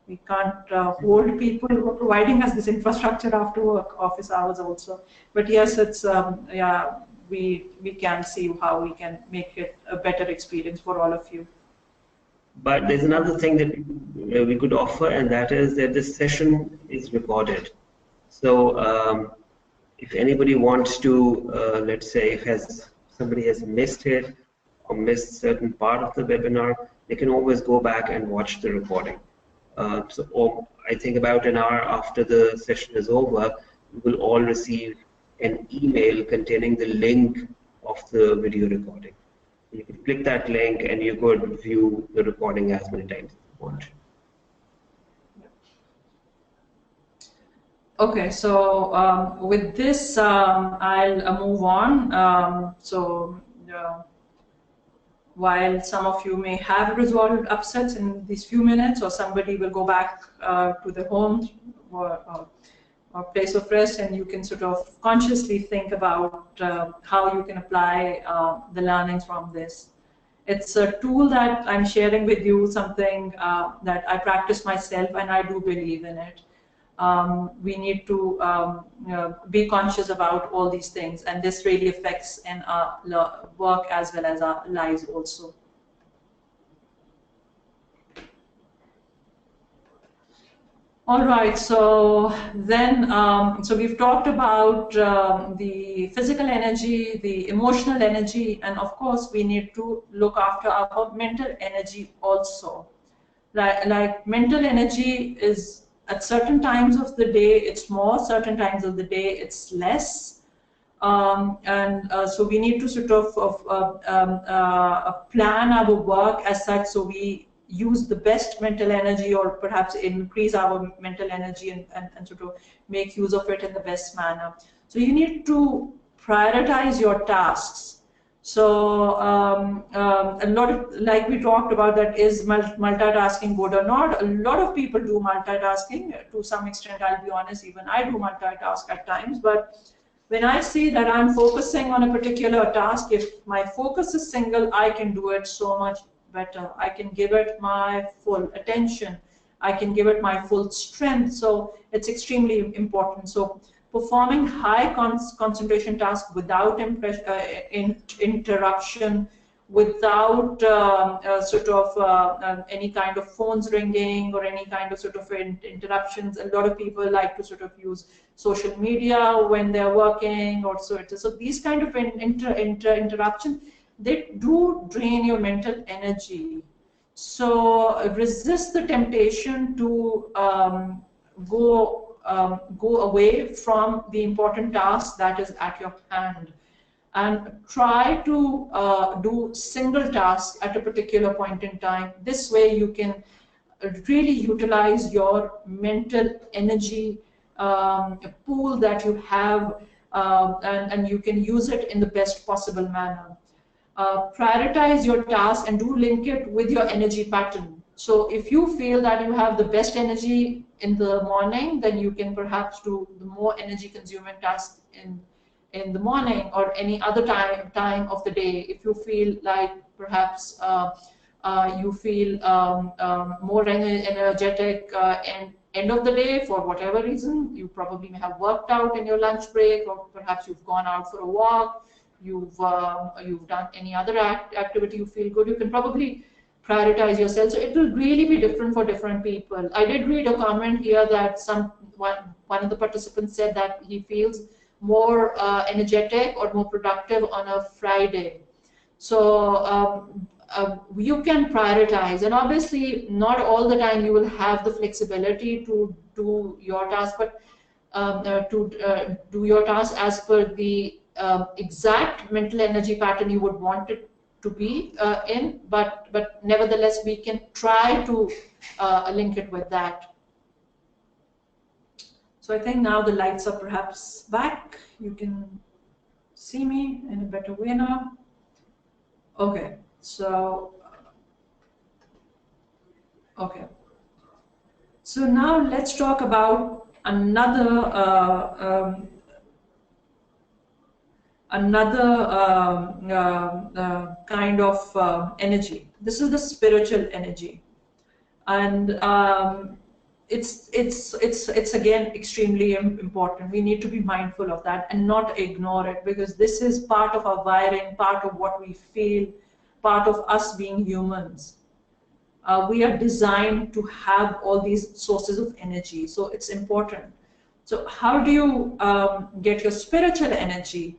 we can't hold people who are providing us this infrastructure after work, office hours also. But yes, it's yeah, we can see how we can make it a better experience for all of you. But there's another thing that we could offer, and that is that this session is recorded. So if anybody wants to, let's say, if somebody has missed it or missed certain part of the webinar, they can always go back and watch the recording. So I think about an hour after the session is over, you will all receive an email containing the link of the video recording. You could click that link and you could view the recording as many times as you want. Okay, so with this, I'll move on. While some of you may have resolved upsets in these few minutes, or somebody will go back to the home or place of rest, and you can sort of consciously think about how you can apply the learnings from this. It's a tool that I'm sharing with you, something that I practice myself, and I do believe in it. We need to be conscious about all these things, and this really affects in our work as well as our lives also. All right, so then, so we've talked about the physical energy, the emotional energy, and of course we need to look after our mental energy also. Like mental energy is, at certain times of the day it's more, certain times of the day it's less. So we need to sort of plan our work as such, so we use the best mental energy, or perhaps increase our mental energy and sort of make use of it in the best manner. So you need to prioritize your tasks. So a lot of, like we talked about, that is multitasking good or not? A lot of people do multitasking to some extent, I'll be honest, even I do multitask at times, but when I see that I'm focusing on a particular task, if my focus is single, I can do it so much better. I can give it my full attention. I can give it my full strength. So it's extremely important. So performing high concentration tasks without interruption, without any kind of phones ringing or any kind of sort of interruptions. A lot of people like to sort of use social media when they're working, or so these kind of interruptions, they do drain your mental energy. So resist the temptation to go away from the important task that is at your hand, and try to do single tasks at a particular point in time. This way you can really utilize your mental energy pool that you have, and you can use it in the best possible manner. Prioritize your task and do link it with your energy pattern. So if you feel that you have the best energy in the morning, then you can perhaps do the more energy consuming tasks in the morning or any other time of the day. If you feel like perhaps you feel more energetic and end of the day for whatever reason, you probably may have worked out in your lunch break, or perhaps you've gone out for a walk, you've done any other activity, you feel good, you can probably prioritize yourself. So it will really be different for different people. I did read a comment here that one of the participants said that he feels more energetic or more productive on a Friday. So you can prioritize, and obviously not all the time you will have the flexibility to do your task, but do your task as per the exact mental energy pattern you would want it to be in, but nevertheless we can try to link it with that. So I think now the lights are perhaps back. You can see me in a better way now. Okay, so okay. So now let's talk about another kind of energy. This is the spiritual energy, and it's again extremely important. We need to be mindful of that and not ignore it, because this is part of our wiring, part of what we feel, part of us being humans. We are designed to have all these sources of energy, so it's important. So how do you get your spiritual energy?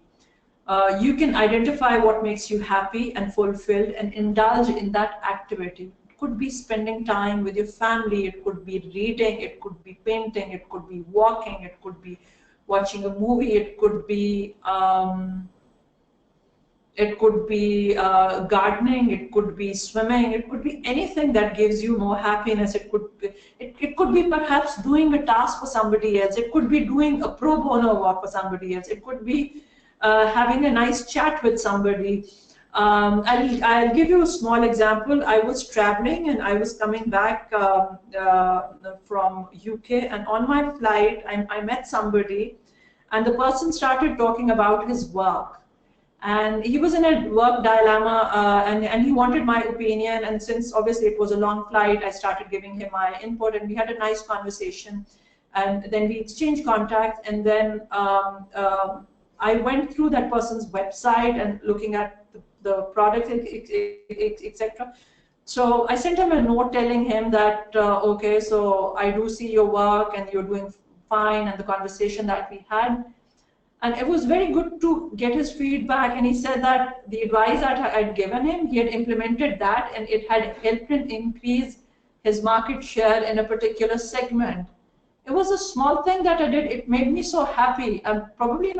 You can identify what makes you happy and fulfilled and indulge in that activity. It could be spending time with your family, it could be reading, it could be painting, it could be walking, it could be watching a movie, it could be gardening, it could be swimming, it could be anything that gives you more happiness. It could be perhaps doing a task for somebody else. It could be doing a pro bono work for somebody else. It could be having a nice chat with somebody. I'll give you a small example. I was traveling and I was coming back from UK, and on my flight I met somebody, and the person started talking about his work. And he was in a work dilemma, and he wanted my opinion. And since obviously it was a long flight, I started giving him my input, and we had a nice conversation. And then we exchanged contacts, and then I went through that person's website and looking at the products, etc. So I sent him a note telling him that, okay, so I do see your work and you're doing fine, and the conversation that we had. And it was very good to get his feedback, and he said that the advice that I had given him, he had implemented that, and it had helped him increase his market share in a particular segment. It was a small thing that I did. It made me so happy. I'm probably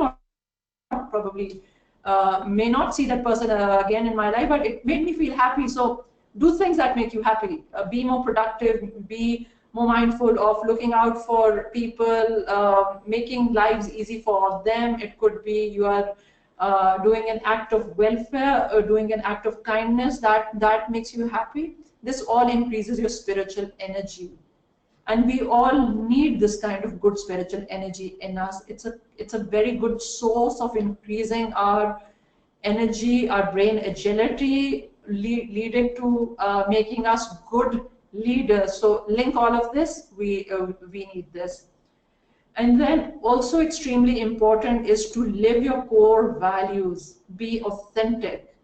may not see that person again in my life, but it made me feel happy. So do things that make you happy. Be more productive, be more mindful of looking out for people, making lives easy for them. It could be you are doing an act of welfare, or doing an act of kindness that makes you happy. This all increases your spiritual energy. And we all need this kind of good spiritual energy in us. It's a very good source of increasing our energy, our brain agility, leading to making us good leaders. So link all of this, we need this. And then also extremely important is to live your core values, be authentic.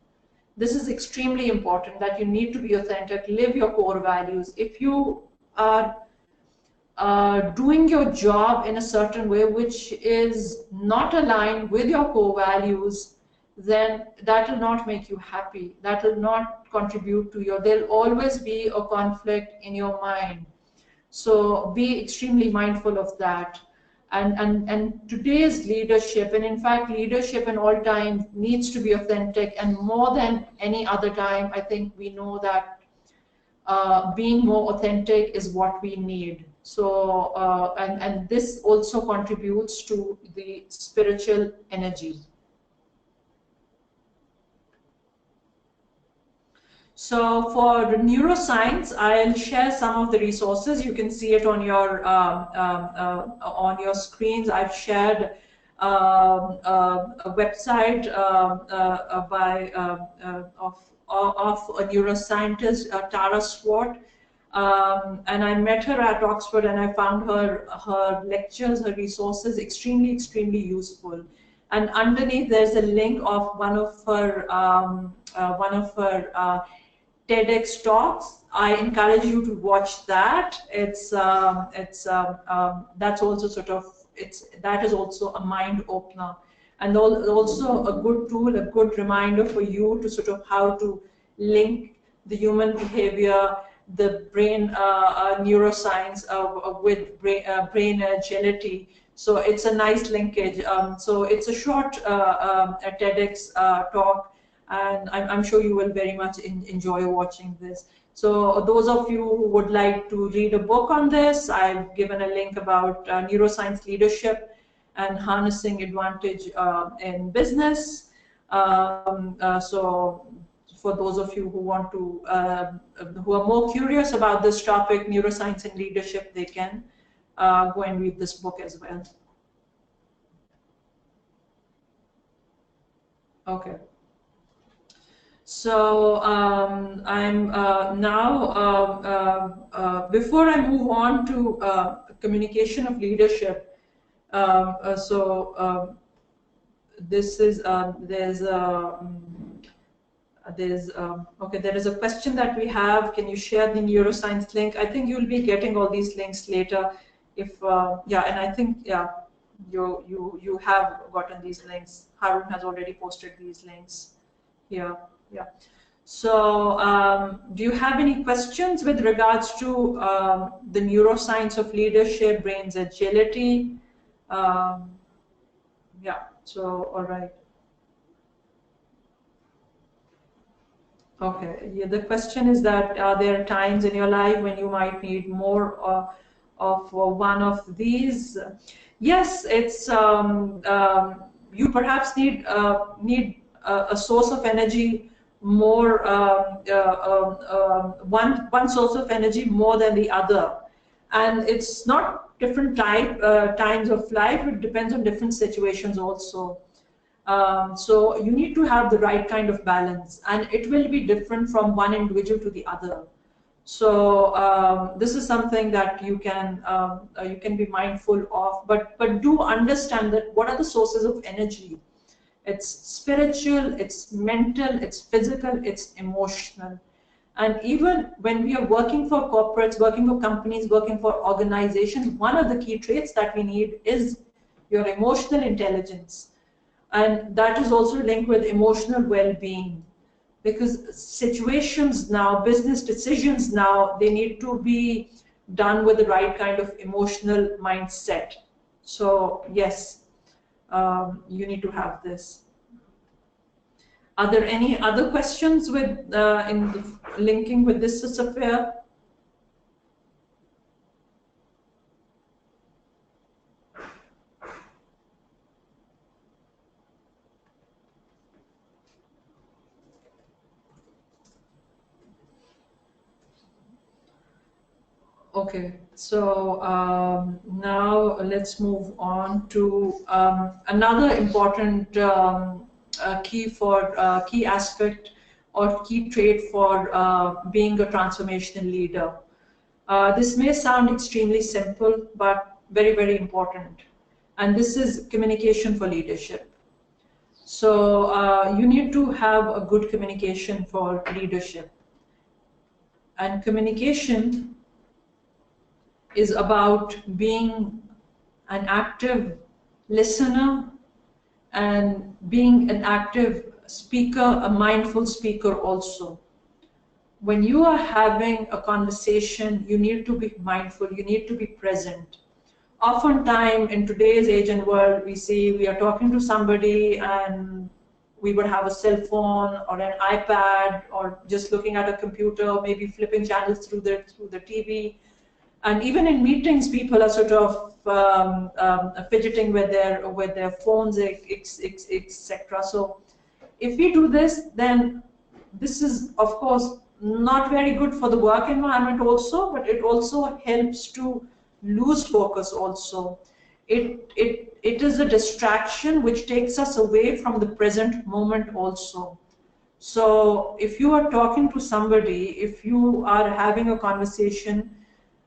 This is extremely important, that you need to be authentic, live your core values. If you are doing your job in a certain way which is not aligned with your core values, then that will not make you happy. That will not contribute to your, there'll always be a conflict in your mind. So be extremely mindful of that. And today's leadership, and in fact leadership in all times, needs to be authentic, and more than any other time, I think we know that being more authentic is what we need. So, and this also contributes to the spiritual energy. So for neuroscience, I'll share some of the resources. You can see it on your screens. I've shared a website by of a neuroscientist, Tara Swart. And I met her at Oxford, and I found her lectures, her resources extremely useful. And underneath, there's a link of one of her TEDx talks. I encourage you to watch that. That's also sort of that is also a mind opener, and also a good tool, a good reminder for you to sort of how to link the human behavior, the brain neuroscience with brain agility. So it's a nice linkage. So it's a short a TEDx talk, and I'm sure you will very much enjoy watching this. So those of you who would like to read a book on this, I've given a link about neuroscience leadership and harnessing advantage in business. So for those of you who want to, who are more curious about this topic, neuroscience and leadership, they can go and read this book as well. Okay. So I'm now, before I move on to communication of leadership, this is, okay, there is a question that we have. Can you share the neuroscience link? I think you'll be getting all these links later. If yeah, and I think yeah, you have gotten these links. Harun has already posted these links here. Yeah. So, do you have any questions with regards to the neuroscience of leadership, brain's agility? Yeah. So, all right. Okay. Yeah, the question is that are there times in your life when you might need more of one of these? Yes, it's you perhaps need a source of energy more one source of energy more than the other, and it's not different times of life. It depends on different situations also. So you need to have the right kind of balance, and it will be different from one individual to the other. So this is something that you can be mindful of, but do understand that what are the sources of energy. It's spiritual, it's mental, it's physical, it's emotional. And even when we are working for corporates, working for companies, working for organizations, one of the key traits that we need is your emotional intelligence. And that is also linked with emotional well-being, because situations now, business decisions now, they need to be done with the right kind of emotional mindset. So yes, you need to have this. Are there any other questions with in the, linking with this, Sophia? Okay, so now let's move on to another important key aspect or key trait for being a transformational leader. This may sound extremely simple, but very important. And this is communication for leadership. So you need to have a good communication for leadership. And communication is about being an active listener and being an active speaker, a mindful speaker also. When you are having a conversation, you need to be mindful, you need to be present. Oftentimes in today's age and world, we see we are talking to somebody and we would have a cell phone or an iPad or just looking at a computer, maybe flipping channels through the TV. And even in meetings, people are sort of fidgeting with their phones, etc. So if we do this, then this is, of course, not very good for the work environment also, but it also helps to lose focus also. It is a distraction which takes us away from the present moment also. So if you are talking to somebody, if you are having a conversation,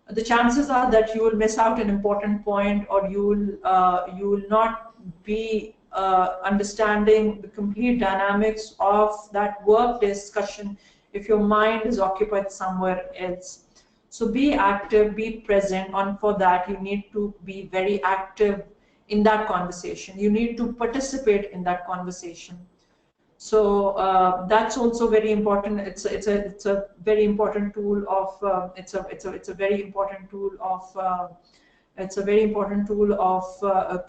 the chances are that you will miss out an important point, or you will not be understanding the complete dynamics of that work discussion if your mind is occupied somewhere else. So be active, be present, and for that you need to be very active in that conversation. You need to participate in that conversation. So that's also very important. It's a very important tool of it's a very important tool of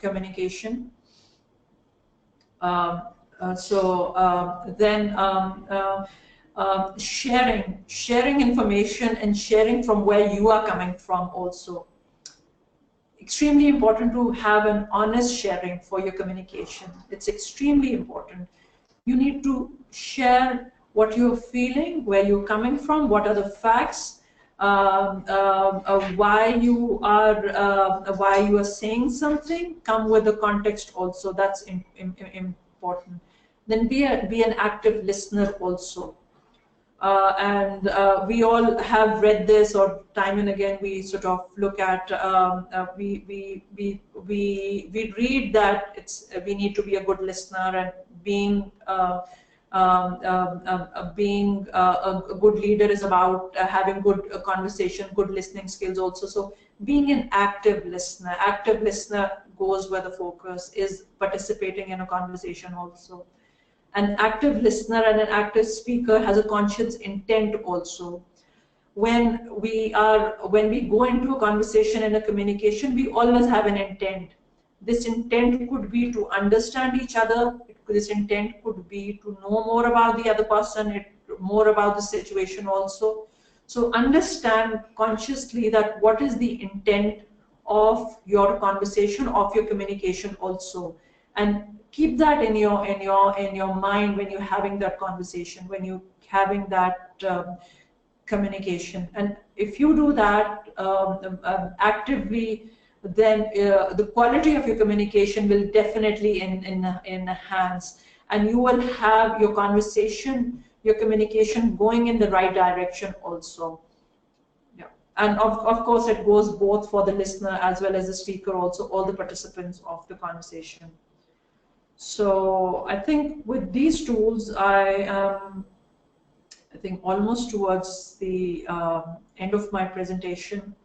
communication. Then sharing information and sharing from where you are coming from also. Extremely important to have an honest sharing for your communication. It's extremely important. You need to share what you're feeling, where you're coming from, what are the facts, why you are saying something. Come with the context also. That's important. Then be an active listener also. And we all have read this, or time and again we sort of look at we read that we need to be a good listener, and being a good leader is about having good conversation, good listening skills also. So being an active listener goes where the focus is, participating in a conversation also. An active listener and an active speaker has a conscious intent also. When we go into a conversation and a communication, we always have an intent. This intent could be to understand each other. This intent could be to know more about the other person, more about the situation also. So understand consciously that what is the intent of your conversation, of your communication also, and keep that in your mind when you're having that conversation, when you're having that communication. And if you do that actively, then the quality of your communication will definitely enhance, and you will have your conversation, your communication going in the right direction also. Yeah. And of course it goes both for the listener as well as the speaker also, all the participants of the conversation. So I think with these tools, I think almost towards the end of my presentation,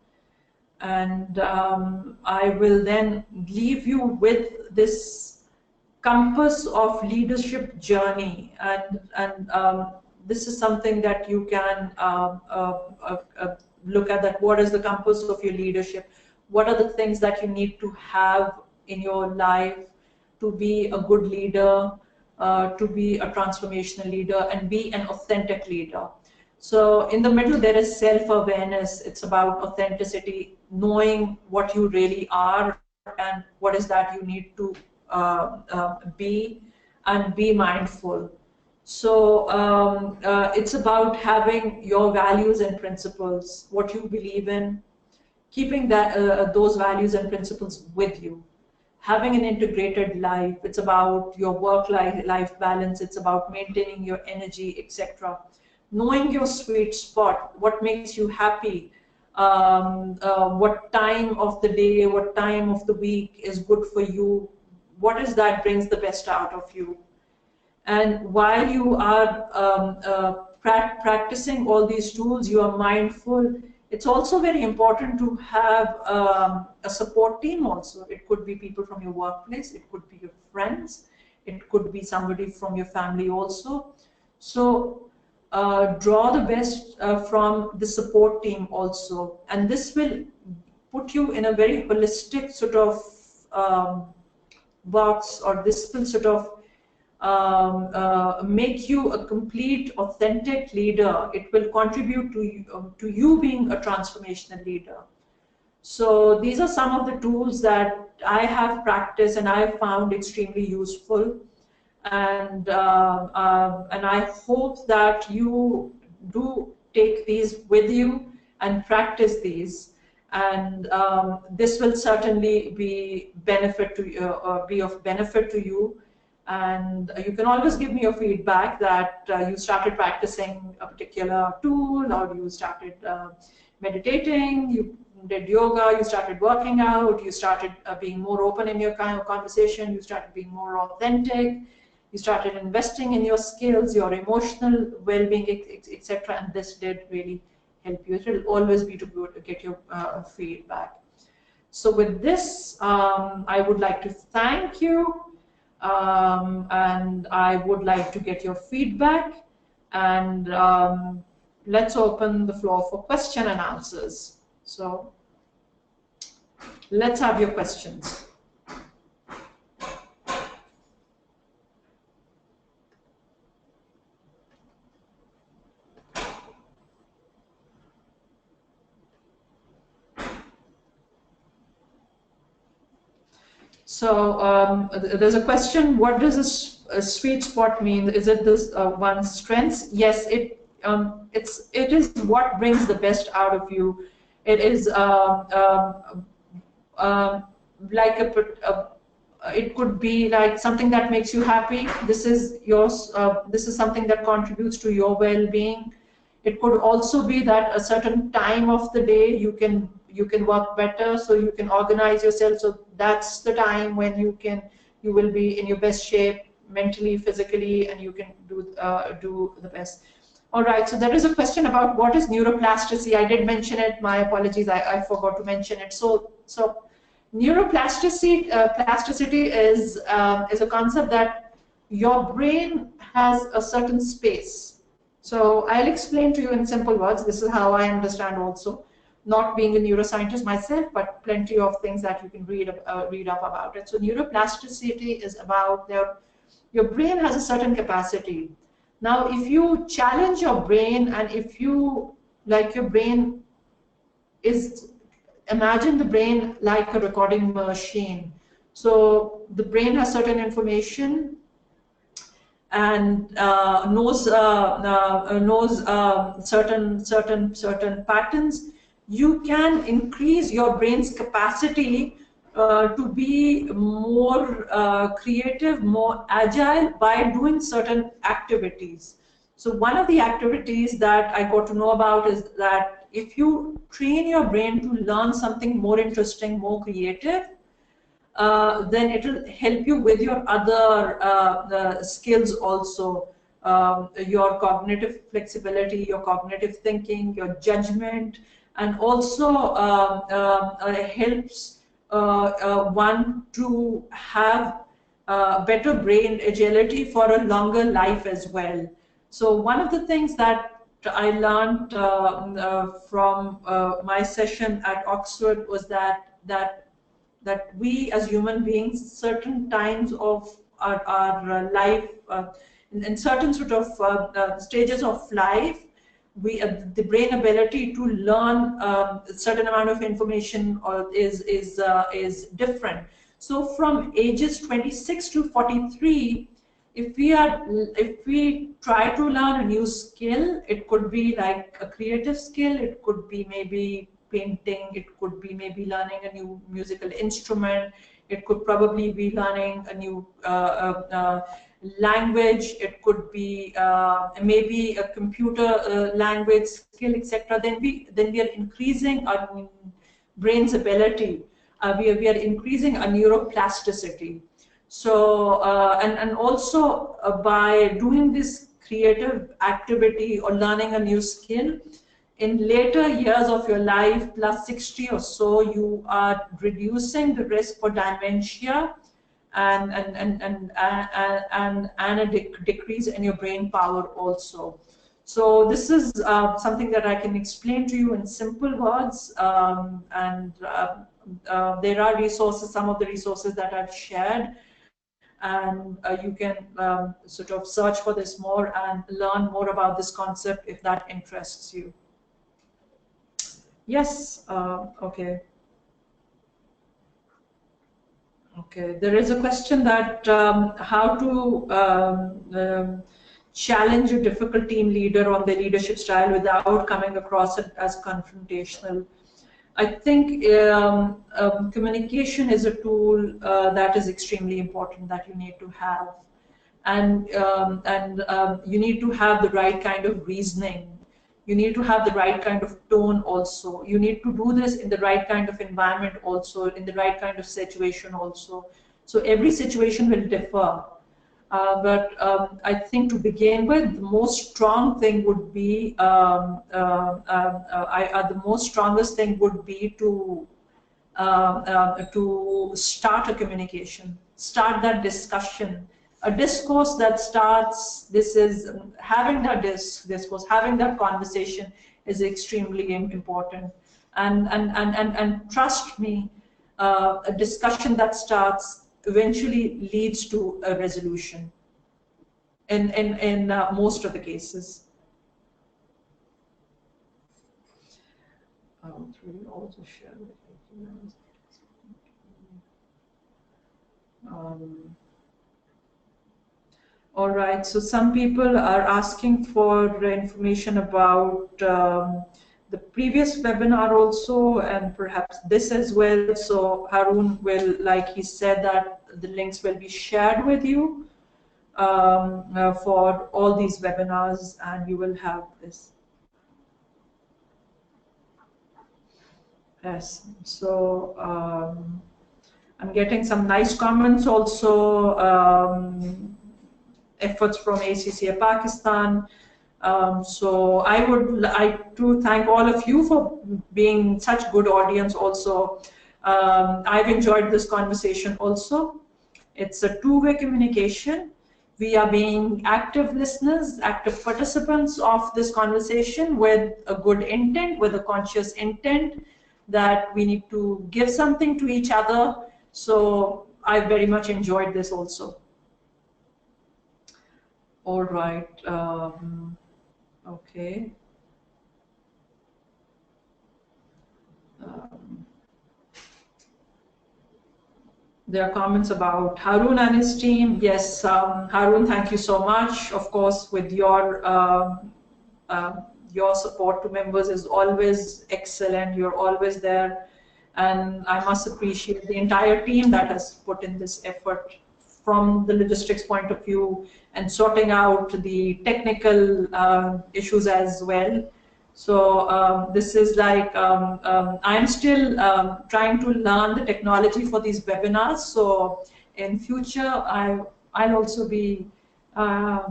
and I will then leave you with this compass of leadership journey, and this is something that you can look at, that what is the compass of your leadership, what are the things that you need to have in your life to be a good leader, to be a transformational leader, and be an authentic leader. So in the middle, there is self-awareness. It's about authenticity, knowing what you really are and what is that you need to be, and be mindful. So it's about having your values and principles, what you believe in, keeping those values and principles with you. Having an integrated life, it's about your work-life balance, it's about maintaining your energy, etc. Knowing your sweet spot, what makes you happy, what time of the day, what time of the week is good for you, what is that brings the best out of you. And while you are practicing all these tools, you are mindful. It's also very important to have a support team also. It could be people from your workplace, it could be your friends, it could be somebody from your family also. So draw the best from the support team also. And this will put you in a very holistic sort of box, or this will sort of make you a complete, authentic leader. It will contribute to you being a transformational leader. So these are some of the tools that I have practiced and I have found extremely useful. And I hope that you do take these with you and practice these. And this will certainly be be of benefit to you. And you can always give me your feedback that you started practicing a particular tool, or you started meditating, you did yoga, you started working out, you started being more open in your kind of conversation, you started being more authentic, you started investing in your skills, your emotional well-being, etc. And this did really help you. It will always be to get your feedback. So with this, I would like to thank you, and I would like to get your feedback, and let's open the floor for question and answers. So let's have your questions. So there's a question: what does a sweet spot mean? Is it this one's strengths? Yes, it is what brings the best out of you. It is like it could be like something that makes you happy. This is yours. This is something that contributes to your well-being. It could also be that a certain time of the day you can work better, so you can organize yourself. So that's the time when you will be in your best shape mentally, physically, and you can do the best. All right. So there is a question about what is neuroplasticity. I did mention it. My apologies. I forgot to mention it. So neuroplasticity plasticity is a concept that your brain has a certain space. So I'll explain to you in simple words. This is how I understand also, not being a neuroscientist myself, but plenty of things that you can read up about it. So neuroplasticity is about your brain has a certain capacity. Now, if you challenge your brain, and if you like your brain is, imagine the brain like a recording machine. So the brain has certain information and knows certain patterns. You can increase your brain's capacity to be more creative, more agile by doing certain activities. So one of the activities that I got to know about is that if you train your brain to learn something more interesting, more creative, then it will help you with your other skills also. Your cognitive flexibility, your cognitive thinking, your judgment, and also helps one to have better brain agility for a longer life as well. So one of the things that I learned from my session at Oxford was that we as human beings, certain times of our life, in certain sort of stages of life, the brain ability to learn a certain amount of information is different. So from ages 26 to 43, if we try to learn a new skill, it could be like a creative skill, it could be maybe painting, it could be maybe learning a new musical instrument, it could probably be learning a new language, it could be maybe a computer language skill, etc. Then we are increasing our brain's ability. We are increasing our neuroplasticity. So and also by doing this creative activity or learning a new skill, in later years of your life, plus 60 or so, you are reducing the risk for dementia and a decrease in your brain power also. So this is something that I can explain to you in simple words, and there are resources, some of the resources that I've shared, and you can sort of search for this more and learn more about this concept if that interests you. Yes, okay. Okay, there is a question that how to challenge a difficult team leader on their leadership style without coming across it as confrontational. I think communication is a tool that is extremely important that you need to have, and you need to have the right kind of reasoning. You need to have the right kind of tone also. You need to do this in the right kind of environment also, in the right kind of situation also. So every situation will differ. But I think to begin with, the most strong thing would be the most strongest thing would be to start a communication, start that discussion, a discourse that starts. This is having that discourse, having that conversation is extremely important, and trust me, a discussion that starts eventually leads to a resolution in most of the cases. Also share all right, so some people are asking for information about the previous webinar also, and perhaps this as well. So Harun will, like he said, that the links will be shared with you for all these webinars, and you will have this. Yes, so I'm getting some nice comments also. Efforts from ACCA Pakistan. So I would like to thank all of you for being such good audience also. I've enjoyed this conversation also. It's a two-way communication. We are being active listeners, active participants of this conversation with a good intent, with a conscious intent that we need to give something to each other. So I very much enjoyed this also. All right. Okay. There are comments about Harun and his team. Yes, Harun, thank you so much. Of course, with your support to members is always excellent. You're always there. And I must appreciate the entire team that has put in this effort from the logistics point of view and sorting out the technical issues as well. So this is like, I'm still trying to learn the technology for these webinars. So in future, I'll also be, I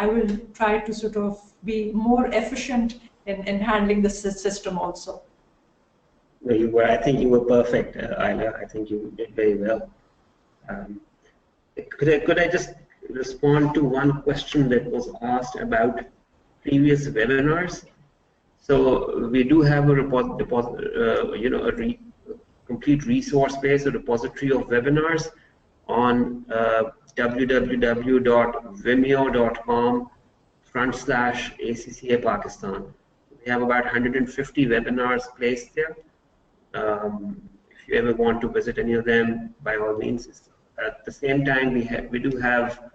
will try to sort of be more efficient in handling the system also. No, you were. I think you were perfect, Ayla. I think you did very well. Could I just respond to one question that was asked about previous webinars? So we do have a complete resource base, a repository of webinars on www.vimeo.com/ACCA Pakistan. We have about 150 webinars placed there. If you ever want to visit any of them, by all means. At the same time, we do have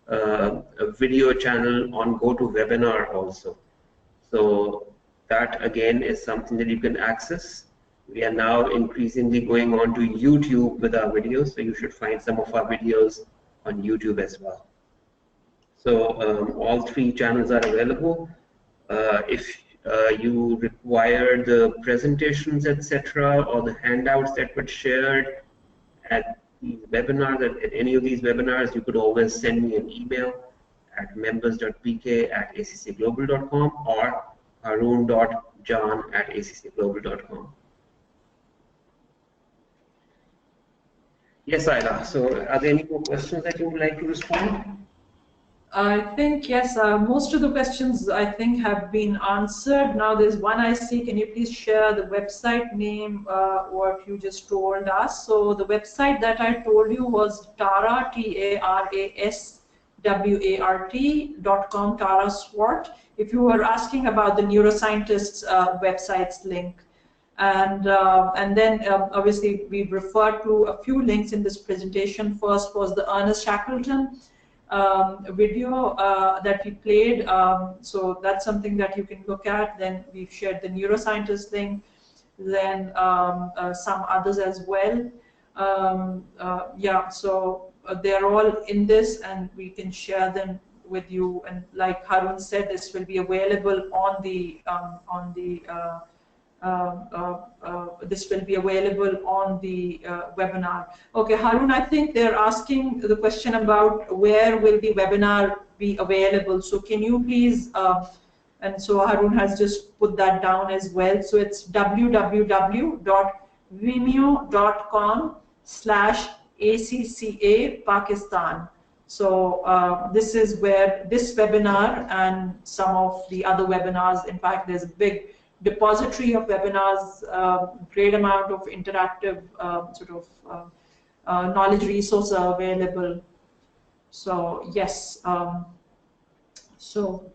a video channel on GoToWebinar also. So that again is something that you can access. We are now increasingly going on to YouTube with our videos, so you should find some of our videos on YouTube as well. So all three channels are available. If you require the presentations, etc., or the handouts that were shared at these webinars, at any of these webinars, you could always send me an email at members.pk@accglobal.com or harun.john@accglobal.com. Yes, Ayla. So are there any more questions that you would like to respond? I think, yes, most of the questions I think have been answered. Now there's one I see. Can you please share the website name, what you just told us? So the website that I told you was Tara, TARASWART.com, Tara Swart. If you were asking about the neuroscientists website's link. And then obviously we've referred to a few links in this presentation. First was the Ernest Shackleton video that we played. So that's something that you can look at. Then we've shared the neuroscientist link, then some others as well. Yeah, so they're all in this, and we can share them with you. And like Harun said, this will be available on the this will be available on the webinar. Okay, Harun, I think they're asking the question about where will the webinar be available. So can you please, and so Harun has just put that down as well. So it's www.vimeo.com/ACCA Pakistan. So this is where this webinar and some of the other webinars, in fact, there's a big depository of webinars, great amount of interactive knowledge resources are available. So yes, so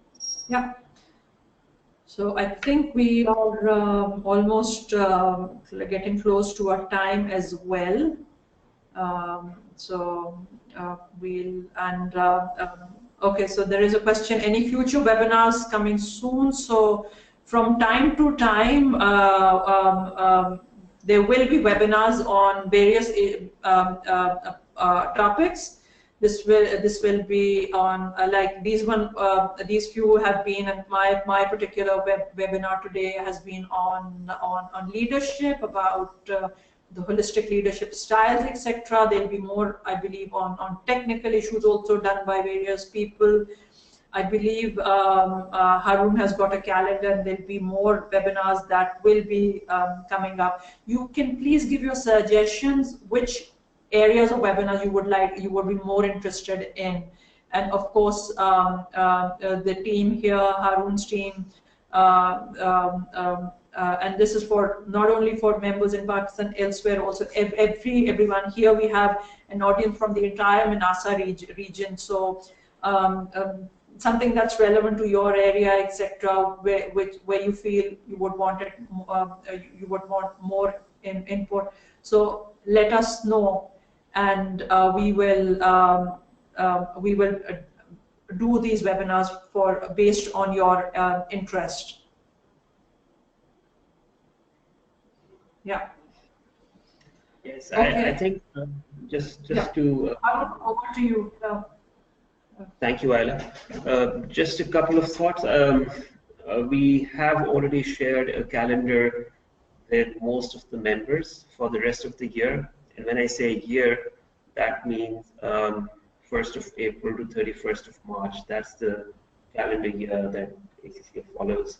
yeah. So I think we are almost getting close to our time as well. Okay, so there is a question, any future webinars coming soon? So from time to time, there will be webinars on various topics. This will be on like these few have been, and my particular webinar today has been on leadership, about the holistic leadership styles, etc. There'll be more, I believe, on technical issues also done by various people. I believe Harun has got a calendar, and there'll be more webinars that will be coming up. You can please give your suggestions, which areas of webinars you would be more interested in. And of course, the team here, Harun's team, and this is for not only for members in Pakistan, elsewhere also, everyone here. We have an audience from the entire Manasa region. So something that's relevant to your area, etc., where you feel you would want it, you would want more input. So let us know, and we will do these webinars based on your interest. Yeah. Yes, okay. I think just yeah. to. Over to you. Thank you, Ayla. Just a couple of thoughts. We have already shared a calendar with most of the members for the rest of the year. And when I say year, that means 1st of April to 31st of March. That's the calendar year that ACCA follows.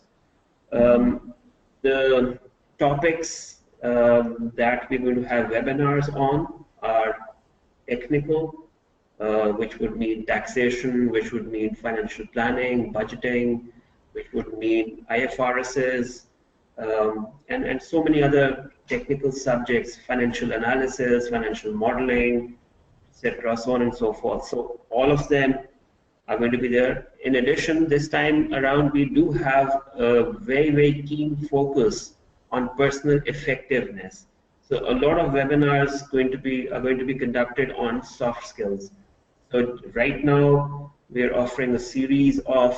The topics that we're going to have webinars on are technical, which would mean taxation, which would mean financial planning, budgeting, which would mean IFRSs, and so many other technical subjects, financial analysis, financial modeling, etc., so on and so forth. So all of them are going to be there. In addition, this time around, we do have a very, very keen focus on personal effectiveness. So a lot of webinars are going to be conducted on soft skills. So right now, we're offering a series of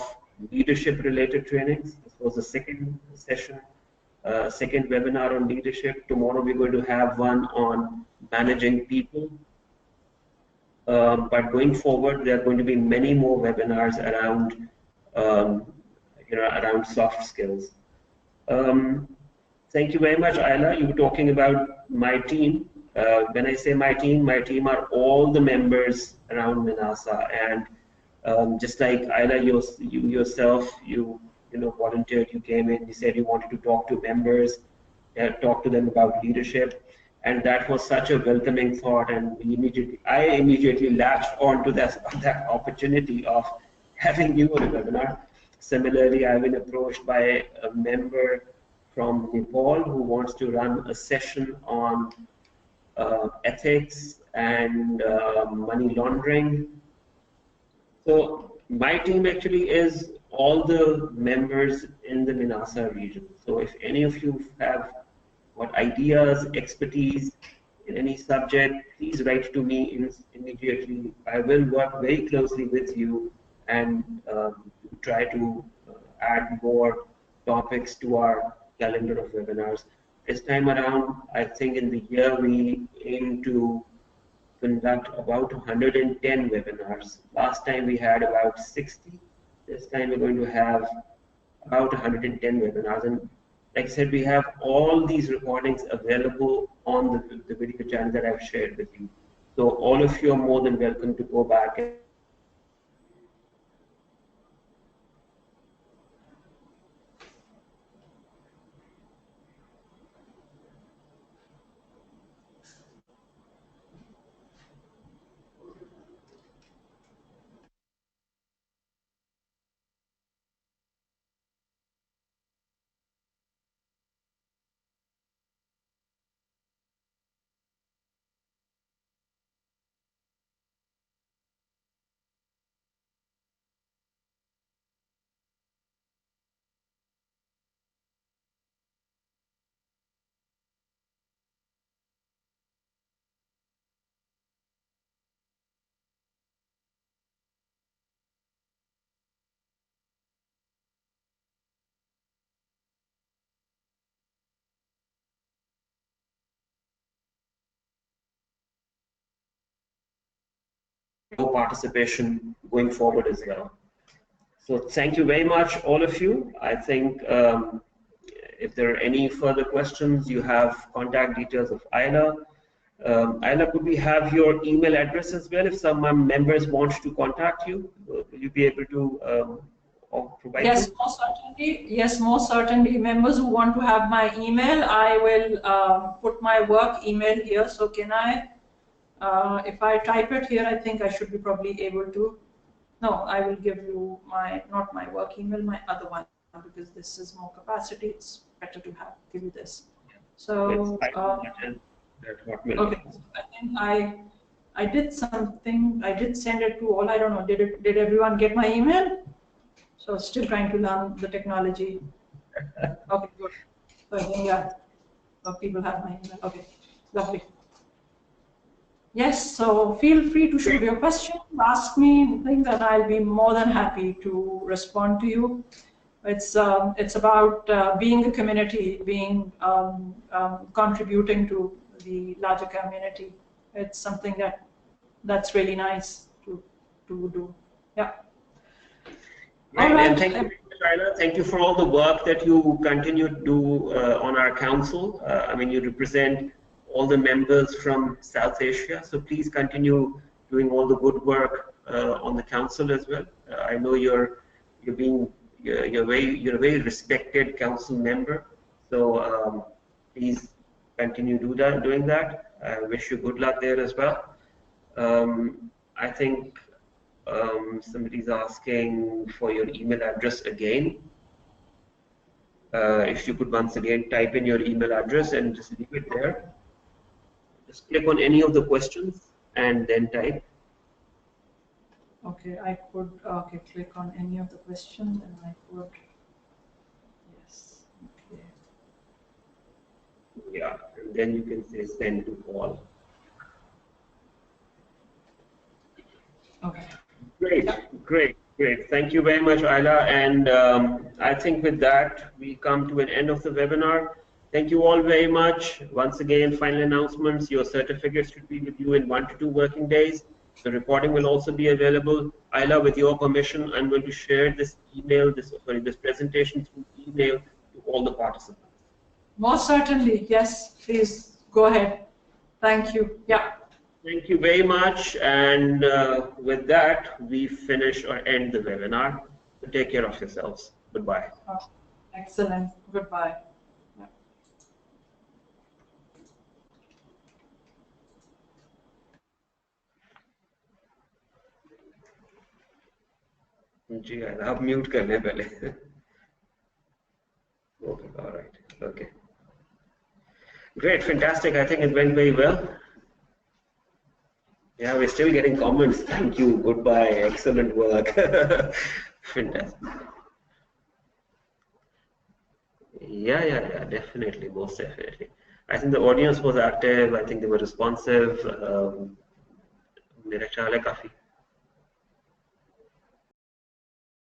leadership-related trainings. This was the second session, second webinar on leadership. Tomorrow, we're going to have one on managing people. But going forward, there are going to be many more webinars around, around soft skills. Thank you very much, Ayla. You were talking about my team. When I say my team are all the members around Manasa. And just like Ayla, you yourself, you volunteered, you came in, you said you wanted to talk to members, talk to them about leadership. And that was such a welcoming thought, and I immediately latched onto that opportunity of having you on a webinar. Similarly, I've been approached by a member from Nepal who wants to run a session on ethics and money laundering. So my team actually is all the members in the Minasa region. So if any of you have got ideas, expertise in any subject, please write to me immediately. I will work very closely with you and try to add more topics to our calendar of webinars. This time around, I think in the year we aim to conduct about 110 webinars. Last time we had about 60. This time we're going to have about 110 webinars. And like I said, we have all these recordings available on the video channel that I've shared with you. So all of you are more than welcome to go back and participation going forward as well. So thank you very much, all of you. I think if there are any further questions, you have contact details of Ayla. Ayla, could we have your email address as well if some members want to contact you? Will you be able to provide Yes, them? most certainly. Yes, most certainly. Members who want to have my email, I will put my work email here. So can I, if I type it here, I think I should be probably able to. No, I will give you my, not my work email, my other one, because this is more capacity. It's better to have, give you this. Let's So, type that Hotmail. okay, so I think I did something, I did send it to all, I don't know, did everyone get my email? So still trying to learn the technology. Okay, good. So I think, yeah, so people have my email. Okay, lovely. Yes, so feel free to shoot your question, ask me things, and I'll be more than happy to respond to you. It's about being a community, being contributing to the larger community. It's something that's really nice to do. Yeah. All Great, and right. thank you, Shaila. Thank you for all the work that you continue to do on our council. I mean, you represent all the members from South Asia, so please continue doing all the good work on the council as well. I know you're being you're a very respected council member, so please continue doing that. I wish you good luck there as well. I think somebody's asking for your email address again. If you could once again type in your email address and just leave it there. Just click on any of the questions and then type. Okay, I could okay click on any of the questions and I could yes. Okay. Yeah, and then you can say send to all. Okay. Great, Yeah. great, great. Thank you very much, Ayla. And I think with that, we come to an end of the webinar. Thank you all very much. Once again, final announcements. Your certificates should be with you in 1 to 2 working days. The recording will also be available. Ayla, with your permission, I'm going to share this this presentation through email to all the participants. Most certainly, yes. Please go ahead. Thank you. Yeah. Thank you very much. And with that, we finish or end the webinar. So take care of yourselves. Goodbye. Oh, excellent. Goodbye. जी आप mute कर लें पहले. Okay, all right. Okay. Great, fantastic. I think it went very well. Yeah, we're still getting comments. Thank you. Goodbye. Excellent work. Fantastic. Yeah. Definitely, most definitely. I think the audience was active. I think they were responsive. मेरा ख्याल है काफी